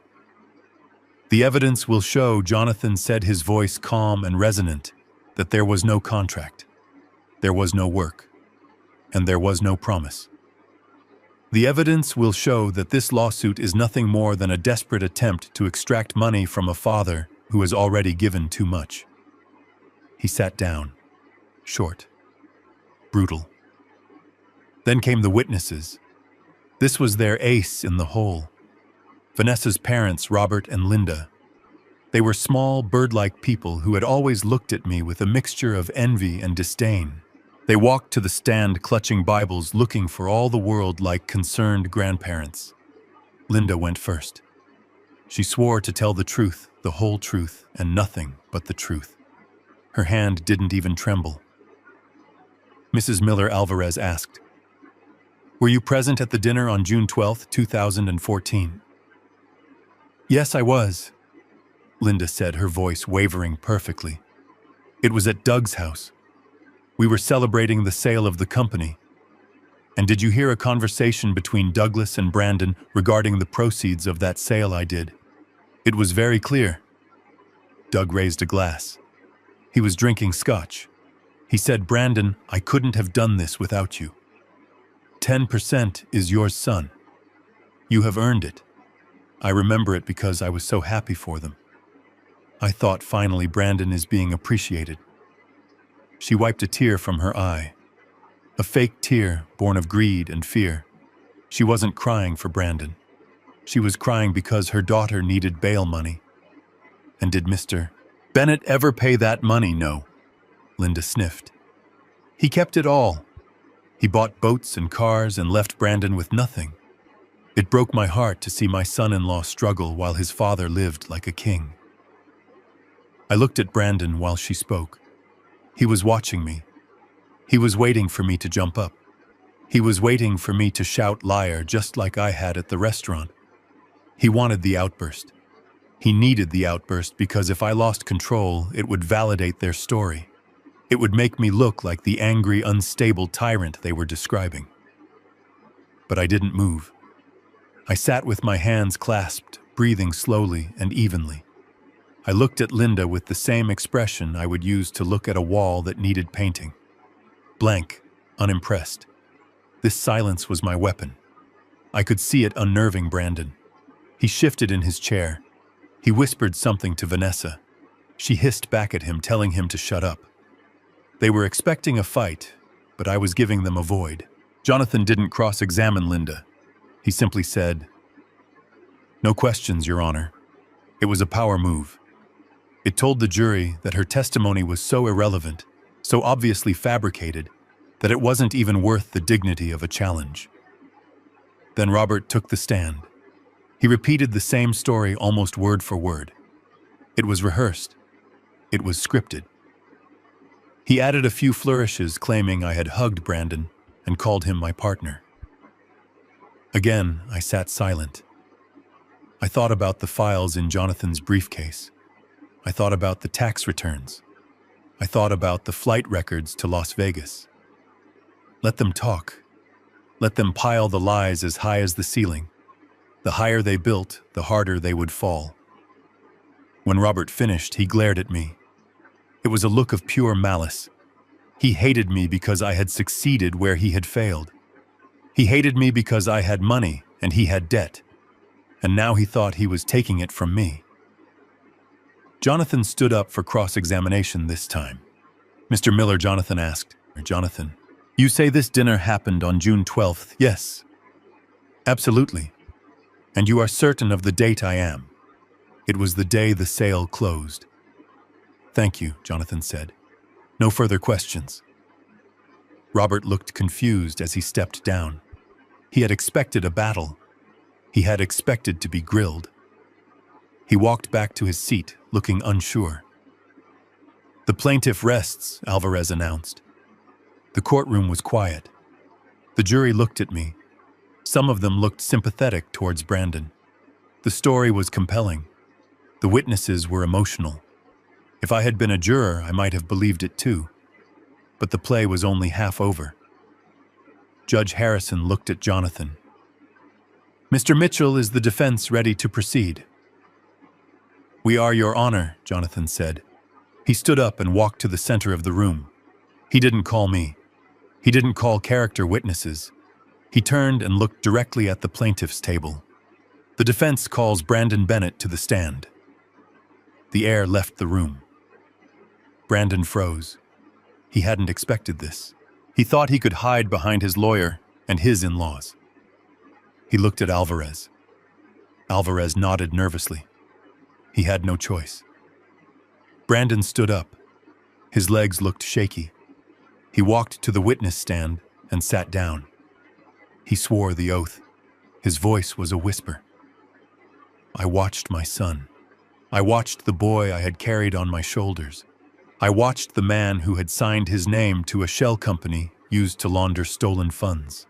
The evidence will show, Jonathan said, his voice calm and resonant, that there was no contract, there was no work, and there was no promise. The evidence will show that this lawsuit is nothing more than a desperate attempt to extract money from a father who has already given too much. He sat down, short, brutal. Then came the witnesses. This was their ace in the hole. Vanessa's parents, Robert and Linda. They were small, bird-like people who had always looked at me with a mixture of envy and disdain. They walked to the stand clutching Bibles, looking for all the world like concerned grandparents. Linda went first. She swore to tell the truth, the whole truth, and nothing but the truth. Her hand didn't even tremble. Mrs. Miller Alvarez asked, "Were you present at the dinner on June 12, 2014? "Yes, I was," Linda said, her voice wavering perfectly. "It was at Doug's house. We were celebrating the sale of the company. And did you hear a conversation between Douglas and Brandon regarding the proceeds of that sale I did? It was very clear." Doug raised a glass. He was drinking scotch. He said, "Brandon, I couldn't have done this without you. 10% is yours, son. You have earned it. I remember it because I was so happy for them. I thought finally Brandon is being appreciated." She wiped a tear from her eye. A fake tear born of greed and fear. She wasn't crying for Brandon. She was crying because her daughter needed bail money. And did Mr. Bennett ever pay that money? No. Linda sniffed. He kept it all. He bought boats and cars and left Brandon with nothing. It broke my heart to see my son-in-law struggle while his father lived like a king. I looked at Brandon while she spoke. He was watching me. He was waiting for me to jump up. He was waiting for me to shout liar just like I had at the restaurant. He wanted the outburst. He needed the outburst because if I lost control, it would validate their story. It would make me look like the angry, unstable tyrant they were describing. But I didn't move. I sat with my hands clasped, breathing slowly and evenly. I looked at Linda with the same expression I would use to look at a wall that needed painting. Blank, unimpressed. This silence was my weapon. I could see it unnerving Brandon. He shifted in his chair. He whispered something to Vanessa. She hissed back at him, telling him to shut up. They were expecting a fight, but I was giving them a void. Jonathan didn't cross-examine Linda. He simply said, "No questions, Your Honor." It was a power move. It told the jury that her testimony was so irrelevant, so obviously fabricated, that it wasn't even worth the dignity of a challenge. Then Robert took the stand. He repeated the same story almost word for word. It was rehearsed. It was scripted. He added a few flourishes claiming I had hugged Brandon and called him my partner. Again, I sat silent. I thought about the files in Jonathan's briefcase. I thought about the tax returns. I thought about the flight records to Las Vegas. Let them talk. Let them pile the lies as high as the ceiling. The higher they built, the harder they would fall. When Robert finished, he glared at me. It was a look of pure malice. He hated me because I had succeeded where he had failed. He hated me because I had money and he had debt. And now he thought he was taking it from me. Jonathan stood up for cross-examination this time. "Mr. Miller," Jonathan asked. "Jonathan, you say this dinner happened on June 12th, yes?" "Absolutely. And you are certain of the date?" "I am. It was the day the sale closed." "Thank you," Jonathan said. "No further questions." Robert looked confused as he stepped down. He had expected a battle. He had expected to be grilled. He walked back to his seat, looking unsure. "The plaintiff rests," Alvarez announced. The courtroom was quiet. The jury looked at me. Some of them looked sympathetic towards Brandon. The story was compelling. The witnesses were emotional. If I had been a juror, I might have believed it too. But the play was only half over. Judge Harrison looked at Jonathan. "Mr. Mitchell, is the defense ready to proceed?" "We are, Your Honor," Jonathan said. He stood up and walked to the center of the room. He didn't call me. He didn't call character witnesses. He turned and looked directly at the plaintiff's table. "The defense calls Brandon Bennett to the stand." The air left the room. Brandon froze. He hadn't expected this. He thought he could hide behind his lawyer and his in-laws. He looked at Alvarez. Alvarez nodded nervously. He had no choice. Brandon stood up. His legs looked shaky. He walked to the witness stand and sat down. He swore the oath. His voice was a whisper. I watched my son. I watched the boy I had carried on my shoulders. I watched the man who had signed his name to a shell company used to launder stolen funds.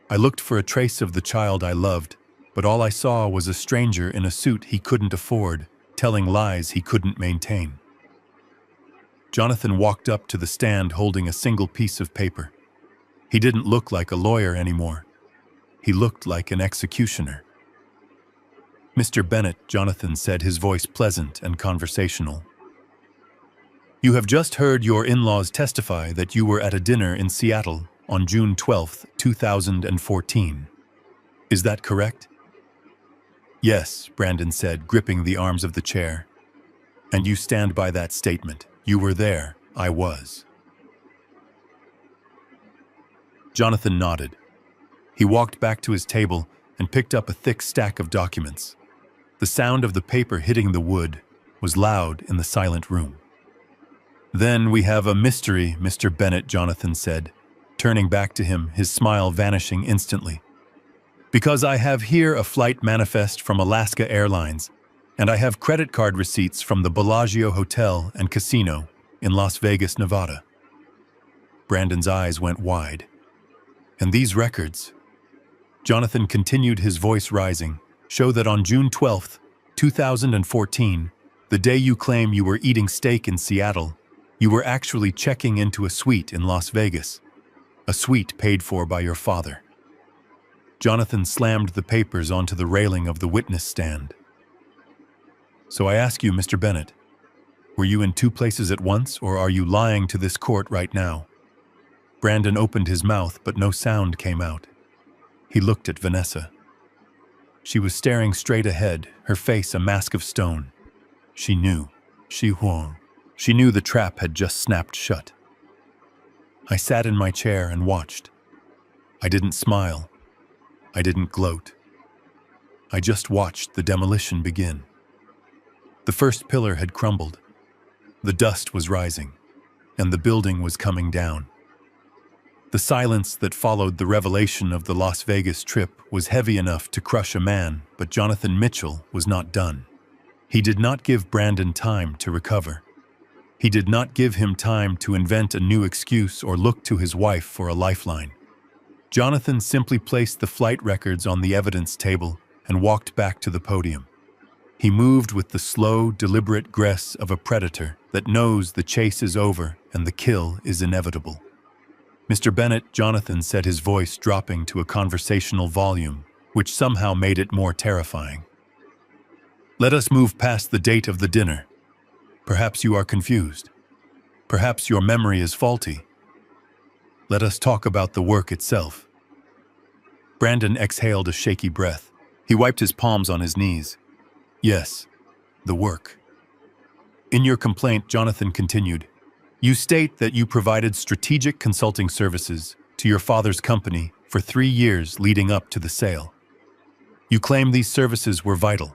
I looked for a trace of the child I loved, but all I saw was a stranger in a suit he couldn't afford, telling lies he couldn't maintain. Jonathan walked up to the stand holding a single piece of paper. He didn't look like a lawyer anymore. He looked like an executioner. "Mr. Bennett," Jonathan said, his voice pleasant and conversational. "You have just heard your in-laws testify that you were at a dinner in Seattle on June 12, 2014. Is that correct?" "Yes," Brandon said, gripping the arms of the chair. "And you stand by that statement? You were there. I was." Jonathan nodded. He walked back to his table and picked up a thick stack of documents. The sound of the paper hitting the wood was loud in the silent room. "Then we have a mystery, Mr. Bennett," Jonathan said, turning back to him, his smile vanishing instantly. "Because I have here a flight manifest from Alaska Airlines, and I have credit card receipts from the Bellagio Hotel and Casino in Las Vegas, Nevada." Brandon's eyes went wide. "And these records," Jonathan continued, his voice rising, "show that on June 12th, 2014, the day you claim you were eating steak in Seattle, you were actually checking into a suite in Las Vegas, a suite paid for by your father. Jonathan slammed the papers onto the railing of the witness stand. So I ask you, Mr. Bennett, were you in two places at once, or are you lying to this court right now? Brandon opened his mouth, but no sound came out. He looked at Vanessa. She was staring straight ahead, her face a mask of stone. She knew. She knew the trap had just snapped shut. I sat in my chair and watched. I didn't smile. I didn't gloat. I just watched the demolition begin. The first pillar had crumbled. The dust was rising, and the building was coming down. The silence that followed the revelation of the Las Vegas trip was heavy enough to crush a man, but Jonathan Mitchell was not done. He did not give Brandon time to recover. He did not give him time to invent a new excuse or look to his wife for a lifeline. Jonathan simply placed the flight records on the evidence table and walked back to the podium. He moved with the slow, deliberate grace of a predator that knows the chase is over and the kill is inevitable. Mr. Bennett, Jonathan said, his voice dropping to a conversational volume, which somehow made it more terrifying. Let us move past the date of the dinner. Perhaps you are confused. Perhaps your memory is faulty. Let us talk about the work itself. Brandon exhaled a shaky breath. He wiped his palms on his knees. Yes, the work. In your complaint, Jonathan continued, you state that you provided strategic consulting services to your father's company for 3 years leading up to the sale. You claim these services were vital.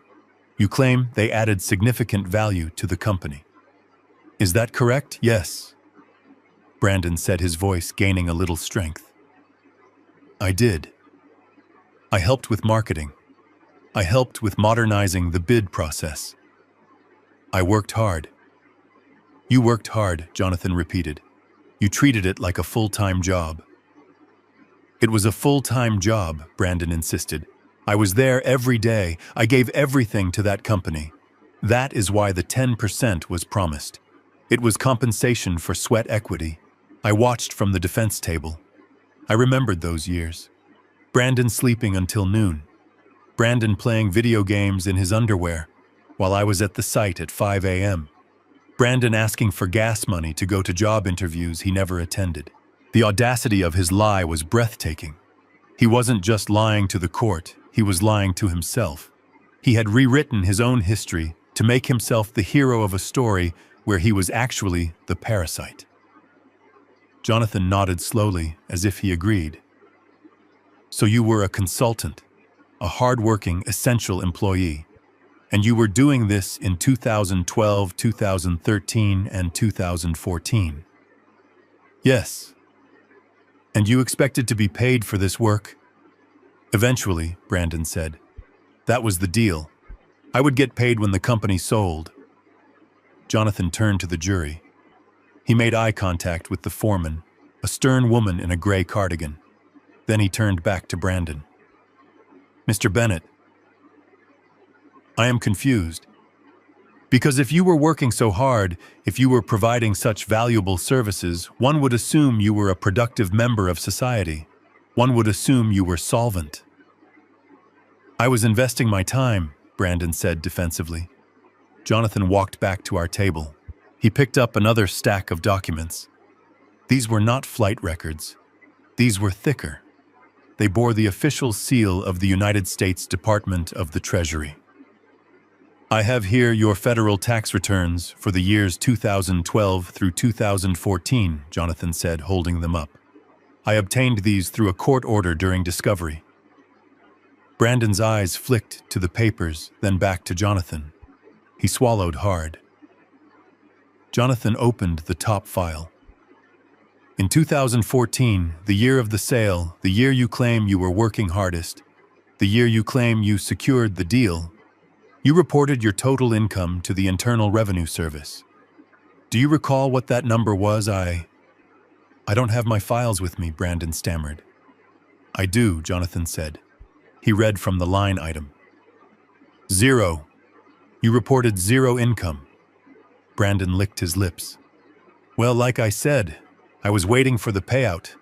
You claim they added significant value to the company. Is that correct? Yes, Brandon said, his voice gaining a little strength. I did. I helped with marketing. I helped with modernizing the bid process. I worked hard. You worked hard, Jonathan repeated. You treated it like a full-time job. It was a full-time job, Brandon insisted. I was there every day. I gave everything to that company. That is why the 10% was promised. It was compensation for sweat equity. I watched from the defense table. I remembered those years. Brandon sleeping until noon. Brandon playing video games in his underwear while I was at the site at 5 a.m. Brandon asking for gas money to go to job interviews he never attended. The audacity of his lie was breathtaking. He wasn't just lying to the court, he was lying to himself. He had rewritten his own history to make himself the hero of a story where he was actually the parasite. Jonathan nodded slowly, as if he agreed. So you were a consultant, a hard-working, essential employee, and you were doing this in 2012, 2013, and 2014. Yes. And you expected to be paid for this work? Eventually, Brandon said. That was the deal. I would get paid when the company sold. Jonathan turned to the jury. He made eye contact with the foreman, a stern woman in a gray cardigan. Then he turned back to Brandon. Mr. Bennett, I am confused. Because if you were working so hard, if you were providing such valuable services, one would assume you were a productive member of society. One would assume you were solvent. I was investing my time, Brandon said defensively. Jonathan walked back to our table. He picked up another stack of documents. These were not flight records. These were thicker. They bore the official seal of the United States Department of the Treasury. I have here your federal tax returns for the years 2012 through 2014, Jonathan said, holding them up. I obtained these through a court order during discovery. Brandon's eyes flicked to the papers, then back to Jonathan. He swallowed hard. Jonathan opened the top file. In 2014, the year of the sale, the year you claim you were working hardest, the year you claim you secured the deal, you reported your total income to the Internal Revenue Service. Do you recall what that number was? I don't have my files with me, Brandon stammered. I do, Jonathan said. He read from the line item. 0. You reported zero income. Brandon licked his lips. Well, like I said, I was waiting for the payout.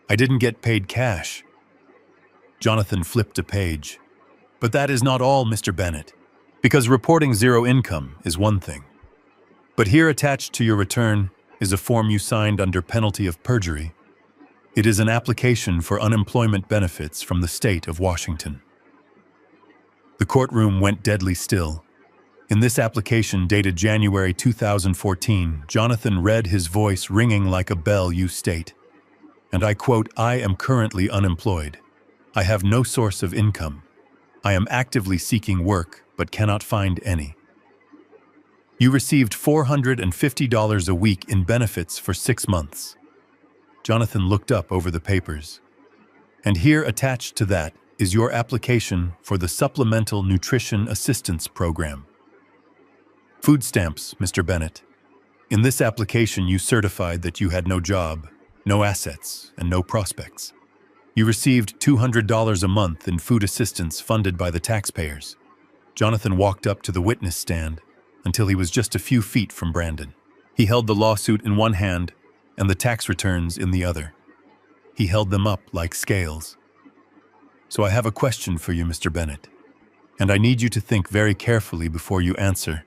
I didn't get paid cash. Jonathan flipped a page. But that is not all, Mr. Bennett. Because reporting zero income is one thing. But here attached to your return is a form you signed under penalty of perjury. It is an application for unemployment benefits from the state of Washington. The courtroom went deadly still. In this application dated January 2014, Jonathan read, his voice ringing like a bell. You state, and I quote, "I am currently unemployed. I have no source of income. I am actively seeking work, but cannot find any." You received $450 a week in benefits for 6 months. Jonathan looked up over the papers. And here attached to that is your application for the Supplemental Nutrition Assistance Program. Food stamps, Mr. Bennett. In this application, you certified that you had no job, no assets, and no prospects. You received $200 a month in food assistance funded by the taxpayers. Jonathan walked up to the witness stand until he was just a few feet from Brandon. He held the lawsuit in one hand and the tax returns in the other. He held them up like scales. So I have a question for you, Mr. Bennett, and I need you to think very carefully before you answer,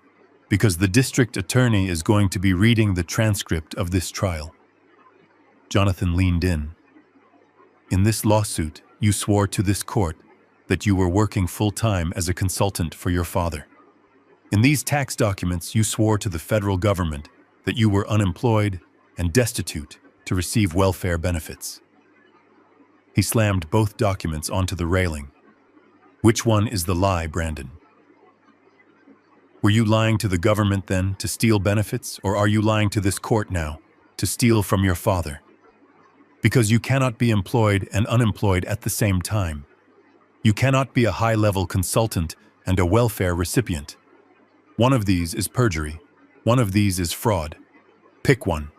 because the district attorney is going to be reading the transcript of this trial. Jonathan leaned in. In this lawsuit, you swore to this court that you were working full-time as a consultant for your father. In these tax documents, you swore to the federal government that you were unemployed and destitute to receive welfare benefits. He slammed both documents onto the railing. Which one is the lie, Brandon? Were you lying to the government then to steal benefits, or are you lying to this court now to steal from your father? Because you cannot be employed and unemployed at the same time. You cannot be a high-level consultant and a welfare recipient. One of these is perjury. One of these is fraud. Pick one.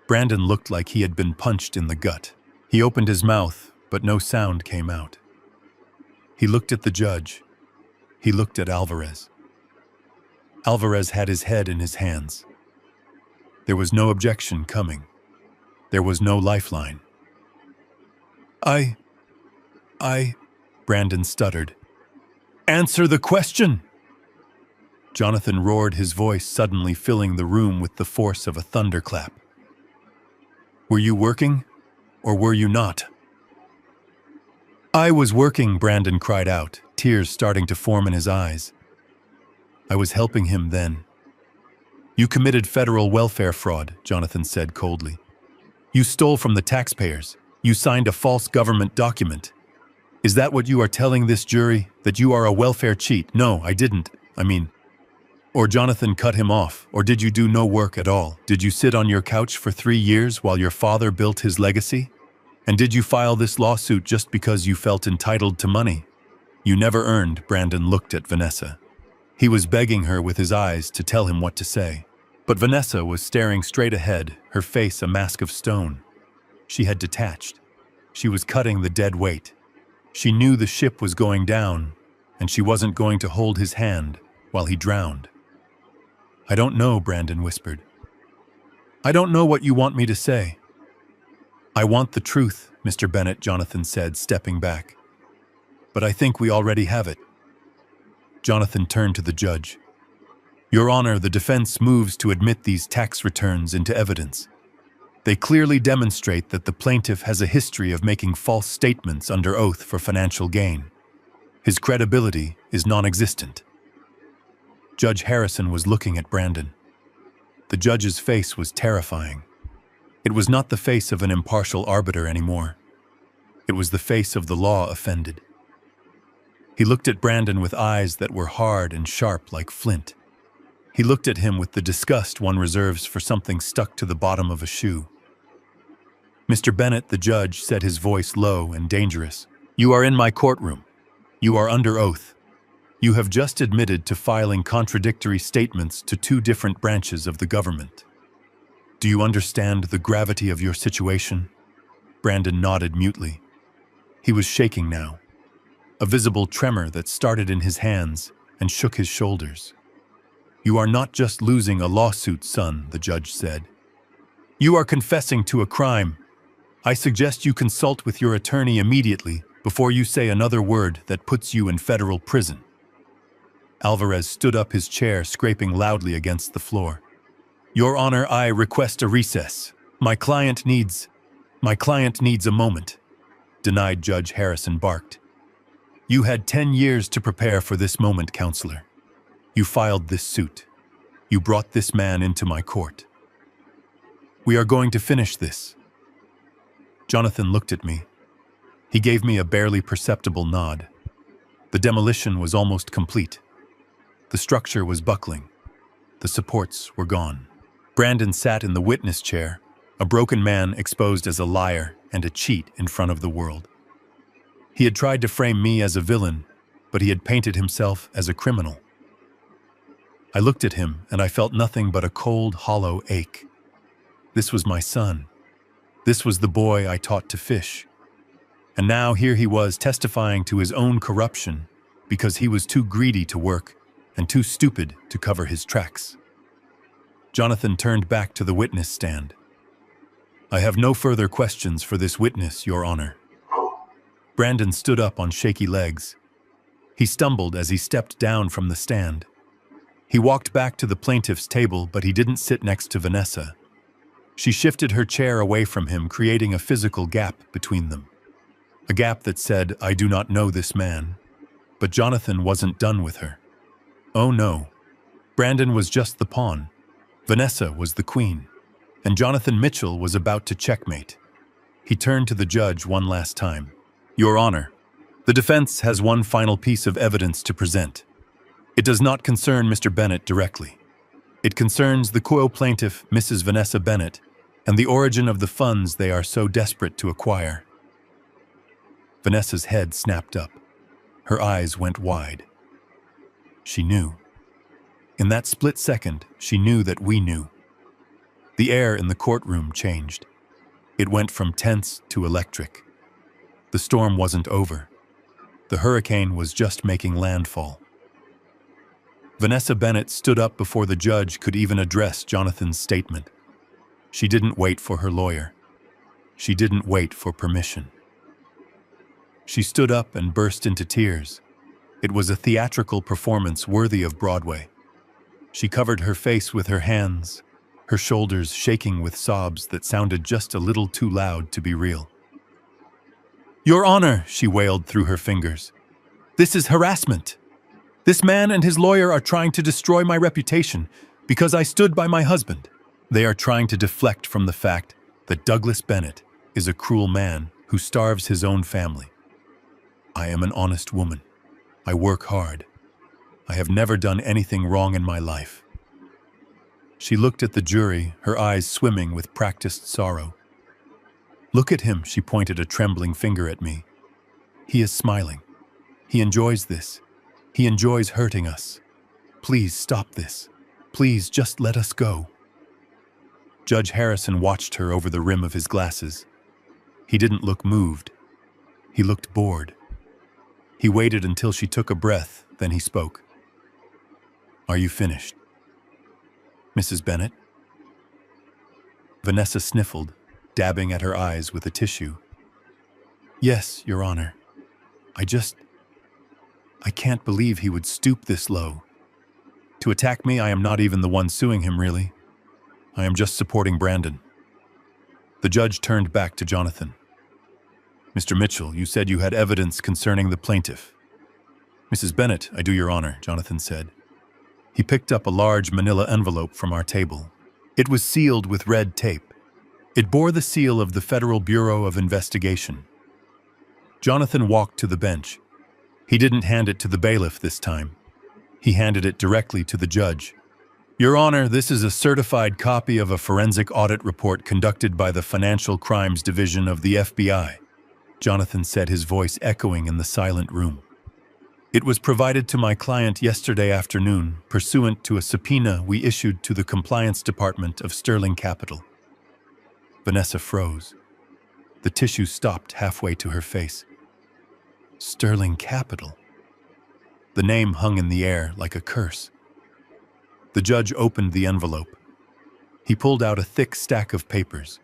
Brandon looked like he had been punched in the gut. He opened his mouth, but no sound came out. He looked at the judge. He looked at Alvarez. Alvarez had his head in his hands. There was no objection coming. There was no lifeline. I, Brandon stuttered. Answer the question! Jonathan roared, his voice suddenly filling the room with the force of a thunderclap. Were you working, or were you not? I was working, Brandon cried out, tears starting to form in his eyes. I was helping him then. You committed federal welfare fraud, Jonathan said coldly. You stole from the taxpayers. You signed a false government document. Is that what you are telling this jury, that you are a welfare cheat? No, I didn't. Or Jonathan cut him off, or did you do no work at all? Did you sit on your couch for 3 years while your father built his legacy? And did you file this lawsuit just because you felt entitled to money? You never earned, Brandon looked at Vanessa. He was begging her with his eyes to tell him what to say. But Vanessa was staring straight ahead, her face a mask of stone. She had detached. She was cutting the dead weight. She knew the ship was going down, and she wasn't going to hold his hand while he drowned. I don't know, Brandon whispered. I don't know what you want me to say. I want the truth, Mr. Bennett, Jonathan said, stepping back. But I think we already have it. Jonathan turned to the judge. Your Honor, the defense moves to admit these tax returns into evidence. They clearly demonstrate that the plaintiff has a history of making false statements under oath for financial gain. His credibility is non-existent. Judge Harrison was looking at Brandon. The judge's face was terrifying. It was not the face of an impartial arbiter anymore. It was the face of the law offended. He looked at Brandon with eyes that were hard and sharp like flint. He looked at him with the disgust one reserves for something stuck to the bottom of a shoe. Mr. Bennett, the judge, said, his voice low and dangerous. You are in my courtroom. You are under oath. You have just admitted to filing contradictory statements to 2 different branches of the government. Do you understand the gravity of your situation? Brandon nodded mutely. He was shaking now. A visible tremor that started in his hands and shook his shoulders. "You are not just losing a lawsuit, son," the judge said. "You are confessing to a crime. I suggest you consult with your attorney immediately before you say another word that puts you in federal prison." Alvarez stood up his chair, scraping loudly against the floor. "Your Honor, I request a recess. My client needs a moment," denied Judge Harrison barked. "You had 10 years to prepare for this moment, counselor. You filed this suit. You brought this man into my court. We are going to finish this." Jonathan looked at me. He gave me a barely perceptible nod. The demolition was almost complete. The structure was buckling. The supports were gone. Brandon sat in the witness chair, a broken man exposed as a liar and a cheat in front of the world. He had tried to frame me as a villain, but he had painted himself as a criminal. I looked at him and I felt nothing but a cold, hollow ache. This was my son. This was the boy I taught to fish. And now here he was testifying to his own corruption because he was too greedy to work and too stupid to cover his tracks. Jonathan turned back to the witness stand. "I have no further questions for this witness, Your Honor." Brandon stood up on shaky legs. He stumbled as he stepped down from the stand. He walked back to the plaintiff's table, but he didn't sit next to Vanessa. She shifted her chair away from him, creating a physical gap between them. A gap that said, "I do not know this man." But Jonathan wasn't done with her. Oh no. Brandon was just the pawn. Vanessa was the queen. And Jonathan Mitchell was about to checkmate. He turned to the judge one last time. "Your Honor, the defense has one final piece of evidence to present. It does not concern Mr. Bennett directly. It concerns the co-plaintiff, Mrs. Vanessa Bennett, and the origin of the funds they are so desperate to acquire." Vanessa's head snapped up. Her eyes went wide. She knew. In that split second, she knew that we knew. The air in the courtroom changed. It went from tense to electric. The storm wasn't over. The hurricane was just making landfall. Vanessa Bennett stood up before the judge could even address Jonathan's statement. She didn't wait for her lawyer. She didn't wait for permission. She stood up and burst into tears. It was a theatrical performance worthy of Broadway. She covered her face with her hands, her shoulders shaking with sobs that sounded just a little too loud to be real. "Your Honor," she wailed through her fingers, "this is harassment. This man and his lawyer are trying to destroy my reputation because I stood by my husband. They are trying to deflect from the fact that Douglas Bennett is a cruel man who starves his own family. I am an honest woman. I work hard. I have never done anything wrong in my life." She looked at the jury, her eyes swimming with practiced sorrow. "Look at him," she pointed a trembling finger at me. "He is smiling. He enjoys this. He enjoys hurting us. Please stop this. Please just let us go." Judge Harrison watched her over the rim of his glasses. He didn't look moved. He looked bored. He waited until she took a breath, then he spoke. "Are you finished, Mrs. Bennett?" Vanessa sniffled, dabbing at her eyes with a tissue. "Yes, Your Honor. I can't believe he would stoop this low. To attack me, I am not even the one suing him, really. I am just supporting Brandon." The judge turned back to Jonathan. "Mr. Mitchell, you said you had evidence concerning the plaintiff." "Mrs. Bennett, I do, Your Honor," Jonathan said. He picked up a large manila envelope from our table. It was sealed with red tape. It bore the seal of the Federal Bureau of Investigation. Jonathan walked to the bench. He didn't hand it to the bailiff this time. He handed it directly to the judge. "Your Honor, this is a certified copy of a forensic audit report conducted by the Financial Crimes Division of the FBI," Jonathan said, his voice echoing in the silent room. "It was provided to my client yesterday afternoon, pursuant to a subpoena we issued to the Compliance Department of Sterling Capital." Vanessa froze. The tissue stopped halfway to her face. Sterling Capital. The name hung in the air like a curse. The judge opened the envelope. He pulled out a thick stack of papers.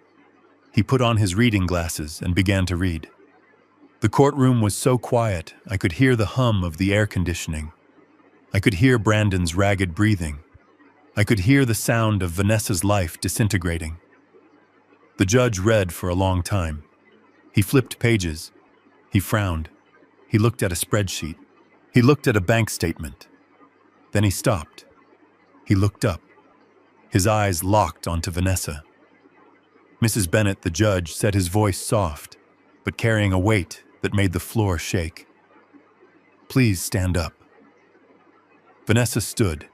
He put on his reading glasses and began to read. The courtroom was so quiet, I could hear the hum of the air conditioning. I could hear Brandon's ragged breathing. I could hear the sound of Vanessa's life disintegrating. The judge read for a long time. He flipped pages. He frowned. He looked at a spreadsheet. He looked at a bank statement. Then he stopped. He looked up. His eyes locked onto Vanessa. Mrs. Bennett, the judge, said, his voice soft, but carrying a weight that made the floor shake. "Please stand up." Vanessa stood.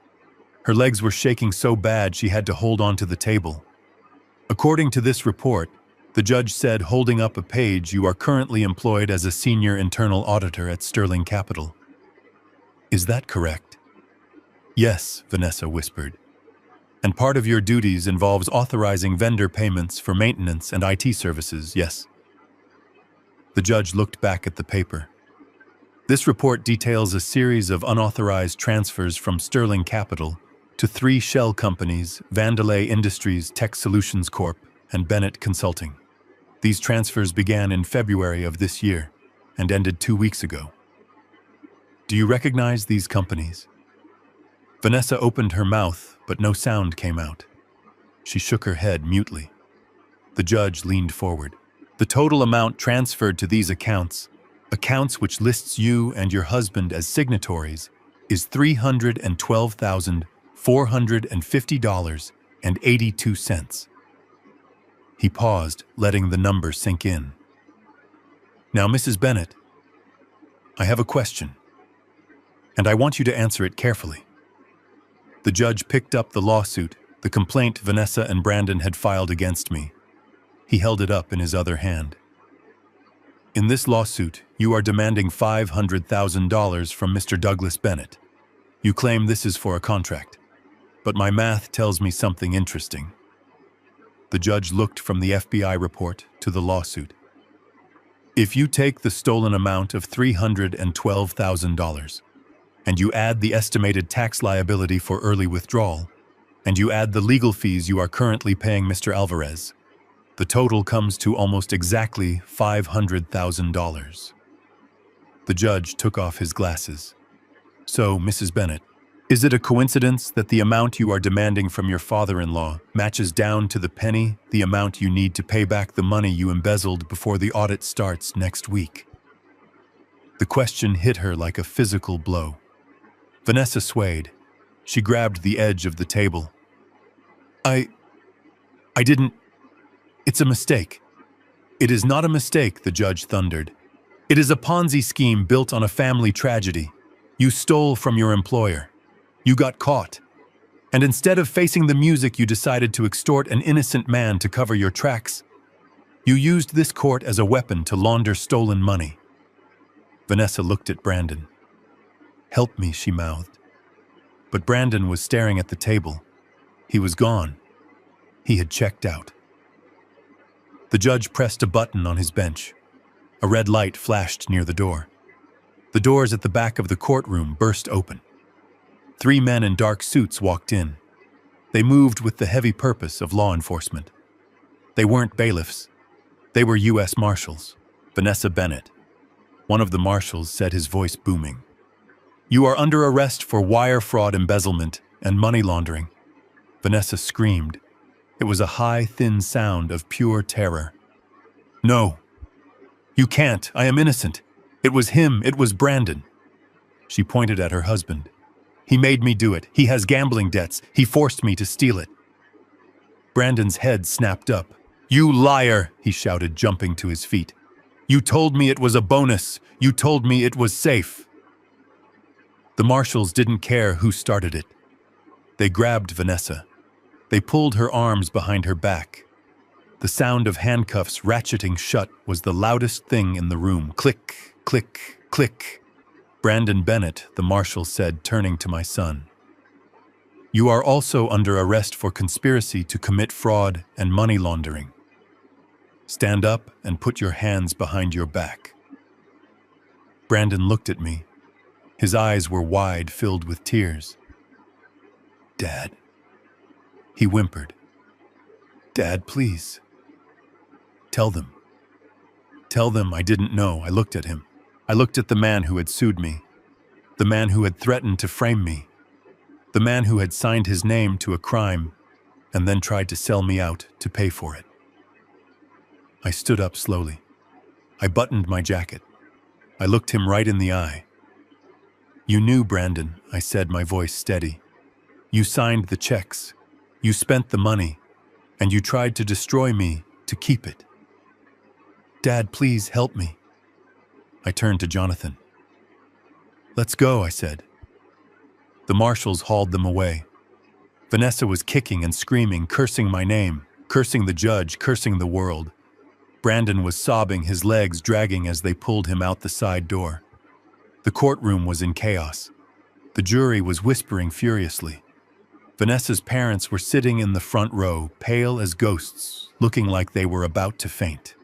Her legs were shaking so bad she had to hold onto the table. According to this report, the judge said, holding up a page, "You are currently employed as a senior internal auditor at Sterling Capital." "Is that correct?" "Yes," Vanessa whispered. "And part of your duties involves authorizing vendor payments for maintenance and IT services, yes?" The judge looked back at the paper. This report details a series of unauthorized transfers from Sterling Capital to 3 shell companies, Vandalay Industries Tech Solutions Corp. And Bennett Consulting. These transfers began in February of this year and ended 2 weeks ago. "Do you recognize these companies?" Vanessa opened her mouth, but no sound came out. She shook her head mutely. The judge leaned forward. "The total amount transferred to these accounts which lists you and your husband as signatories, is $312,450.82. He paused, letting the number sink in. "Now, Mrs. Bennett, I have a question, and I want you to answer it carefully." The judge picked up the lawsuit, the complaint Vanessa and Brandon had filed against me. He held it up in his other hand. "In this lawsuit, you are demanding $500,000 from Mr. Douglas Bennett. You claim this is for a contract, but my math tells me something interesting." The judge looked from the FBI report to the lawsuit. "If you take the stolen amount of $312,000, and you add the estimated tax liability for early withdrawal, and you add the legal fees you are currently paying Mr. Alvarez, the total comes to almost exactly $500,000. The judge took off his glasses. "So, Mrs. Bennett, is it a coincidence that the amount you are demanding from your father-in-law matches down to the penny the amount you need to pay back the money you embezzled before the audit starts next week?" The question hit her like a physical blow. Vanessa swayed. She grabbed the edge of the table. I didn't... It's a mistake." "It is not a mistake," the judge thundered. "It is a Ponzi scheme built on a family tragedy. You stole from your employer. You got caught. And instead of facing the music, you decided to extort an innocent man to cover your tracks. You used this court as a weapon to launder stolen money." Vanessa looked at Brandon. "Help me," she mouthed. But Brandon was staring at the table. He was gone. He had checked out. The judge pressed a button on his bench. A red light flashed near the door. The doors at the back of the courtroom burst open. 3 men in dark suits walked in. They moved with the heavy purpose of law enforcement. They weren't bailiffs. They were U.S. Marshals. Vanessa Bennett. One of the marshals said, his voice booming, "You are under arrest for wire fraud, embezzlement, and money laundering." Vanessa screamed. It was a high, thin sound of pure terror. "No. You can't. I am innocent. It was him. It was Brandon." She pointed at her husband. "He made me do it. He has gambling debts. He forced me to steal it." Brandon's head snapped up. "You liar!" he shouted, jumping to his feet. "You told me it was a bonus. You told me it was safe." The marshals didn't care who started it. They grabbed Vanessa. They pulled her arms behind her back. The sound of handcuffs ratcheting shut was the loudest thing in the room. Click, click, click. "Brandon Bennett," the marshal said, turning to my son. "You are also under arrest for conspiracy to commit fraud and money laundering. Stand up and put your hands behind your back." Brandon looked at me. His eyes were wide, filled with tears. "Dad," he whimpered. "Dad, please. Tell them. Tell them I didn't know." I looked at him. I looked at the man who had sued me, the man who had threatened to frame me, the man who had signed his name to a crime and then tried to sell me out to pay for it. I stood up slowly. I buttoned my jacket. I looked him right in the eye. "You knew, Brandon," I said, my voice steady. "You signed the checks. You spent the money. And you tried to destroy me to keep it. Dad, please help me." I turned to Jonathan. "Let's go," I said. The marshals hauled them away. Vanessa was kicking and screaming, cursing my name, cursing the judge, cursing the world. Brandon was sobbing, his legs dragging as they pulled him out the side door. The courtroom was in chaos. The jury was whispering furiously. Vanessa's parents were sitting in the front row, pale as ghosts, looking like they were about to faint.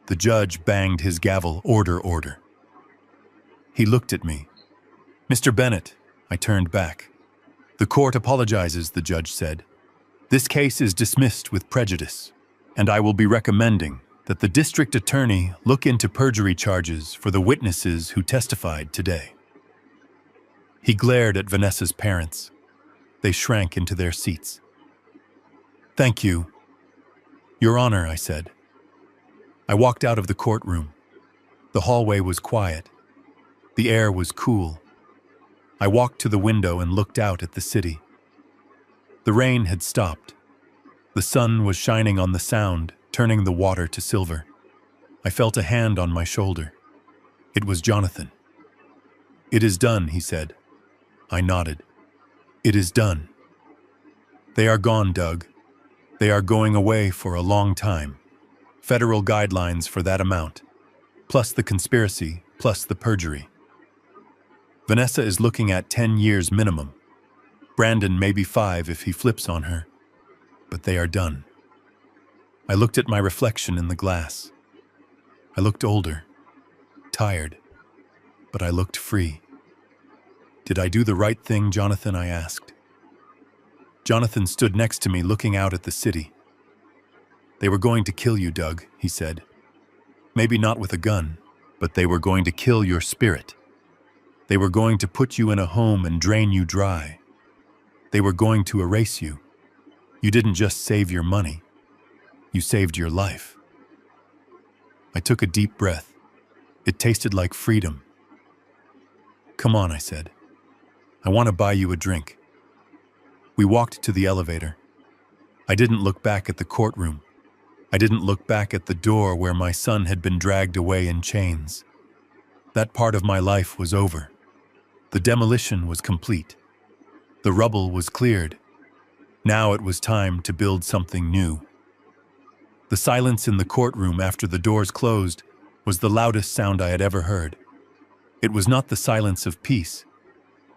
The judge banged his gavel, "Order, order." He looked at me. "Mr. Bennett," I turned back. "The court apologizes," the judge said. "This case is dismissed with prejudice, and I will be recommending that the district attorney look into perjury charges for the witnesses who testified today." He glared at Vanessa's parents. They shrank into their seats. "Thank you, Your Honor," I said. I walked out of the courtroom. The hallway was quiet. The air was cool. I walked to the window and looked out at the city. The rain had stopped. The sun was shining on the Sound, turning the water to silver. I felt a hand on my shoulder. It was Jonathan. "It is done," he said. I nodded. "It is done. They are gone, Doug. They are going away for a long time. Federal guidelines for that amount, plus the conspiracy, plus the perjury. Vanessa is looking at 10 years minimum. Brandon maybe 5 if he flips on her. But they are done." I looked at my reflection in the glass. I looked older, tired, but I looked free. "Did I do the right thing, Jonathan?" I asked. Jonathan stood next to me, looking out at the city. "They were going to kill you, Doug," he said. "Maybe not with a gun, but they were going to kill your spirit. They were going to put you in a home and drain you dry. They were going to erase you. You didn't just save your money. You saved your life." I took a deep breath. It tasted like freedom. "Come on," I said. "I want to buy you a drink." We walked to the elevator. I didn't look back at the courtroom. I didn't look back at the door where my son had been dragged away in chains. That part of my life was over. The demolition was complete. The rubble was cleared. Now it was time to build something new. The silence in the courtroom after the doors closed was the loudest sound I had ever heard. It was not the silence of peace.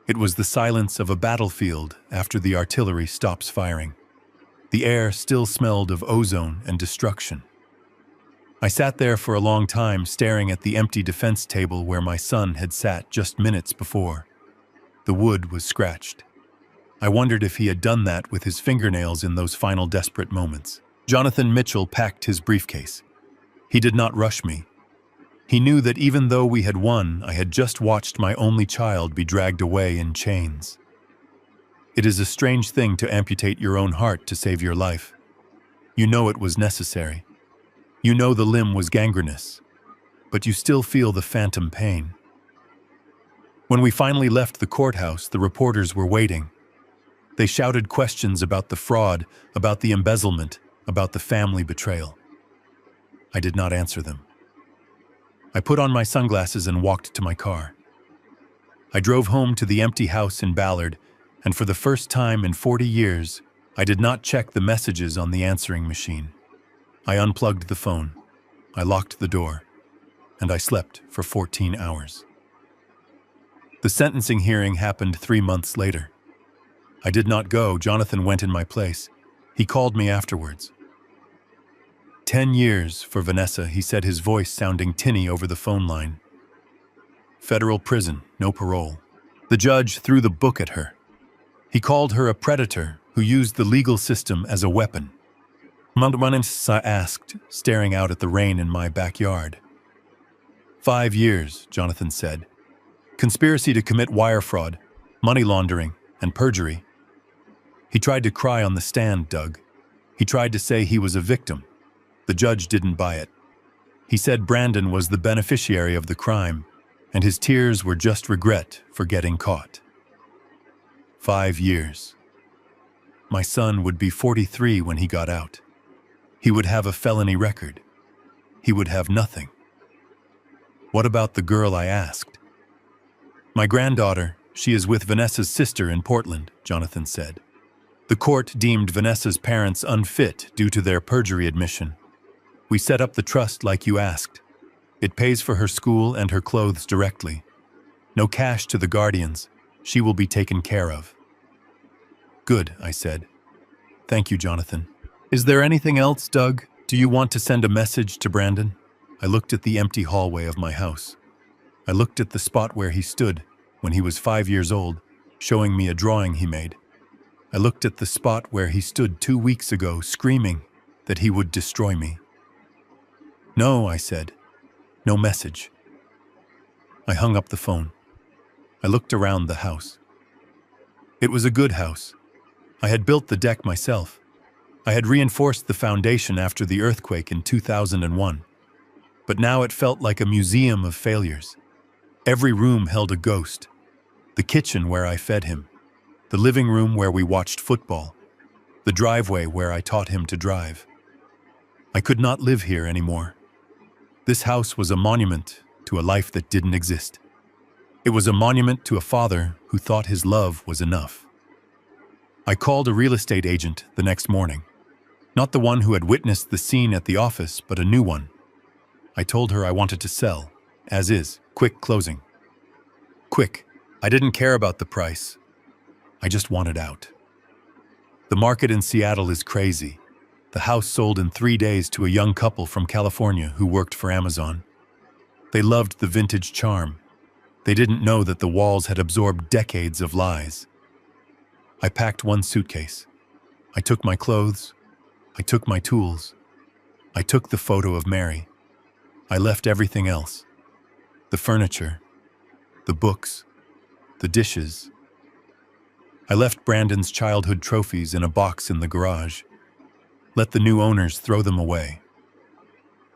It was the silence of a battlefield after the artillery stops firing. The air still smelled of ozone and destruction. I sat there for a long time, staring at the empty defense table where my son had sat just minutes before. The wood was scratched. I wondered if he had done that with his fingernails in those final desperate moments. Jonathan Mitchell packed his briefcase. He did not rush me. He knew that even though we had won, I had just watched my only child be dragged away in chains. It is a strange thing to amputate your own heart to save your life. You know it was necessary. You know the limb was gangrenous, but you still feel the phantom pain. When we finally left the courthouse, the reporters were waiting. They shouted questions about the fraud, about the embezzlement, about the family betrayal. I did not answer them. I put on my sunglasses and walked to my car. I drove home to the empty house in Ballard, and for the first time in 40 years, I did not check the messages on the answering machine. I unplugged the phone, I locked the door, and I slept for 14 hours. The sentencing hearing happened 3 months later. I did not go. Jonathan went in my place. He called me afterwards. 10 years for Vanessa, he said, his voice sounding tinny over the phone line. Federal prison, no parole. The judge threw the book at her. He called her a predator who used the legal system as a weapon. I asked, staring out at the rain in my backyard. 5 years, Jonathan said. Conspiracy to commit wire fraud, money laundering, and perjury. He tried to cry on the stand, Doug. He tried to say he was a victim. The judge didn't buy it. He said Brandon was the beneficiary of the crime, and his tears were just regret for getting caught. 5 years. My son would be 43 when he got out. He would have a felony record. He would have nothing. What about the girl, I asked? My granddaughter, she is with Vanessa's sister in Portland, Jonathan said. The court deemed Vanessa's parents unfit due to their perjury admission. We set up the trust like you asked. It pays for her school and her clothes directly. No cash to the guardians. She will be taken care of. Good, I said. Thank you, Jonathan. Is there anything else, Doug? Do you want to send a message to Brandon? I looked at the empty hallway of my house. I looked at the spot where he stood when he was 5 years old, showing me a drawing he made. I looked at the spot where he stood 2 weeks ago, screaming that he would destroy me. No, I said. No message. I hung up the phone. I looked around the house. It was a good house. I had built the deck myself. I had reinforced the foundation after the earthquake in 2001. But now it felt like a museum of failures. Every room held a ghost. The kitchen where I fed him. The living room where we watched football. The driveway where I taught him to drive. I could not live here anymore. This house was a monument to a life that didn't exist. It was a monument to a father who thought his love was enough. I called a real estate agent the next morning. Not the one who had witnessed the scene at the office, but a new one. I told her I wanted to sell, as is, quick closing. Quick. I didn't care about the price. I just wanted out. The market in Seattle is crazy. The house sold in 3 days to a young couple from California who worked for Amazon. They loved the vintage charm. They didn't know that the walls had absorbed decades of lies. I packed one suitcase. I took my clothes. I took my tools. I took the photo of Mary. I left everything else. The furniture, the books, the dishes. I left Brandon's childhood trophies in a box in the garage. Let the new owners throw them away.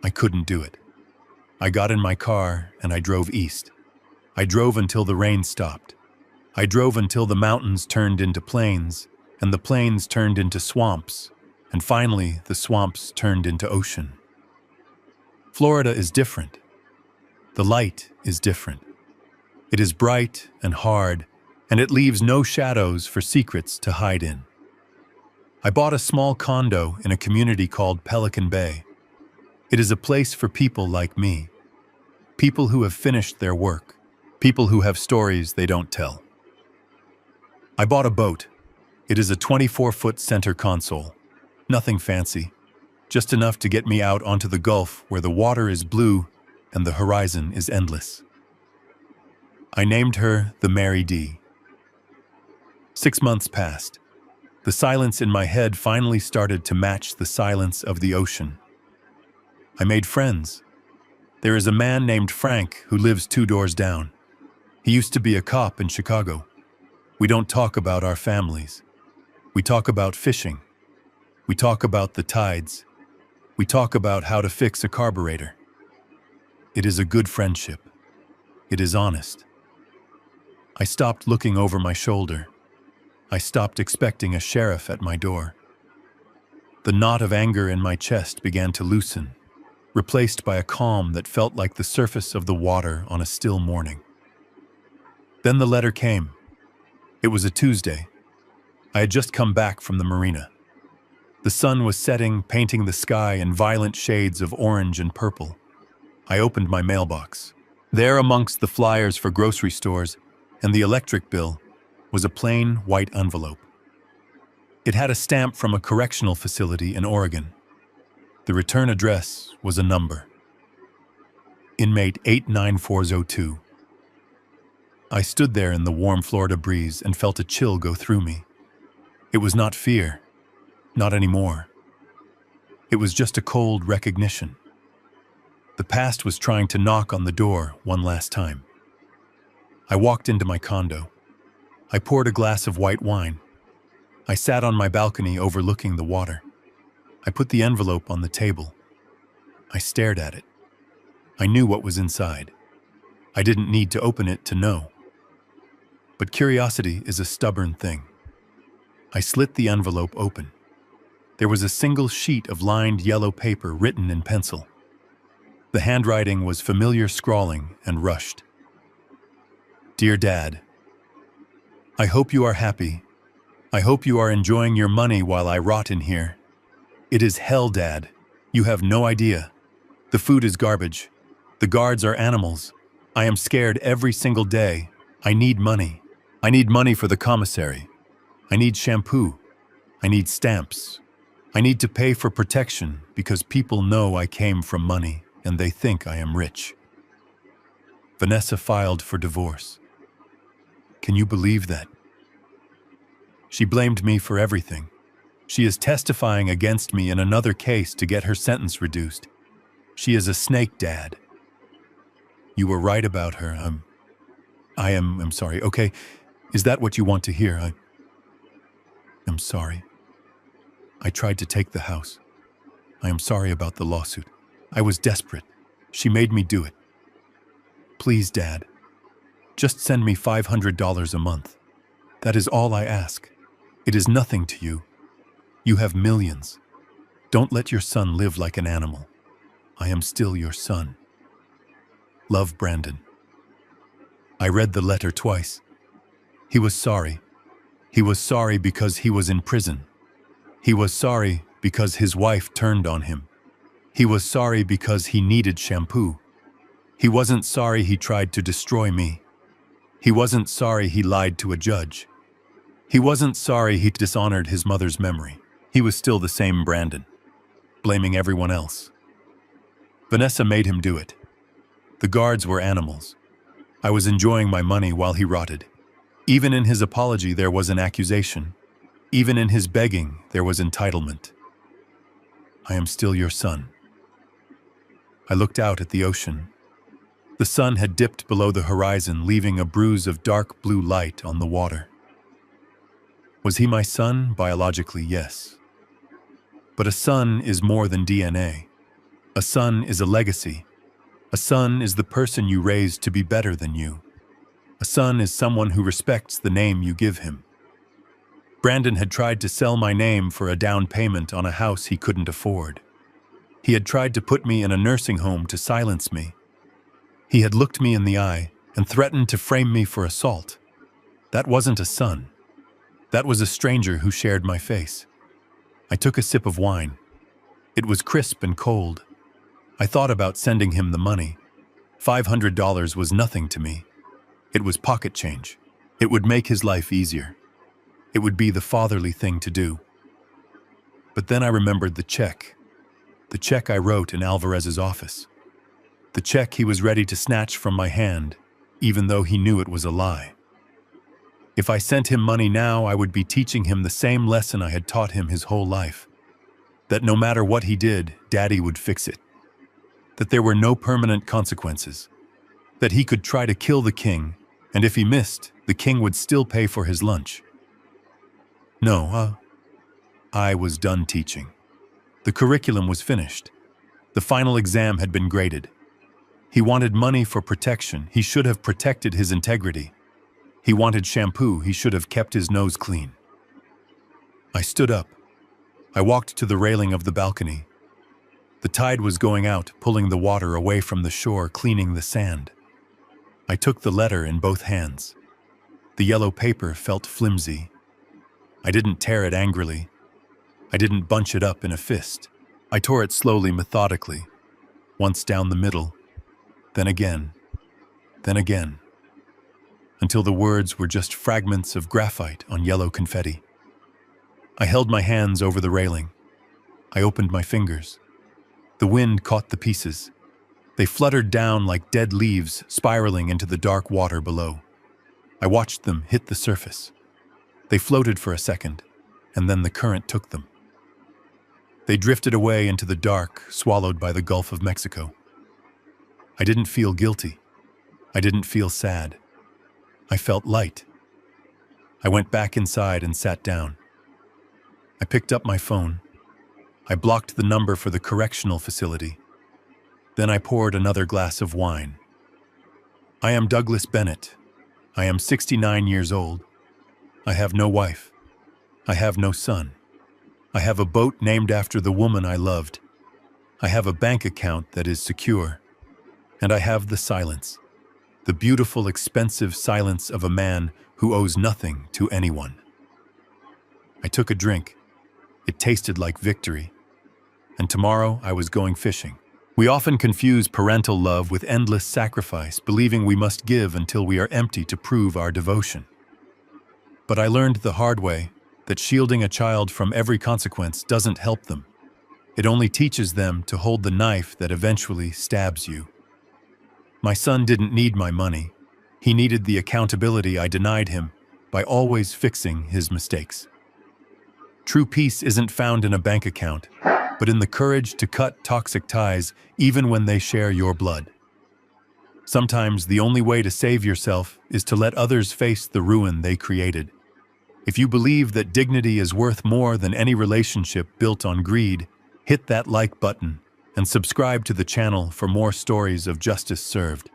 I couldn't do it. I got in my car and I drove east. I drove until the rain stopped. I drove until the mountains turned into plains, and the plains turned into swamps, and finally the swamps turned into ocean. Florida is different. The light is different. It is bright and hard, and it leaves no shadows for secrets to hide in. I bought a small condo in a community called Pelican Bay. It is a place for people like me. People who have finished their work. People who have stories they don't tell. I bought a boat. It is a 24-foot center console. Nothing fancy. Just enough to get me out onto the Gulf where the water is blue and the horizon is endless. I named her the Mary D. 6 months passed. The silence in my head finally started to match the silence of the ocean. I made friends. There is a man named Frank who lives 2 doors down. He used to be a cop in Chicago. We don't talk about our families. We talk about fishing. We talk about the tides. We talk about how to fix a carburetor. It is a good friendship. It is honest. I stopped looking over my shoulder. I stopped expecting a sheriff at my door. The knot of anger in my chest began to loosen, replaced by a calm that felt like the surface of the water on a still morning. Then the letter came. It was a Tuesday. I had just come back from the marina. The sun was setting, painting the sky in violent shades of orange and purple. I opened my mailbox. There, amongst the flyers for grocery stores and the electric bill, was a plain white envelope. It had a stamp from a correctional facility in Oregon. The return address was a number. Inmate 89402. I stood there in the warm Florida breeze and felt a chill go through me. It was not fear, not anymore. It was just a cold recognition. The past was trying to knock on the door one last time. I walked into my condo. I poured a glass of white wine. I sat on my balcony overlooking the water. I put the envelope on the table. I stared at it. I knew what was inside. I didn't need to open it to know. But curiosity is a stubborn thing. I slit the envelope open. There was a single sheet of lined yellow paper written in pencil. The handwriting was familiar scrawling and rushed. Dear Dad, I hope you are happy. I hope you are enjoying your money while I rot in here. It is hell, Dad. You have no idea. The food is garbage. The guards are animals. I am scared every single day. I need money. I need money for the commissary. I need shampoo. I need stamps. I need to pay for protection because people know I came from money and they think I am rich. Vanessa filed for divorce. Can you believe that? She blamed me for everything. She is testifying against me in another case to get her sentence reduced. She is a snake, Dad. You were right about her. I'm sorry. Okay, is that what you want to hear? I'm sorry. I tried to take the house. I am sorry about the lawsuit. I was desperate. She made me do it. Please, Dad, just send me $500 a month. That is all I ask. It is nothing to you. You have millions. Don't let your son live like an animal. I am still your son. Love, Brandon. I read the letter twice. He was sorry. He was sorry because he was in prison. He was sorry because his wife turned on him. He was sorry because he needed shampoo. He wasn't sorry he tried to destroy me. He wasn't sorry he lied to a judge. He wasn't sorry he dishonored his mother's memory. He was still the same Brandon, blaming everyone else. Vanessa made him do it. The guards were animals. I was enjoying my money while he rotted. Even in his apology, there was an accusation. Even in his begging, there was entitlement. I am still your son. I looked out at the ocean. The sun had dipped below the horizon, leaving a bruise of dark blue light on the water. Was he my son? Biologically, yes. But a son is more than DNA. A son is a legacy. A son is the person you raise to be better than you. A son is someone who respects the name you give him. Brandon had tried to sell my name for a down payment on a house he couldn't afford. He had tried to put me in a nursing home to silence me. He had looked me in the eye and threatened to frame me for assault. That wasn't a son. That was a stranger who shared my face. I took a sip of wine. It was crisp and cold. I thought about sending him the money. $500 was nothing to me. It was pocket change. It would make his life easier. It would be the fatherly thing to do. But then I remembered the check I wrote in Alvarez's office. The check he was ready to snatch from my hand, even though he knew it was a lie. If I sent him money now, I would be teaching him the same lesson I had taught him his whole life. That no matter what he did, Daddy would fix it. That there were no permanent consequences. That he could try to kill the king, and if he missed, the king would still pay for his lunch. No, I was done teaching. The curriculum was finished. The final exam had been graded. He wanted money for protection. He should have protected his integrity. He wanted shampoo. He should have kept his nose clean. I stood up. I walked to the railing of the balcony. The tide was going out, pulling the water away from the shore, cleaning the sand. I took the letter in both hands. The yellow paper felt flimsy. I didn't tear it angrily. I didn't bunch it up in a fist. I tore it slowly, methodically, once down the middle, then again, until the words were just fragments of graphite on yellow confetti. I held my hands over the railing. I opened my fingers. The wind caught the pieces. They fluttered down like dead leaves, spiraling into the dark water below. I watched them hit the surface. They floated for a second, and then the current took them. They drifted away into the dark, swallowed by the Gulf of Mexico. I didn't feel guilty. I didn't feel sad. I felt light. I went back inside and sat down. I picked up my phone. I blocked the number for the correctional facility. Then I poured another glass of wine. I am Douglas Bennett. I am 69 years old. I have no wife. I have no son. I have a boat named after the woman I loved. I have a bank account that is secure. And I have the silence. The beautiful, expensive silence of a man who owes nothing to anyone. I took a drink. It tasted like victory. And tomorrow I was going fishing. We often confuse parental love with endless sacrifice, believing we must give until we are empty to prove our devotion. But I learned the hard way that shielding a child from every consequence doesn't help them. It only teaches them to hold the knife that eventually stabs you. My son didn't need my money. He needed the accountability I denied him by always fixing his mistakes. True peace isn't found in a bank account, but in the courage to cut toxic ties even when they share your blood. Sometimes the only way to save yourself is to let others face the ruin they created. If you believe that dignity is worth more than any relationship built on greed, hit that like button and subscribe to the channel for more stories of justice served.